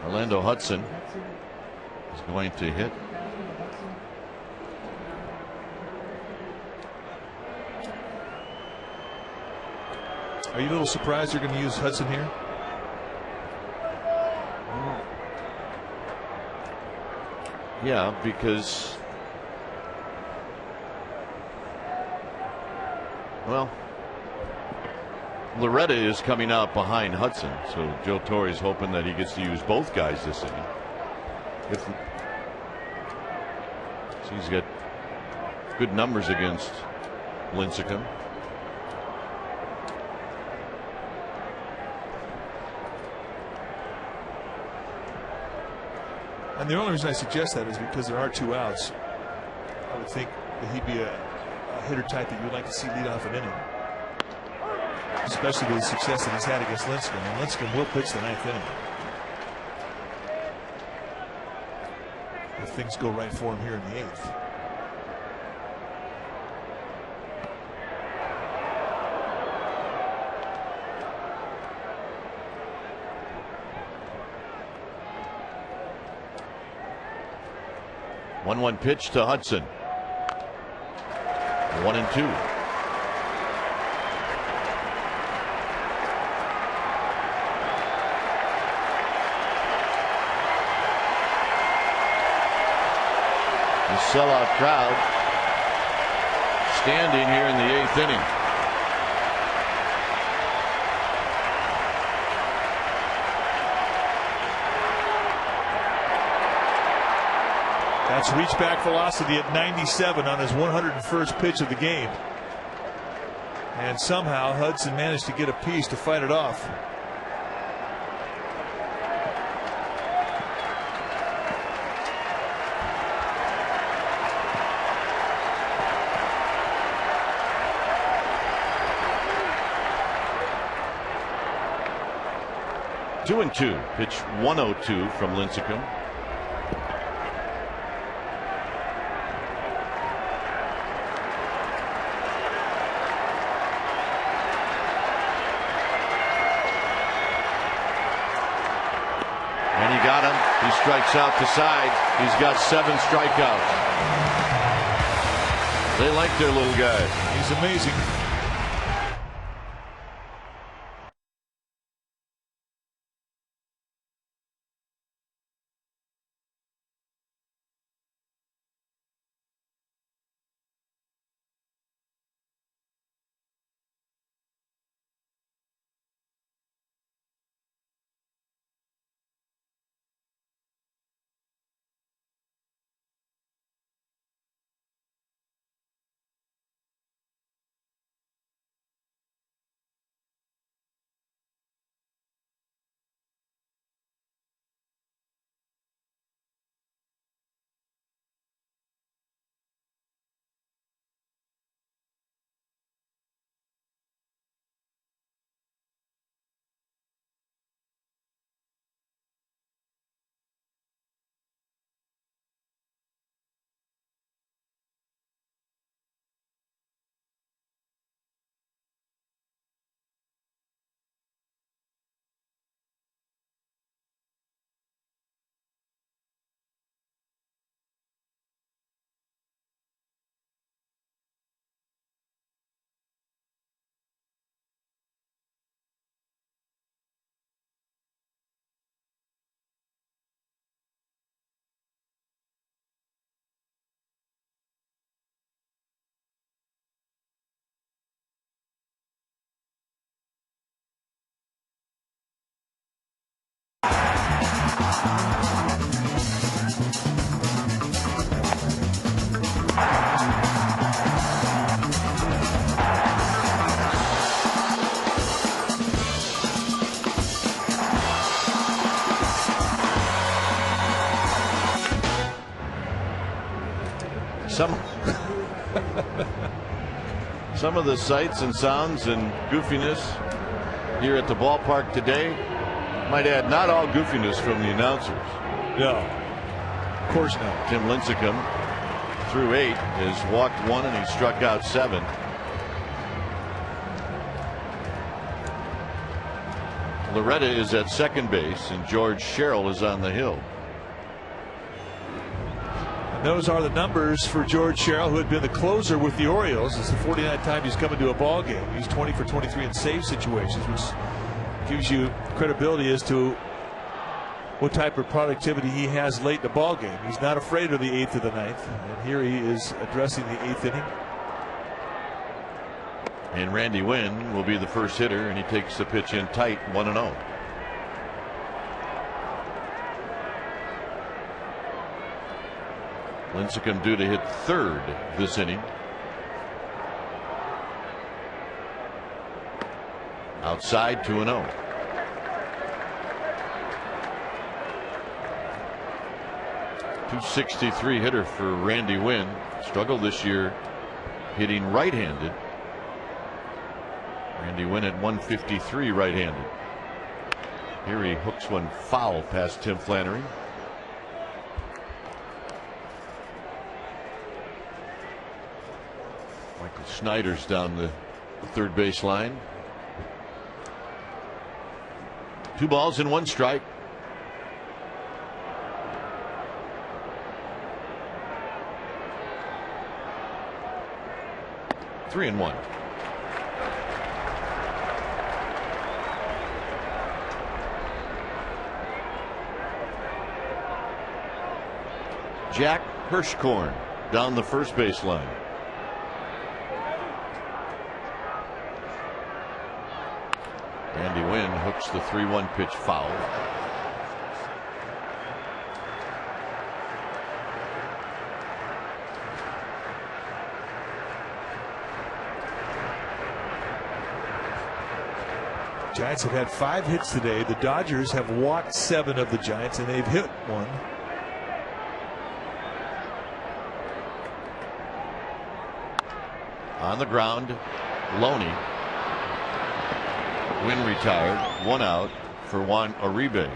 Orlando Hudson is going to hit. Are you a little surprised they're going to use Hudson here? Yeah, because, well, Loretta is coming out behind Hudson, so Joe Torre is hoping that he gets to use both guys this inning. So he's got good numbers against Lincecum. And the only reason I suggest that is because there are 2 outs. I would think that he'd be a hitter type that you would like to see lead off an inning. Especially with the success that he's had against Lincecum. And Lincecum will pitch the 9th inning. If things go right for him here in the 8th. One pitch to Hudson. 1-2. The sellout crowd standing here in the 8th inning. That's reach back velocity at 97 on his 101st pitch of the game. And somehow Hudson managed to get a piece to fight it off. Two and two. Pitch 102 from Lincecum. And he got him. He strikes out the side. He's got 7 strikeouts. They like their little guy. He's amazing. Some of the sights and sounds and goofiness here at the ballpark today, might add, not all goofiness from the announcers. No, of course not. Tim Lincecum through 8 has walked 1 and he struck out 7. Loretta is at second base and George Sherrill is on the hill. And those are the numbers for George Sherrill, who had been the closer with the Orioles. It's the 49th time he's come into a ball game. He's 20 for 23 in save situations, which gives you credibility as to what type of productivity he has late in the ball game. He's not afraid of the 8th or the 9th, and here he is addressing the 8th inning. And Randy Wynn will be the first hitter, and he takes the pitch in tight, 1-0. Lincecum due to hit third this inning. Outside, 2-0. .263 hitter for Randy Wynn. Struggled this year hitting right-handed. Randy Wynn at 153 right-handed. Here he hooks one foul past Tim Flannery. Michael Schneider's down the third base line. 2 balls and 1 strike. Three and 1. Jack Hirschkorn down the first base line. Randy Wynn hooks the 3-1 pitch foul. Giants have had 5 hits today. The Dodgers have walked 7 of the Giants, and they've hit 1. On the ground, Loney. Wynn retired, 1 out for Juan Uribe.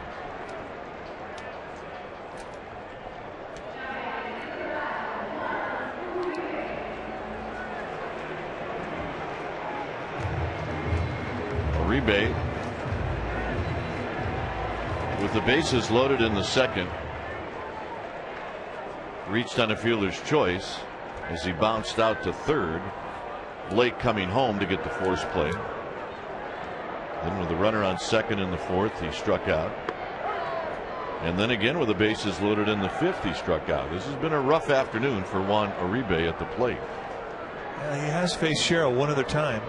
Uribe, with the bases loaded in the second, reached on a fielder's choice as he bounced out to third. Blake coming home to get the force play. Then with the runner on second in the fourth, he struck out. And then again with the bases loaded in the fifth, he struck out. This has been a rough afternoon for Juan Uribe at the plate. Yeah, he has faced Sherrill one other time,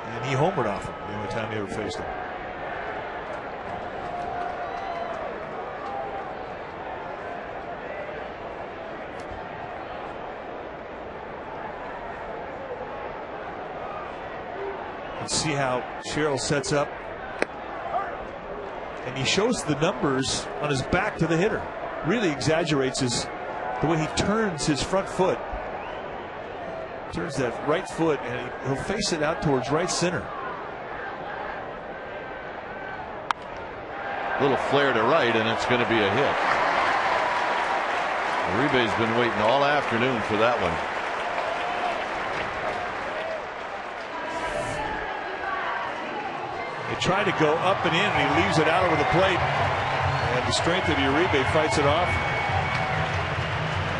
and he homered off him the only time he ever faced him. See how Sherrill sets up, and he shows the numbers on his back to the hitter. Really exaggerates the way he turns his front foot, turns that right foot, and he'll face it out towards right center. Little flare to right, and it's going to be a hit. Uribe's been waiting all afternoon for that one. They try to go up and in, and he leaves it out over the plate. And the strength of Uribe fights it off.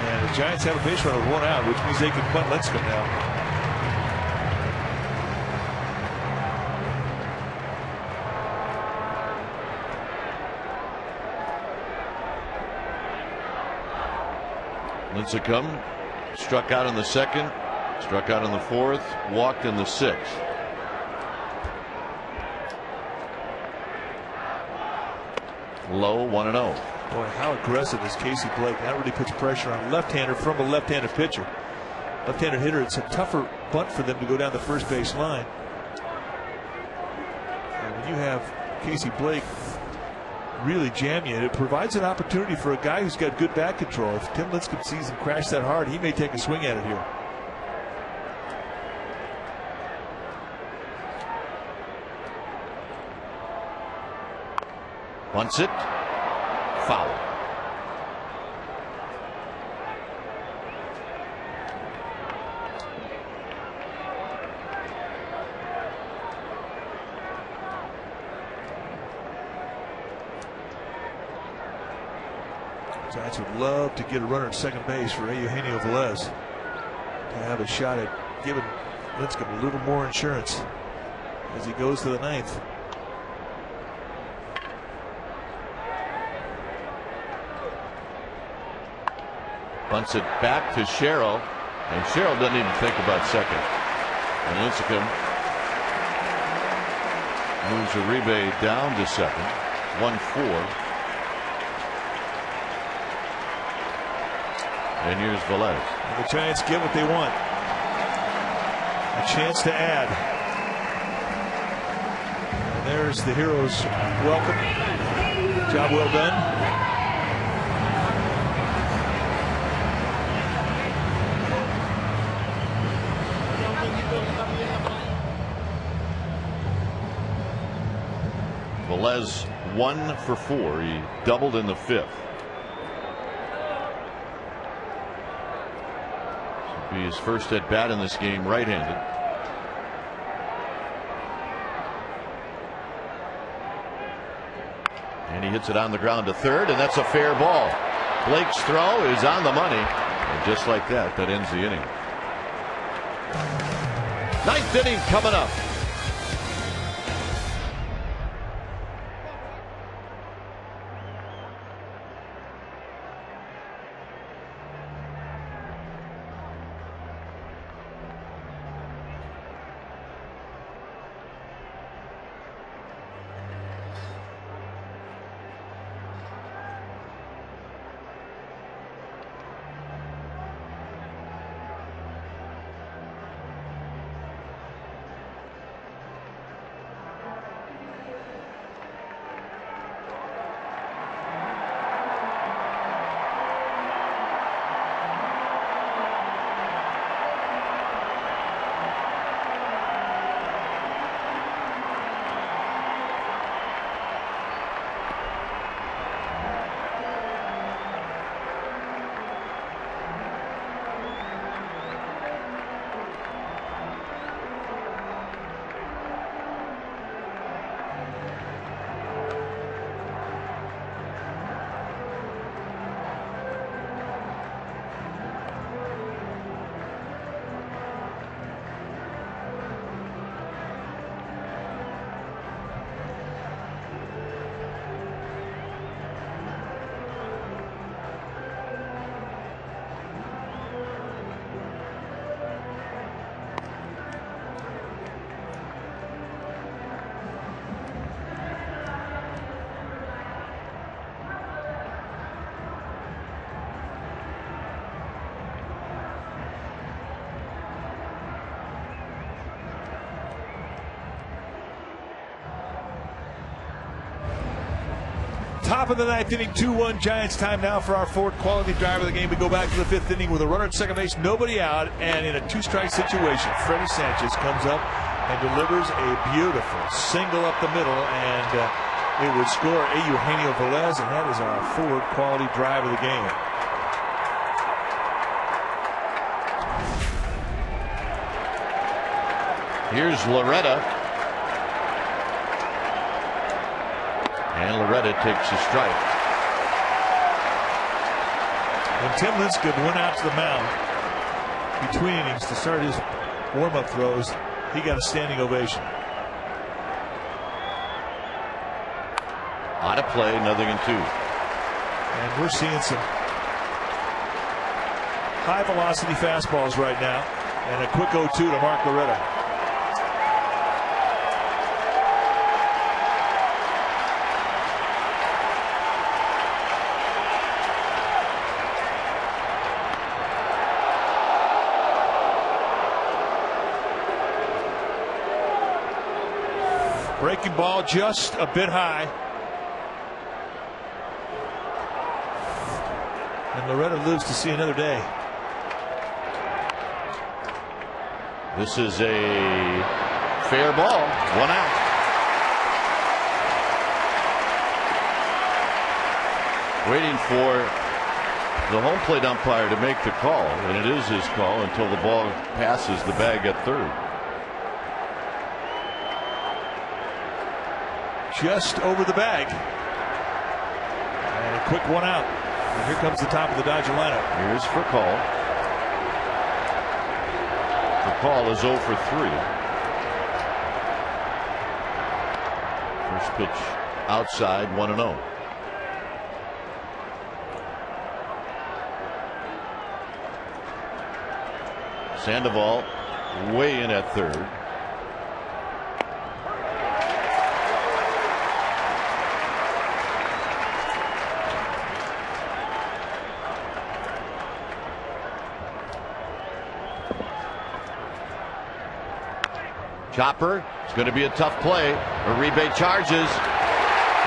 And the Giants have a base runner with 1 out, which means they can punt Lincecum now. Lincecum struck out in the second, struck out in the fourth, walked in the sixth. Low, 1-0. Boy, how aggressive is Casey Blake. That really puts pressure on a left-hander from a left-handed pitcher. Left-handed hitter, it's a tougher bunt for them to go down the first base line. And when you have Casey Blake really jam you. It provides an opportunity for a guy who's got good bat control. If Tim Lincecum sees him crash that hard, he may take a swing at it here. Bunts it. Foul. Giants would love to get a runner at second base for Eugenio Velez to have a shot at giving Lincecum a little more insurance as he goes to the ninth. Bunts it back to Sherrill, and Sherrill doesn't even think about second. And Lincecum moves Uribe down to second. 1-4. And here's Velez. And the Giants get what they want. A chance to add. And there's the heroes' welcome. Job well done. Velez 1 for 4. He doubled in the fifth. This will be his first at bat in this game, right-handed. And he hits it on the ground to third, and that's a fair ball. Blake's throw is on the money, and just like that, that ends the inning. Ninth inning coming up. Top of the ninth inning, 2-1 Giants. Time now for our fourth quality drive of the game. We go back to the fifth inning with a runner at second base, nobody out, and in a two-strike situation, Freddie Sanchez comes up and delivers a beautiful single up the middle, and it would score Eugenio Velez, and that is our fourth quality drive of the game. Here's Loretta. And Loretta takes a strike. When Tim Lincecum went out to the mound between innings to start his warm-up throws, he got a standing ovation. On a play, 0-2. And we're seeing some high-velocity fastballs right now, and a quick 0-2 to Mark Loretta. Breaking ball just a bit high. And Loretta lives to see another day. This is a fair ball. 1 out. Waiting for the home plate umpire to make the call, and it is his call until the ball passes the bag at third. Just over the bag. And a quick 1 out. And here comes the top of the Dodger lineup. Here's for call. The call is 0 for 3. First pitch outside, 1-0. Sandoval way in at third. Chopper, it's going to be a tough play. Uribe charges,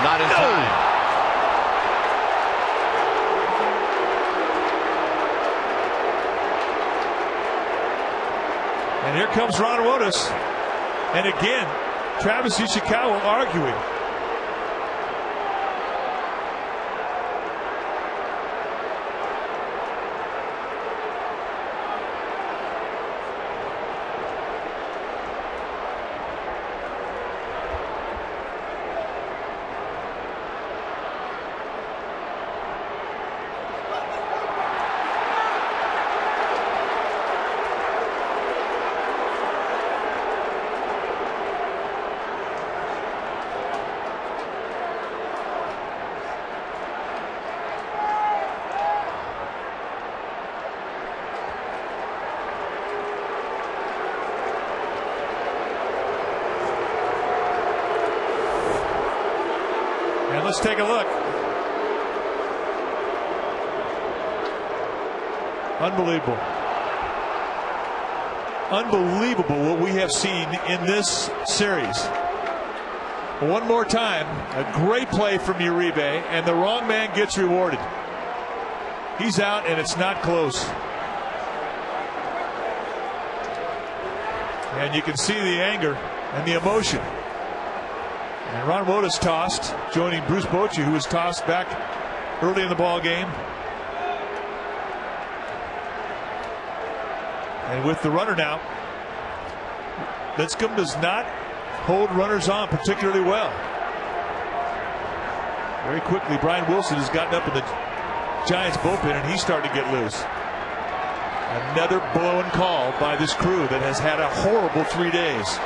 not in time. And here comes Ron Wotus. And again, Travis Ishikawa arguing. And let's take a look. Unbelievable. Unbelievable what we have seen in this series. One more time, a great play from Uribe, and the wrong man gets rewarded. He's out, and it's not close. And you can see the anger and the emotion. And Ron Wotus tossed, joining Bruce Bochy, who was tossed back early in the ball game. And with the runner now, Lincecum does not hold runners on particularly well. Very quickly, Brian Wilson has gotten up in the Giants bullpen, and he's starting to get loose. Another blown call by this crew that has had a horrible 3 days.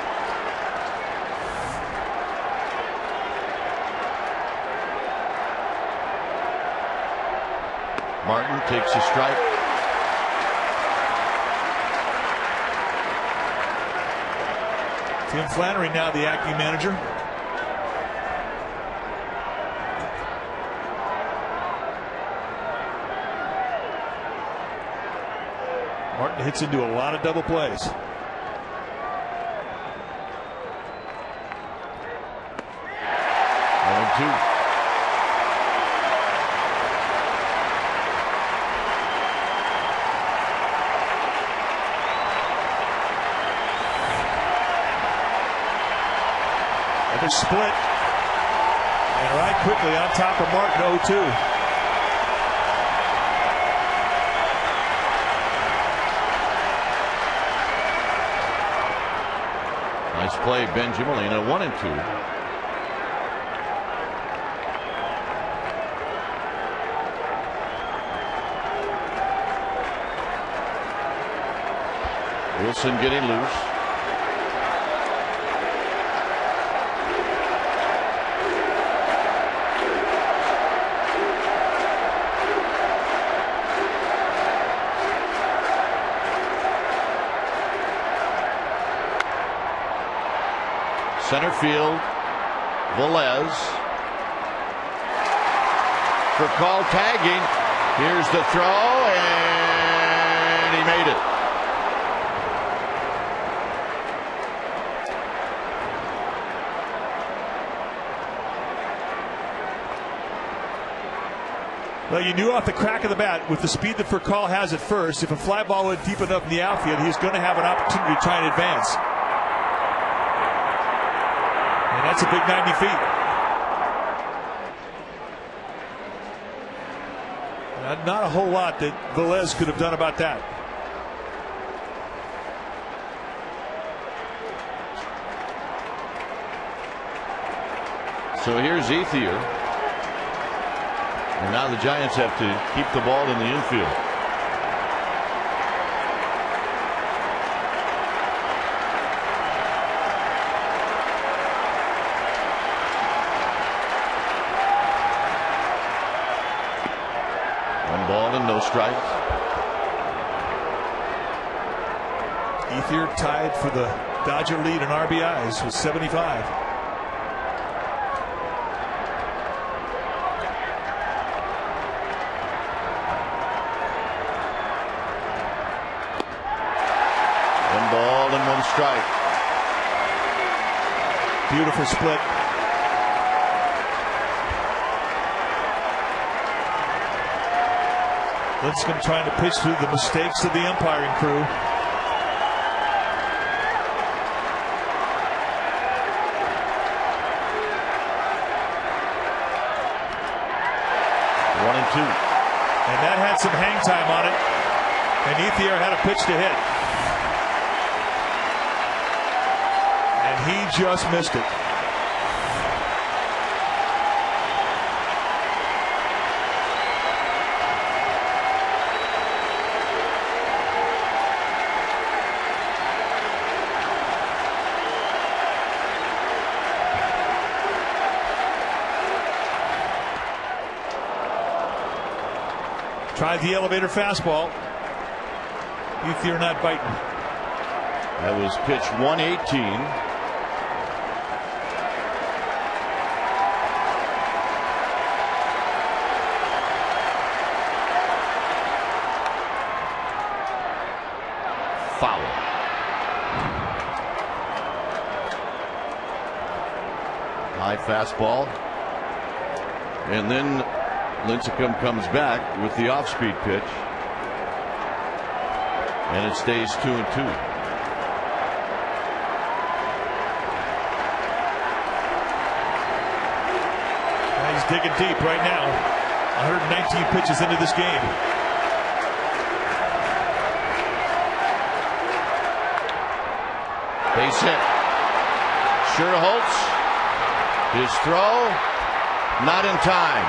Martin takes a strike. Tim Flannery now the acting manager. Martin hits into a lot of double plays. Two. Another split. And right quickly on top of Martin, 0-2. Nice play, Ben Gimelina, 1-2. Wilson getting loose. Center field, Velez. For call tagging. Here's the throw, and he made it. Well, you knew off the crack of the bat, with the speed that Furcal has at first, if a fly ball went deep enough in the outfield, he's going to have an opportunity to try and advance. And that's a big 90 feet. Not a whole lot that Velez could have done about that. So here's Ethier. And now the Giants have to keep the ball in the infield. One ball and no strikes. Ethier tied for the Dodger lead in RBIs with 75. Strike. Beautiful split. Lincecum trying to pitch through the mistakes of the umpiring crew. One and two. And that had some hang time on it. And Ethier had a pitch to hit. He just missed it. Tried the elevator fastball. Ethier not biting. That was pitch 118. Foul. High fastball. And then Lincecum comes back with the off-speed pitch. And it stays 2-2. He's digging deep right now. 119 pitches into this game. Base hit. Scherholtz. His throw. Not in time.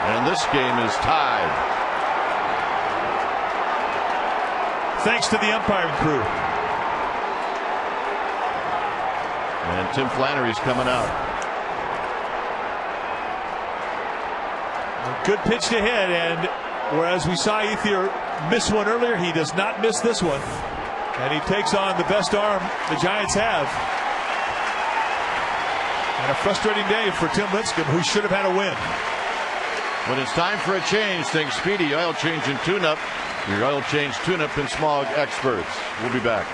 And this game is tied. Thanks to the umpiring crew. And Tim Flannery's coming out. A good pitch to hit, and whereas we saw Ethier miss one earlier, he does not miss this one. And he takes on the best arm the Giants have. And a frustrating day for Tim Lincecum, who should have had a win. When it's time for a change, think Speedy Oil Change and Tune-Up. Your oil change, tune-up, and smog experts. We'll be back.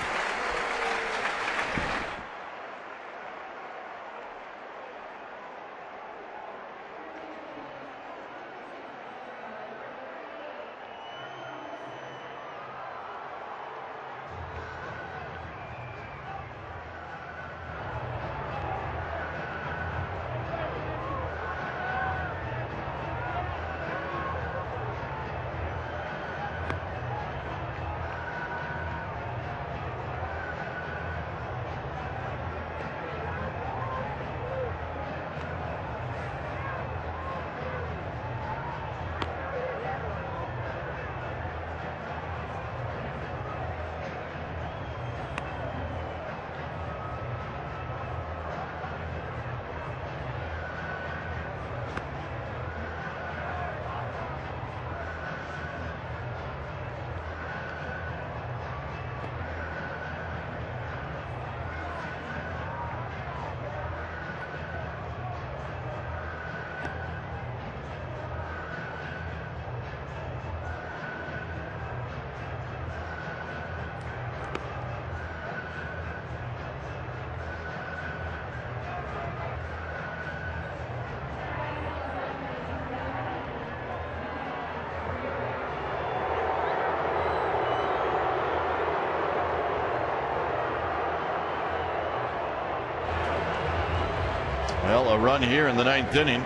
Well, a run here in the 9th inning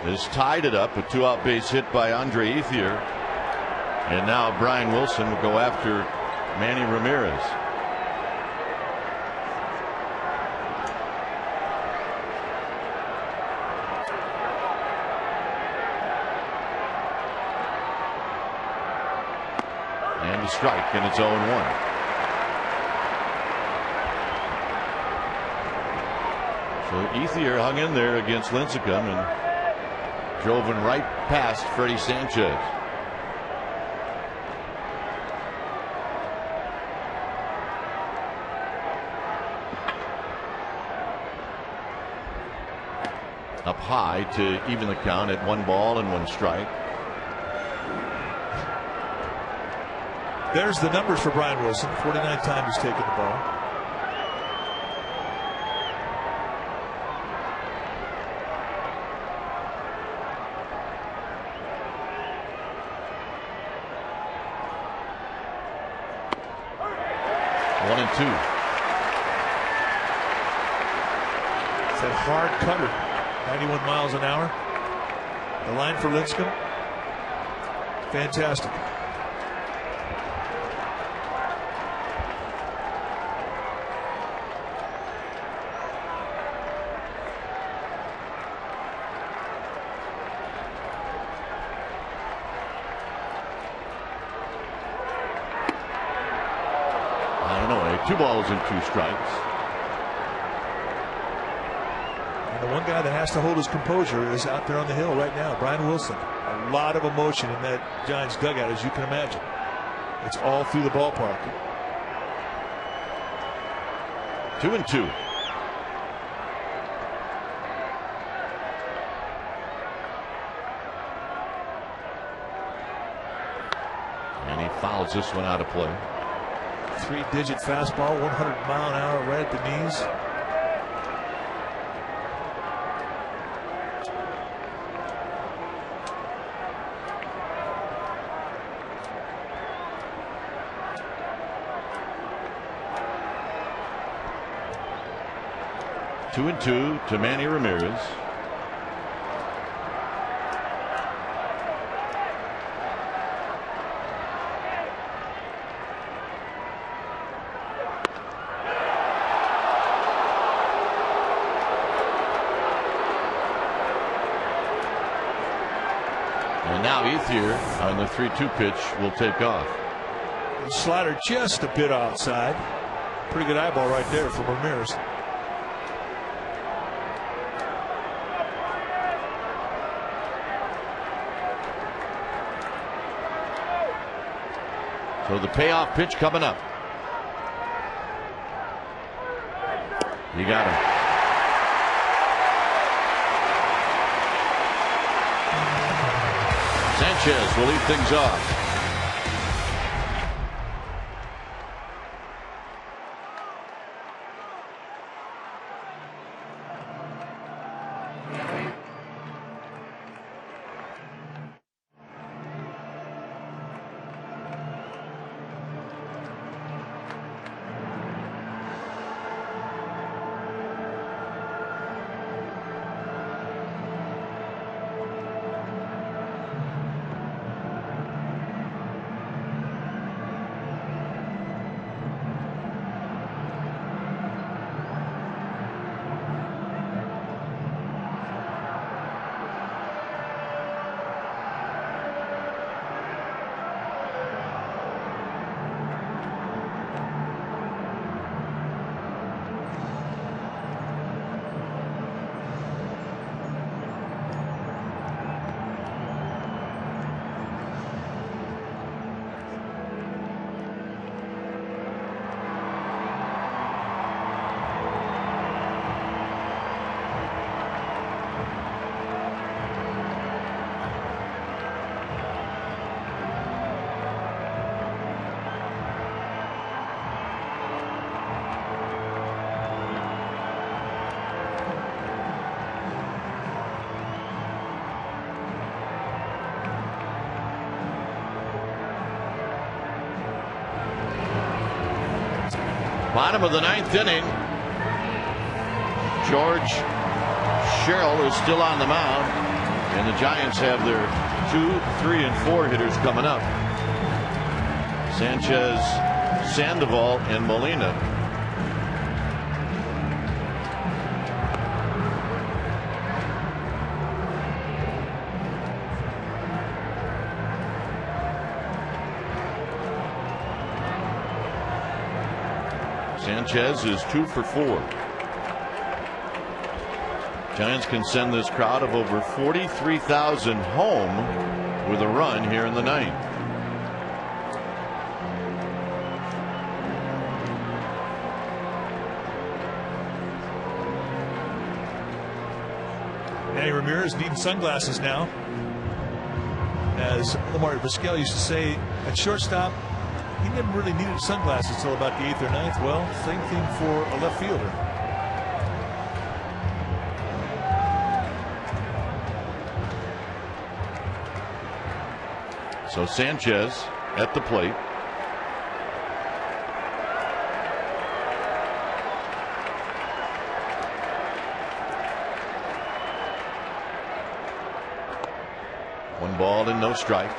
has tied it up. A 2-out base hit by Andre Ethier. And now Brian Wilson will go after Manny Ramirez. And a strike, and it's 0-1. So Ethier hung in there against Lincecum and drove him right past Freddie Sanchez. Up high to even the count at 1 ball and 1 strike. There's the numbers for Brian Wilson. 49 times he's taken the ball. One and 2. It's that hard cutter, 91 miles an hour. The line for Lincecum, fantastic. Illinois, 2 balls and 2 strikes. And the one guy that has to hold his composure is out there on the hill right now, Brian Wilson. A lot of emotion in that Giants dugout, as you can imagine. It's all through the ballpark. 2 and 2. And he fouls this one out of play. 3-digit fastball, 100-mile-an-hour right at the knees. Two and 2 to Manny Ramirez. And now Ethier on the 3-2 pitch will take off. The slider just a bit outside. Pretty good eyeball right there from Ramirez. So the payoff pitch coming up. You got him. Sanchez will lead things off. Bottom of the 9th inning. George Sherrill is still on the mound, and the Giants have their 2, 3, and 4 hitters coming up. Sanchez, Sandoval, and Molina. Sanchez is 2 for 4. Giants can send this crowd of over 43,000 home with a run here in the ninth. Manny Ramirez needing sunglasses now. As Lamar Vizquel used to say at shortstop, he never really needed sunglasses until about the 8th or 9th. Well, same thing for a left fielder. So Sanchez at the plate. One ball and no strikes.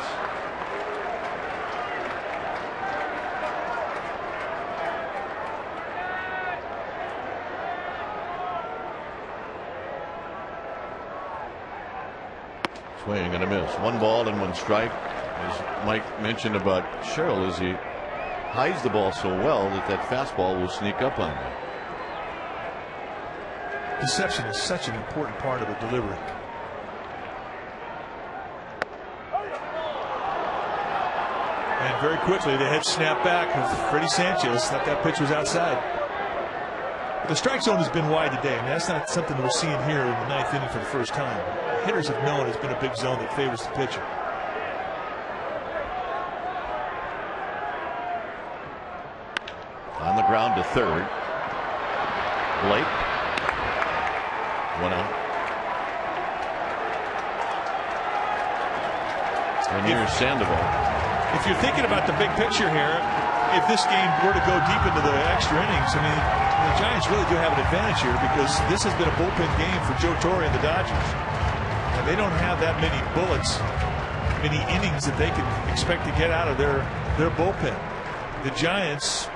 Swing and a miss. 1 ball and 1 strike. As Mike mentioned about Sherrill, is he hides the ball so well that fastball will sneak up on him. Deception is such an important part of a delivery. And very quickly the head snap back of Freddie Sanchez. Thought that pitch was outside. The strike zone has been wide today. I mean, that's not something we're seeing here in the 9th inning for the first time. Hitters have known it's been a big zone that favors the pitcher. On the ground to third. Blake. 1 out. And here's Sandoval. If you're thinking about the big picture here, if this game were to go deep into the extra innings, I mean, the Giants really do have an advantage here because this has been a bullpen game for Joe Torre and the Dodgers. And they don't have that many bullets, many innings that they can expect to get out of their bullpen. The Giants,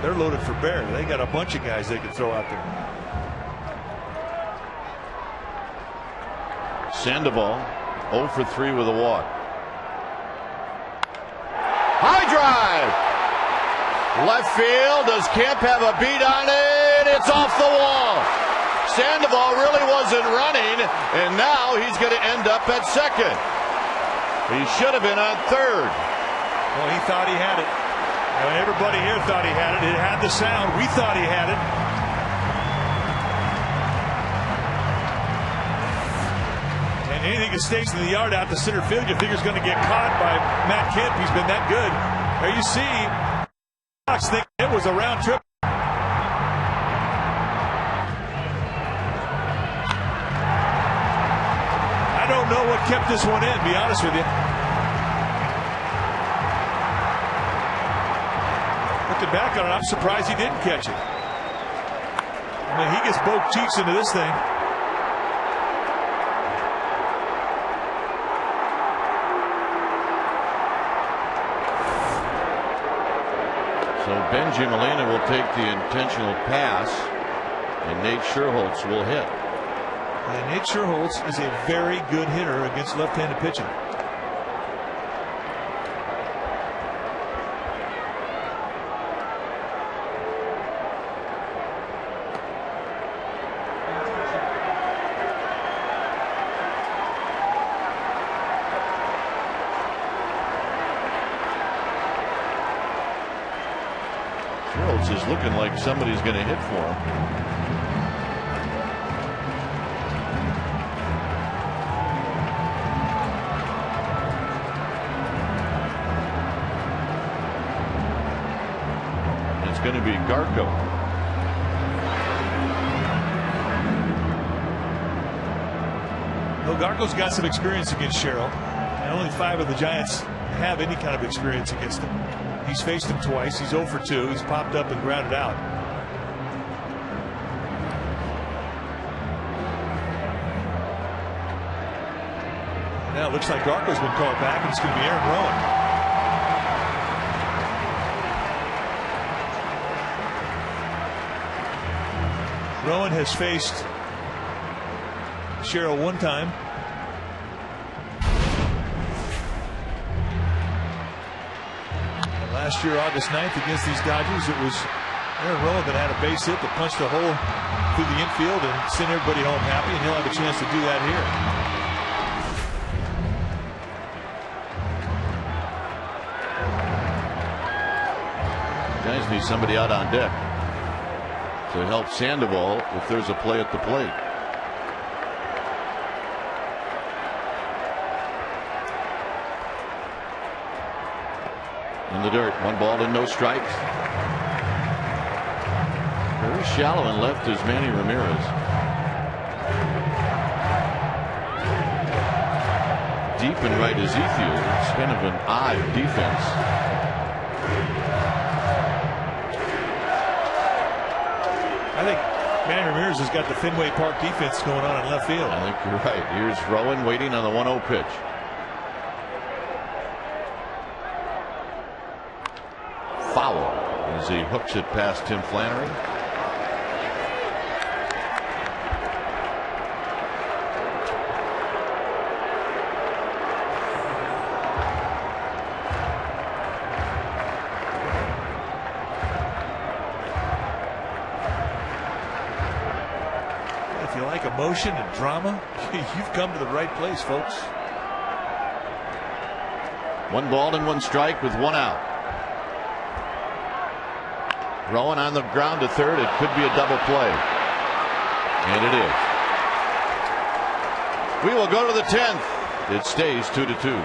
they're loaded for bear. They got a bunch of guys they can throw out there. Sandoval 0 for 3 with a walk. High drive. Left field. Does Kemp have a beat on it? It's off the wall. Sandoval really wasn't running, and now he's going to end up at second. He should have been on third. Well, he thought he had it. Well, everybody here thought he had it. It had the sound. We thought he had it. And anything that stays in the yard out to center field, you figure is going to get caught by Matt Kemp. He's been that good. There you see, Fox think it was a round trip. I don't know what kept this one in, to be honest with you. Looking back on it, I'm surprised he didn't catch it. I mean, he gets both cheeks into this thing. So Benji Molina will take the intentional pass, and Nate Sherholtz will hit. And Nate Sherholtz is a very good hitter against left-handed pitching. Sherholtz is looking like somebody's going to hit for him. It's going to be Garco. Well, Garco's got some experience against Sherrill, and only 5 of the Giants have any kind of experience against him. He's faced him twice. He's 0 for 2. He's popped up and grounded out. Now it looks like Garco's been called back, and it's going to be Aaron Rowan. Rowan has faced Sherrill one time. And last year, August 9th, against these Dodgers, it was Aaron Rowan that had a base hit that punched a hole through the infield and sent everybody home happy, and he'll have a chance to do that here. Giants need somebody out on deck to help Sandoval if there's a play at the plate. In the dirt, 1 ball and no strikes. Very shallow and left is Manny Ramirez. Deep and right is Ethiel. It's kind of an odd defense. I think Manny Ramirez has got the Fenway Park defense going on in left field. I think you're right. Here's Rowan waiting on the 1-0 pitch. Foul as he hooks it past Tim Flannery. If you like emotion and drama, you've come to the right place, folks. 1 ball and 1 strike with 1 out. Rowan on the ground to third. It could be a double play. And it is. We will go to the 10th. It stays 2-2.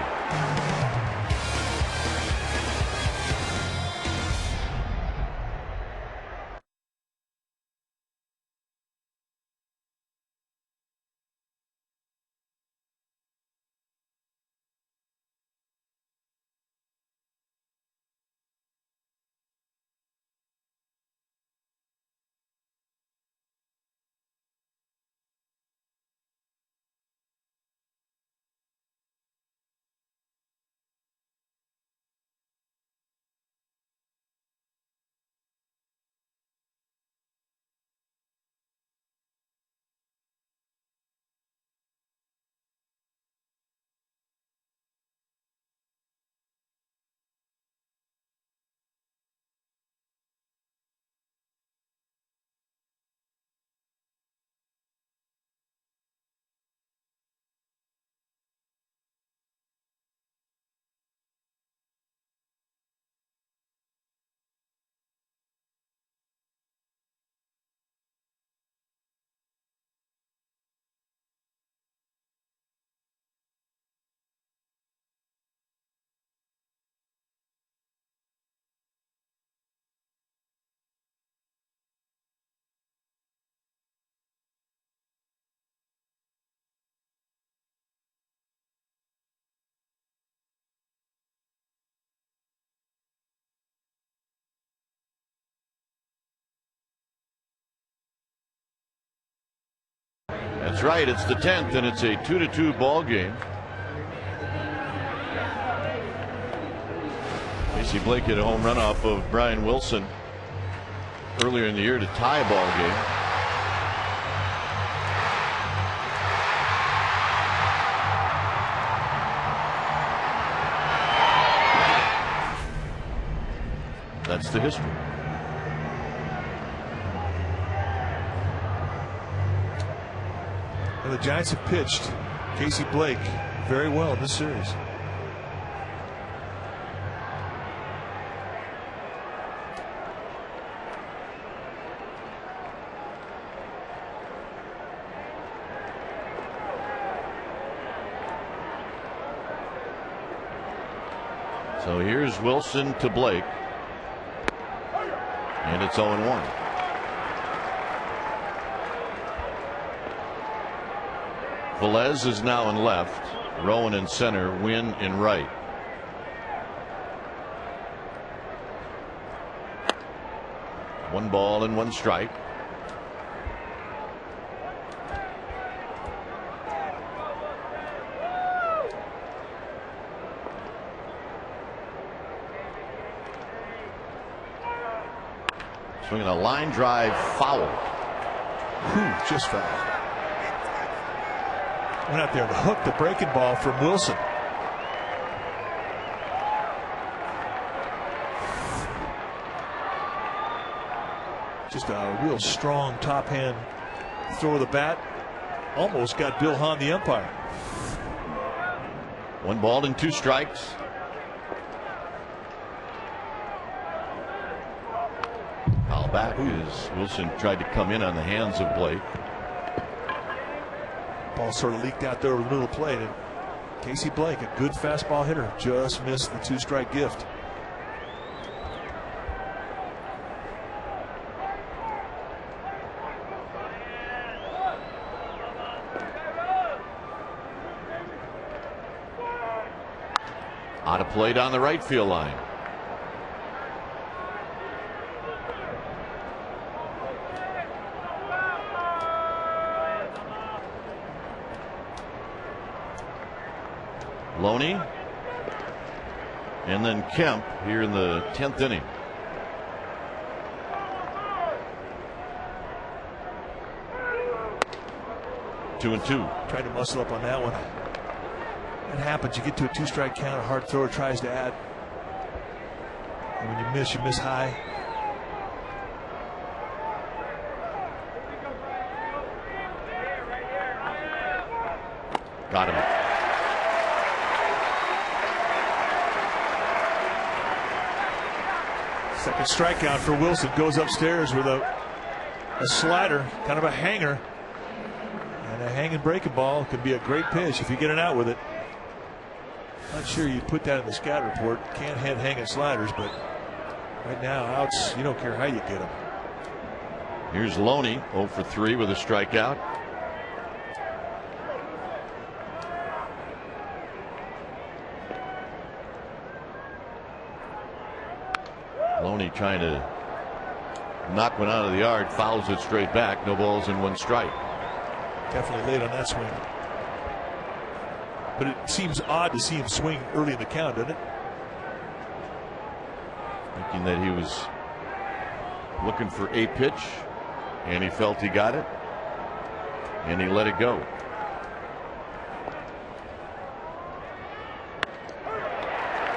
That's right. It's the 10th, and it's a 2-2 ball game. Casey Blake hit a home run off of Brian Wilson earlier in the year to tie a ball game. That's the history. Well, the Giants have pitched Casey Blake very well in this series. So here's Wilson to Blake. And it's 0-1. Velez is now in left. Rowan in center. Wynn in right. One ball and 1 strike. Swinging a line drive foul. Just foul. Went out there and hooked the breaking ball from Wilson. Just a real strong top hand throw of the bat. Almost got Bill Hahn, the umpire. 1 ball and 2 strikes. Foul back as Wilson tried to come in on the hands of Blake. Ball sort of leaked out there over the middle of the plate, and Casey Blake, a good fastball hitter, just missed the 2-strike gift. Out of play down the right field line. Loney and then Kemp here in the 10th inning. Two and two. Tried to muscle up on that one. That happens. You get to a 2-strike count, a hard thrower tries to add. And when you miss high. Got him. Second strikeout for Wilson. Goes upstairs with a slider, kind of a hanger. And a hanging breaking ball can be a great pitch if you get it out with it. Not sure you'd put that in the scout report. Can't hit hanging sliders, but right now, outs, you don't care how you get them. Here's Loney, 0 for 3 with a strikeout. Loney trying to knock one out of the yard, fouls it straight back. No balls and 1 strike. Definitely late on that swing. But it seems odd to see him swing early in the count, doesn't it? Thinking that he was looking for a pitch, and he felt he got it, and he let it go.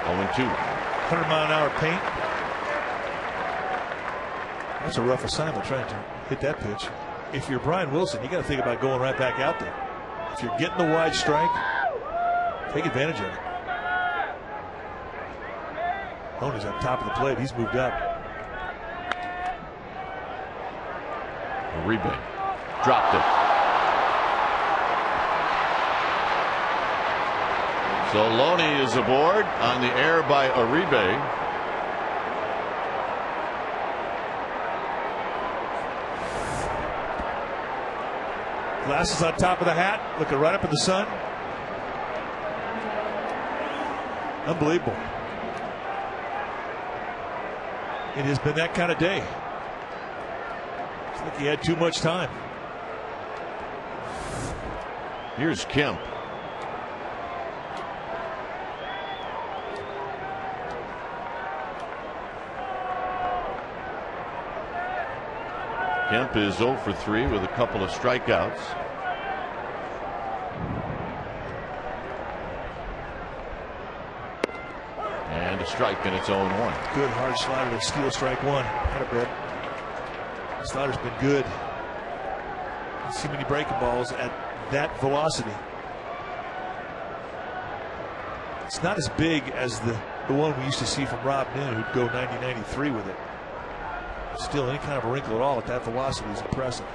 Oh, 2. 100-mile-an-hour paint. That's a rough assignment trying to hit that pitch. If you're Brian Wilson, you got to think about going right back out there. If you're getting the wide strike, take advantage of it. Loney's on top of the plate. He's moved up. Uribe dropped it. So Loney is aboard on the air by Uribe. Glasses on top of the hat, looking right up at the sun. Unbelievable. It has been that kind of day. It's like he had too much time. Here's Kemp. Kemp is 0 for 3 with a couple of strikeouts. And a strike, and it's 0-1. Good hard slider to steal strike 1. Not a bad. Slider's been good. You see many breaking balls at that velocity. It's not as big as the one we used to see from Rob Nin, who'd go 90-93 with it. Still, any kind of a wrinkle at all at that velocity is impressive.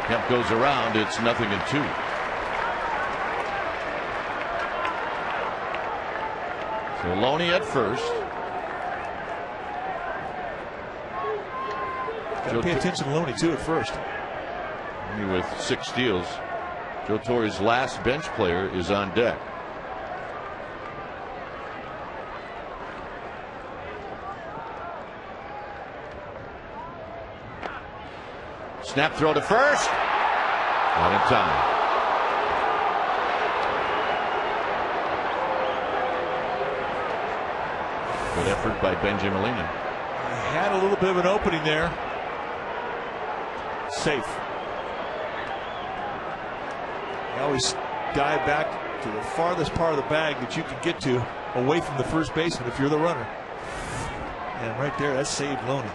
Kemp goes around. It's 0-2. So Loney at first. Got to pay attention to Loney too at first. Only with 6 steals. Joe Torre's last bench player is on deck. Snap throw to first. Not in time. Good effort by Benjamin Molina. had a little bit of an opening there. Safe. You always dive back to the farthest part of the bag that you can get to away from the first baseman if you're the runner. And right there, that saved Loney.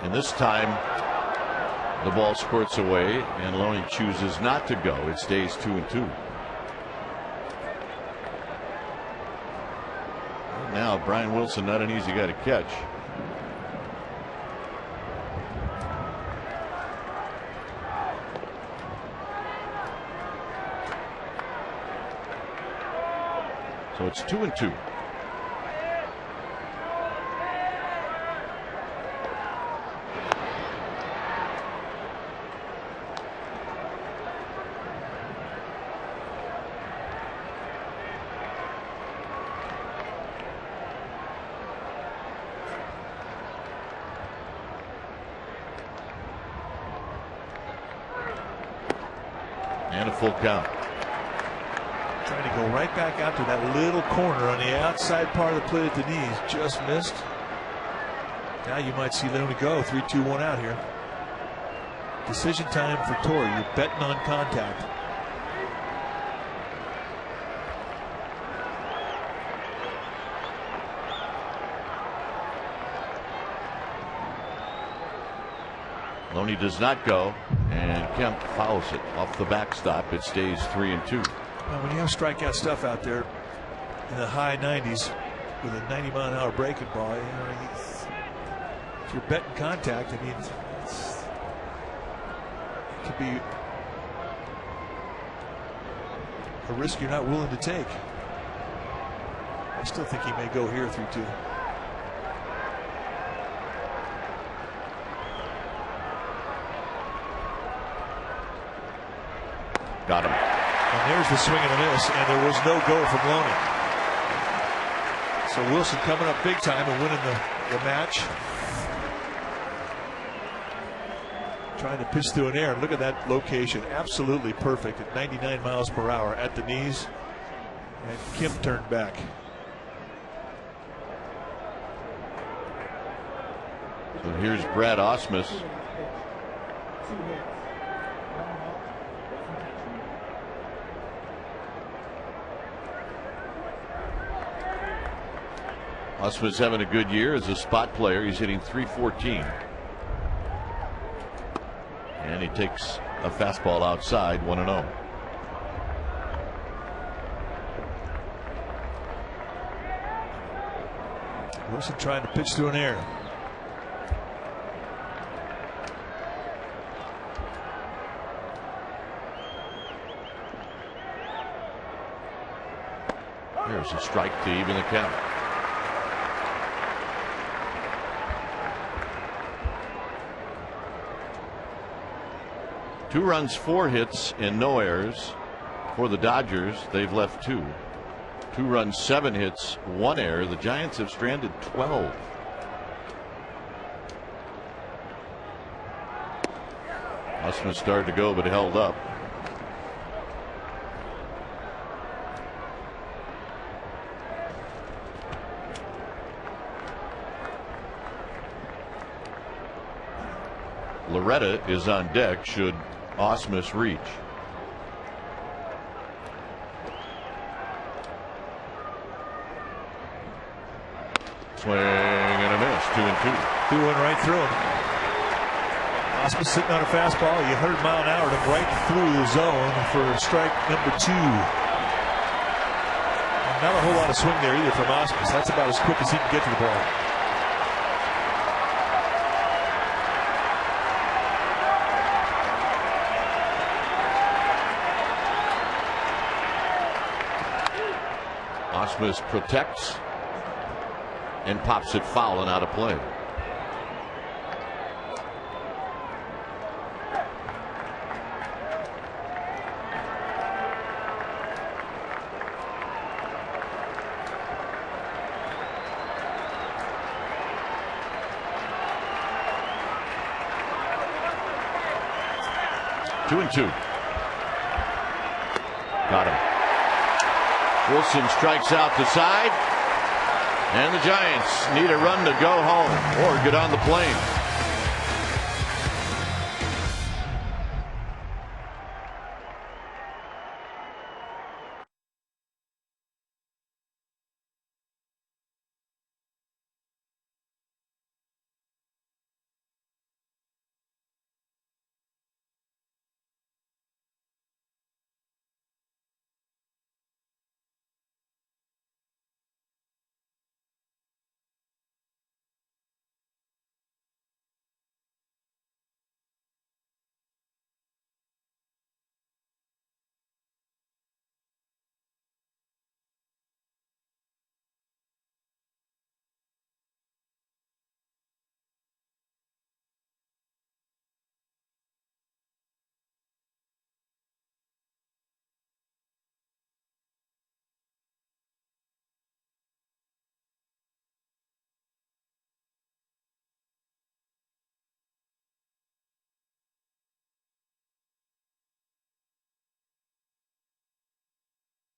And this time the ball squirts away and Loney chooses not to go. It stays 2-2. Now Brian Wilson, not an easy guy to catch. So it's 2-2. And a full count. Trying to go right back out to that little corner on the outside part of the plate at the knees. Just missed. Now you might see Loney go. 3-2-1 out here. Decision time for Torrey. You're betting on contact. Loney does not go, and Kemp fouls it off the backstop. It stays 3-2. Well, when you have strikeout stuff out there in the high 90s with a 90-mile-an-hour breaking ball, you know, if you're betting contact, I mean, it could be a risk you're not willing to take. I still think he may go here 3-2. Got him. And there's the swing and a miss, and there was no go from Loney. So Wilson coming up big time and winning the match. Trying to pitch through an air. Look at that location. Absolutely perfect at 99 miles per hour at the knees. And Kemp turned back. So here's Brad Ausmus. Ausmus having a good year as a spot player. He's hitting .314. And he takes a fastball outside, 1-0. Wilson trying to pitch through an air. There's a strike to even the count. Two runs, 4 hits, and no errors for the Dodgers. They've left 2. 2 runs, 7 hits, 1 error. The Giants have stranded 12. Ausmus started to go, but held up. Loretta is on deck should Ausmus reach. Swing and a miss. 2-2. Threw one right through him. Ausmus sitting on a fastball. You heard mile an hour to right through the zone for strike number 2. And not a whole lot of swing there either from Ausmus. That's about as quick as he can get to the ball. Ausmus protects and pops it foul and out of play. 2-2. Got him. Wilson strikes out the side, and the Giants need a run to go home or get on the plane.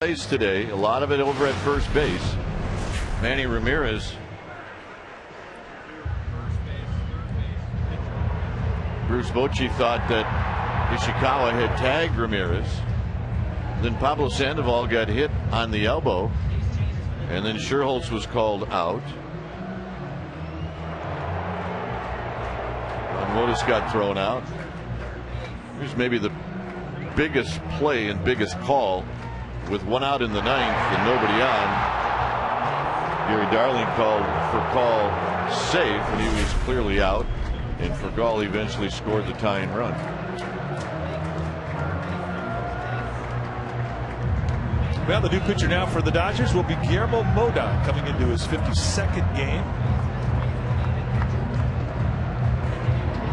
Plays today, a lot of it over at first base. Manny Ramirez. Bruce Bochy thought that Ishikawa had tagged Ramirez. Then Pablo Sandoval got hit on the elbow, and then Scherholz was called out. Motis got thrown out. Here's maybe the biggest play and biggest call. With one out in the ninth and nobody on, Gary Darling called for call safe, and he was clearly out, and Fergal eventually scored the tying run. Well, the new pitcher now for the Dodgers will be Guillermo Moda, coming into his 52nd game.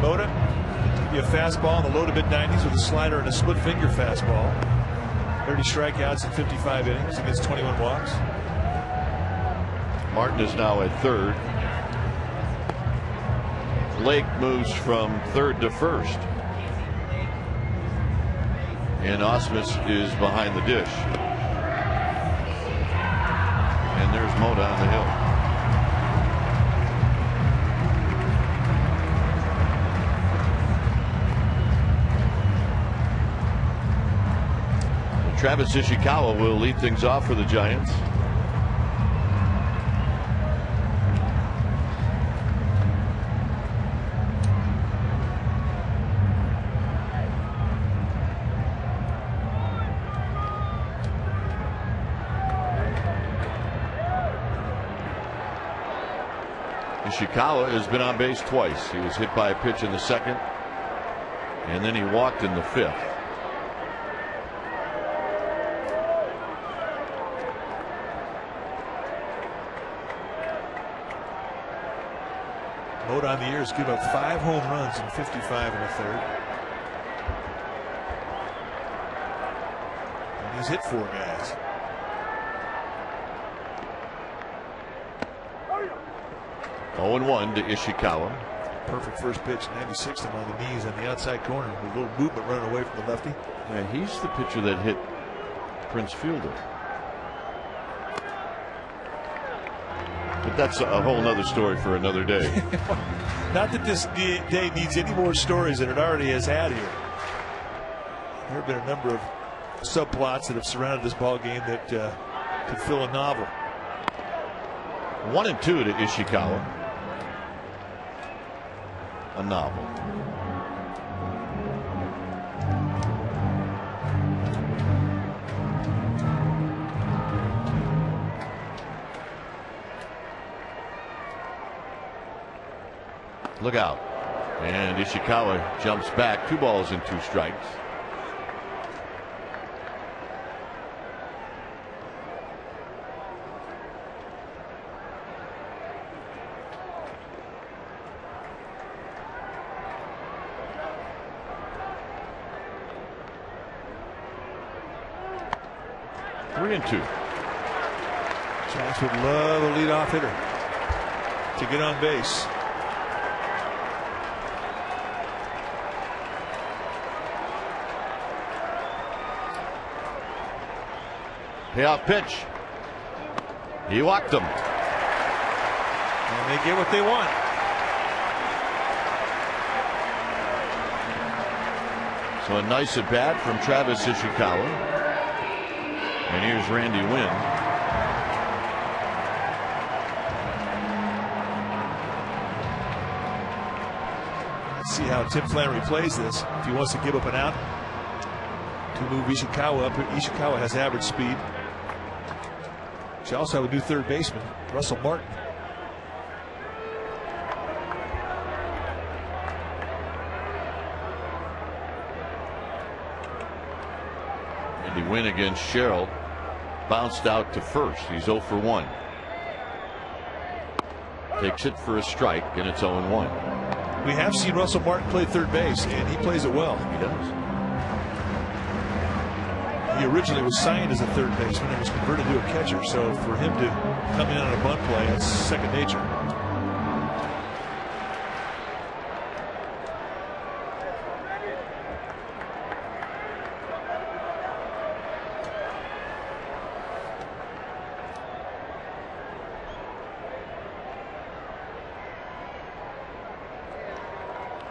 Moda, be a fastball in the low to mid-90s with a slider and a split finger fastball. 30 strikeouts in 55 innings against 21 walks. Martin is now at third. Blake moves from third to first. And Osmus is behind the dish. And there's Moda on the hill. Travis Ishikawa will lead things off for the Giants. Ishikawa has been on base twice. He was hit by a pitch in the second, and then he walked in the fifth. Moda on the year has given up 5 home runs in 55 in the third. And he's hit 4 guys. Oh, 0-1 to Ishikawa. Perfect first pitch, 96th him on the knees on the outside corner with a little movement running away from the lefty. Yeah, he's the pitcher that hit Prince Fielder. But that's a whole nother story for another day. Not that this day needs any more stories than it already has had here. There have been a number of subplots that have surrounded this ball game that could fill a novel. 1-2 to Ishikawa. A novel. Look out. And Ishikawa jumps back. 2 balls and 2 strikes. Three and 2. Giants would love a leadoff hitter to get on base. Payoff pitch. He walked him. And they get what they want. So a nice at bat from Travis Ishikawa. And here's Randy Wynn. Let's see how Tim Flannery plays this. If he wants to give up an out to move Ishikawa up. Ishikawa has average speed. She also have a new third baseman, Russell Martin. Randy Wynn against Sherrill. Bounced out to first. He's 0 for 1. Takes it for a strike, and it's 0-1. We have seen Russell Martin play third base, and he plays it well. He does. He originally was signed as a third baseman and was converted to a catcher. So for him to come in on a bunt play, it's second nature.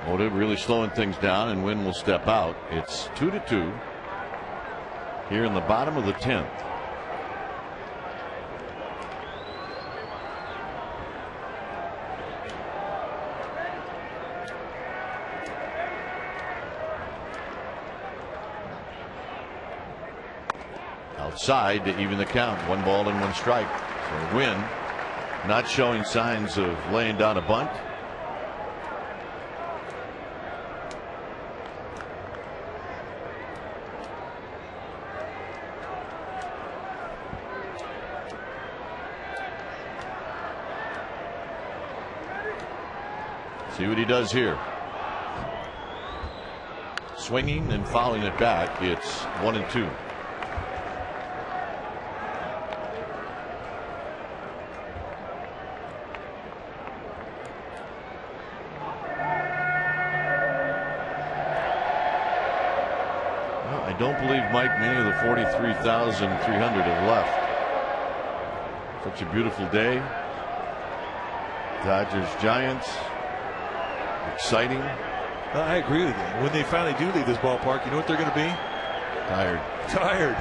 Oda really slowing things down, and Wynn will step out. It's 2-2 here in the bottom of the 10th. Outside to even the count. 1 ball and 1 strike. So Wynn not showing signs of laying down a bunt. See what he does here. Swinging and fouling it back. It's 1-2. Well, I don't believe, Mike, many of the 43,300 have left. Such a beautiful day. Dodgers Giants. Exciting. I agree with you. When they finally do leave this ballpark, you know what they're going to be? Tired. Tired.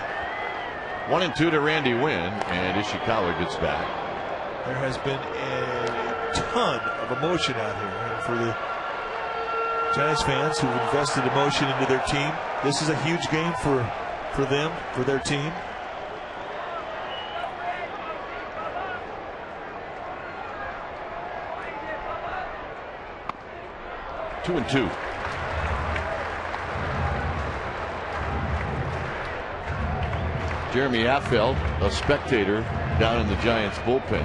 1-2 to Randy Wynn, and Ishikawa gets back. There has been a ton of emotion out here. And for the Giants fans who've invested emotion into their team, this is a huge game for them, for their team. Two and 2. Jeremy Affeld, a spectator down in the Giants bullpen.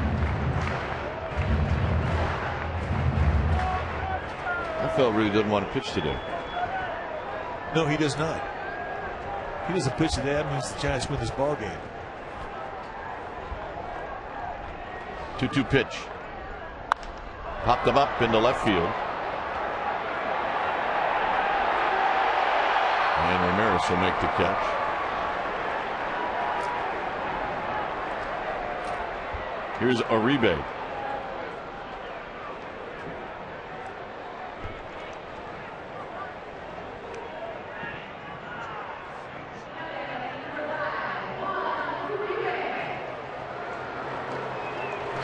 Affeld really doesn't want to pitch today. No, he does not. He doesn't pitch today. That means the Giants win this ball game. 2-2 pitch. Popped him up into left field. And Ramirez will make the catch. Here's Uribe.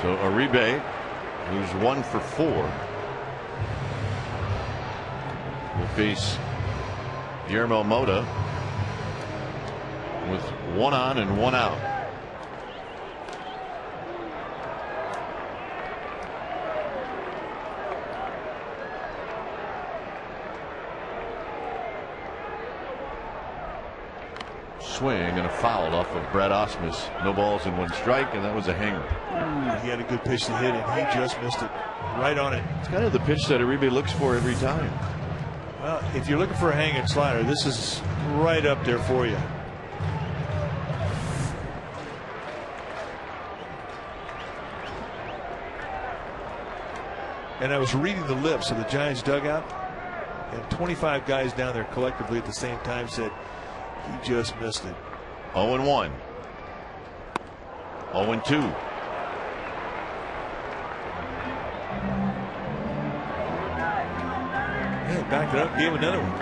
So Uribe, who's 1 for 4, will face Guillermo Mota with 1 on and 1 out. Swing and a foul off of Brad Osmus. No balls and 1 strike, and that was a hanger. He had a good pitch to hit, and he just missed it right on it. It's kind of the pitch that Uribe looks for every time. Well, if you're looking for a hanging slider, this is right up there for you. And I was reading the lips of the Giants dugout, and 25 guys down there collectively at the same time said he just missed it. 0-1. 0-2. Yeah, backed it up, gave another one.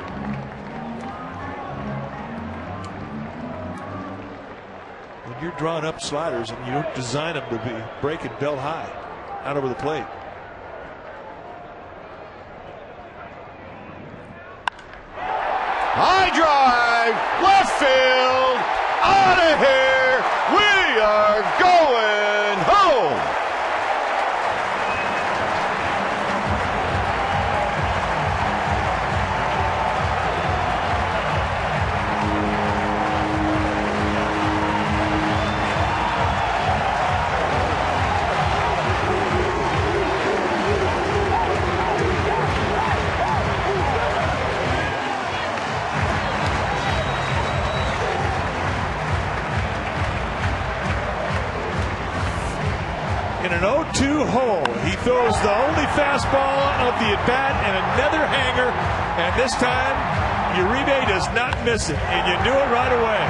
When you're drawing up sliders and you don't design them to be breaking belt high out over the plate. High drive, left field, out of here. We are going home. In an 0-2 hole, he throws the only fastball of the at-bat and another hanger, and this time Uribe does not miss it, and you knew it right away.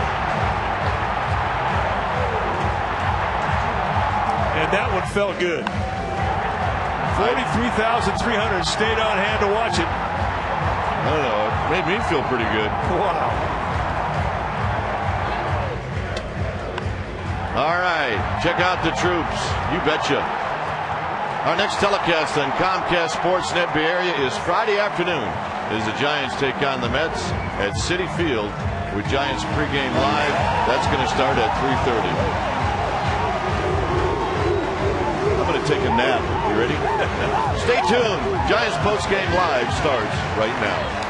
And that one felt good. 43,300 stayed on hand to watch it. I don't know, it made me feel pretty good. Wow. All right, check out the troops. You betcha. Our next telecast on Comcast Sportsnet Bay Area is Friday afternoon as the Giants take on the Mets at Citi Field with Giants pregame live. That's going to start at 3:30. I'm going to take a nap. You ready? Stay tuned. Giants postgame live starts right now.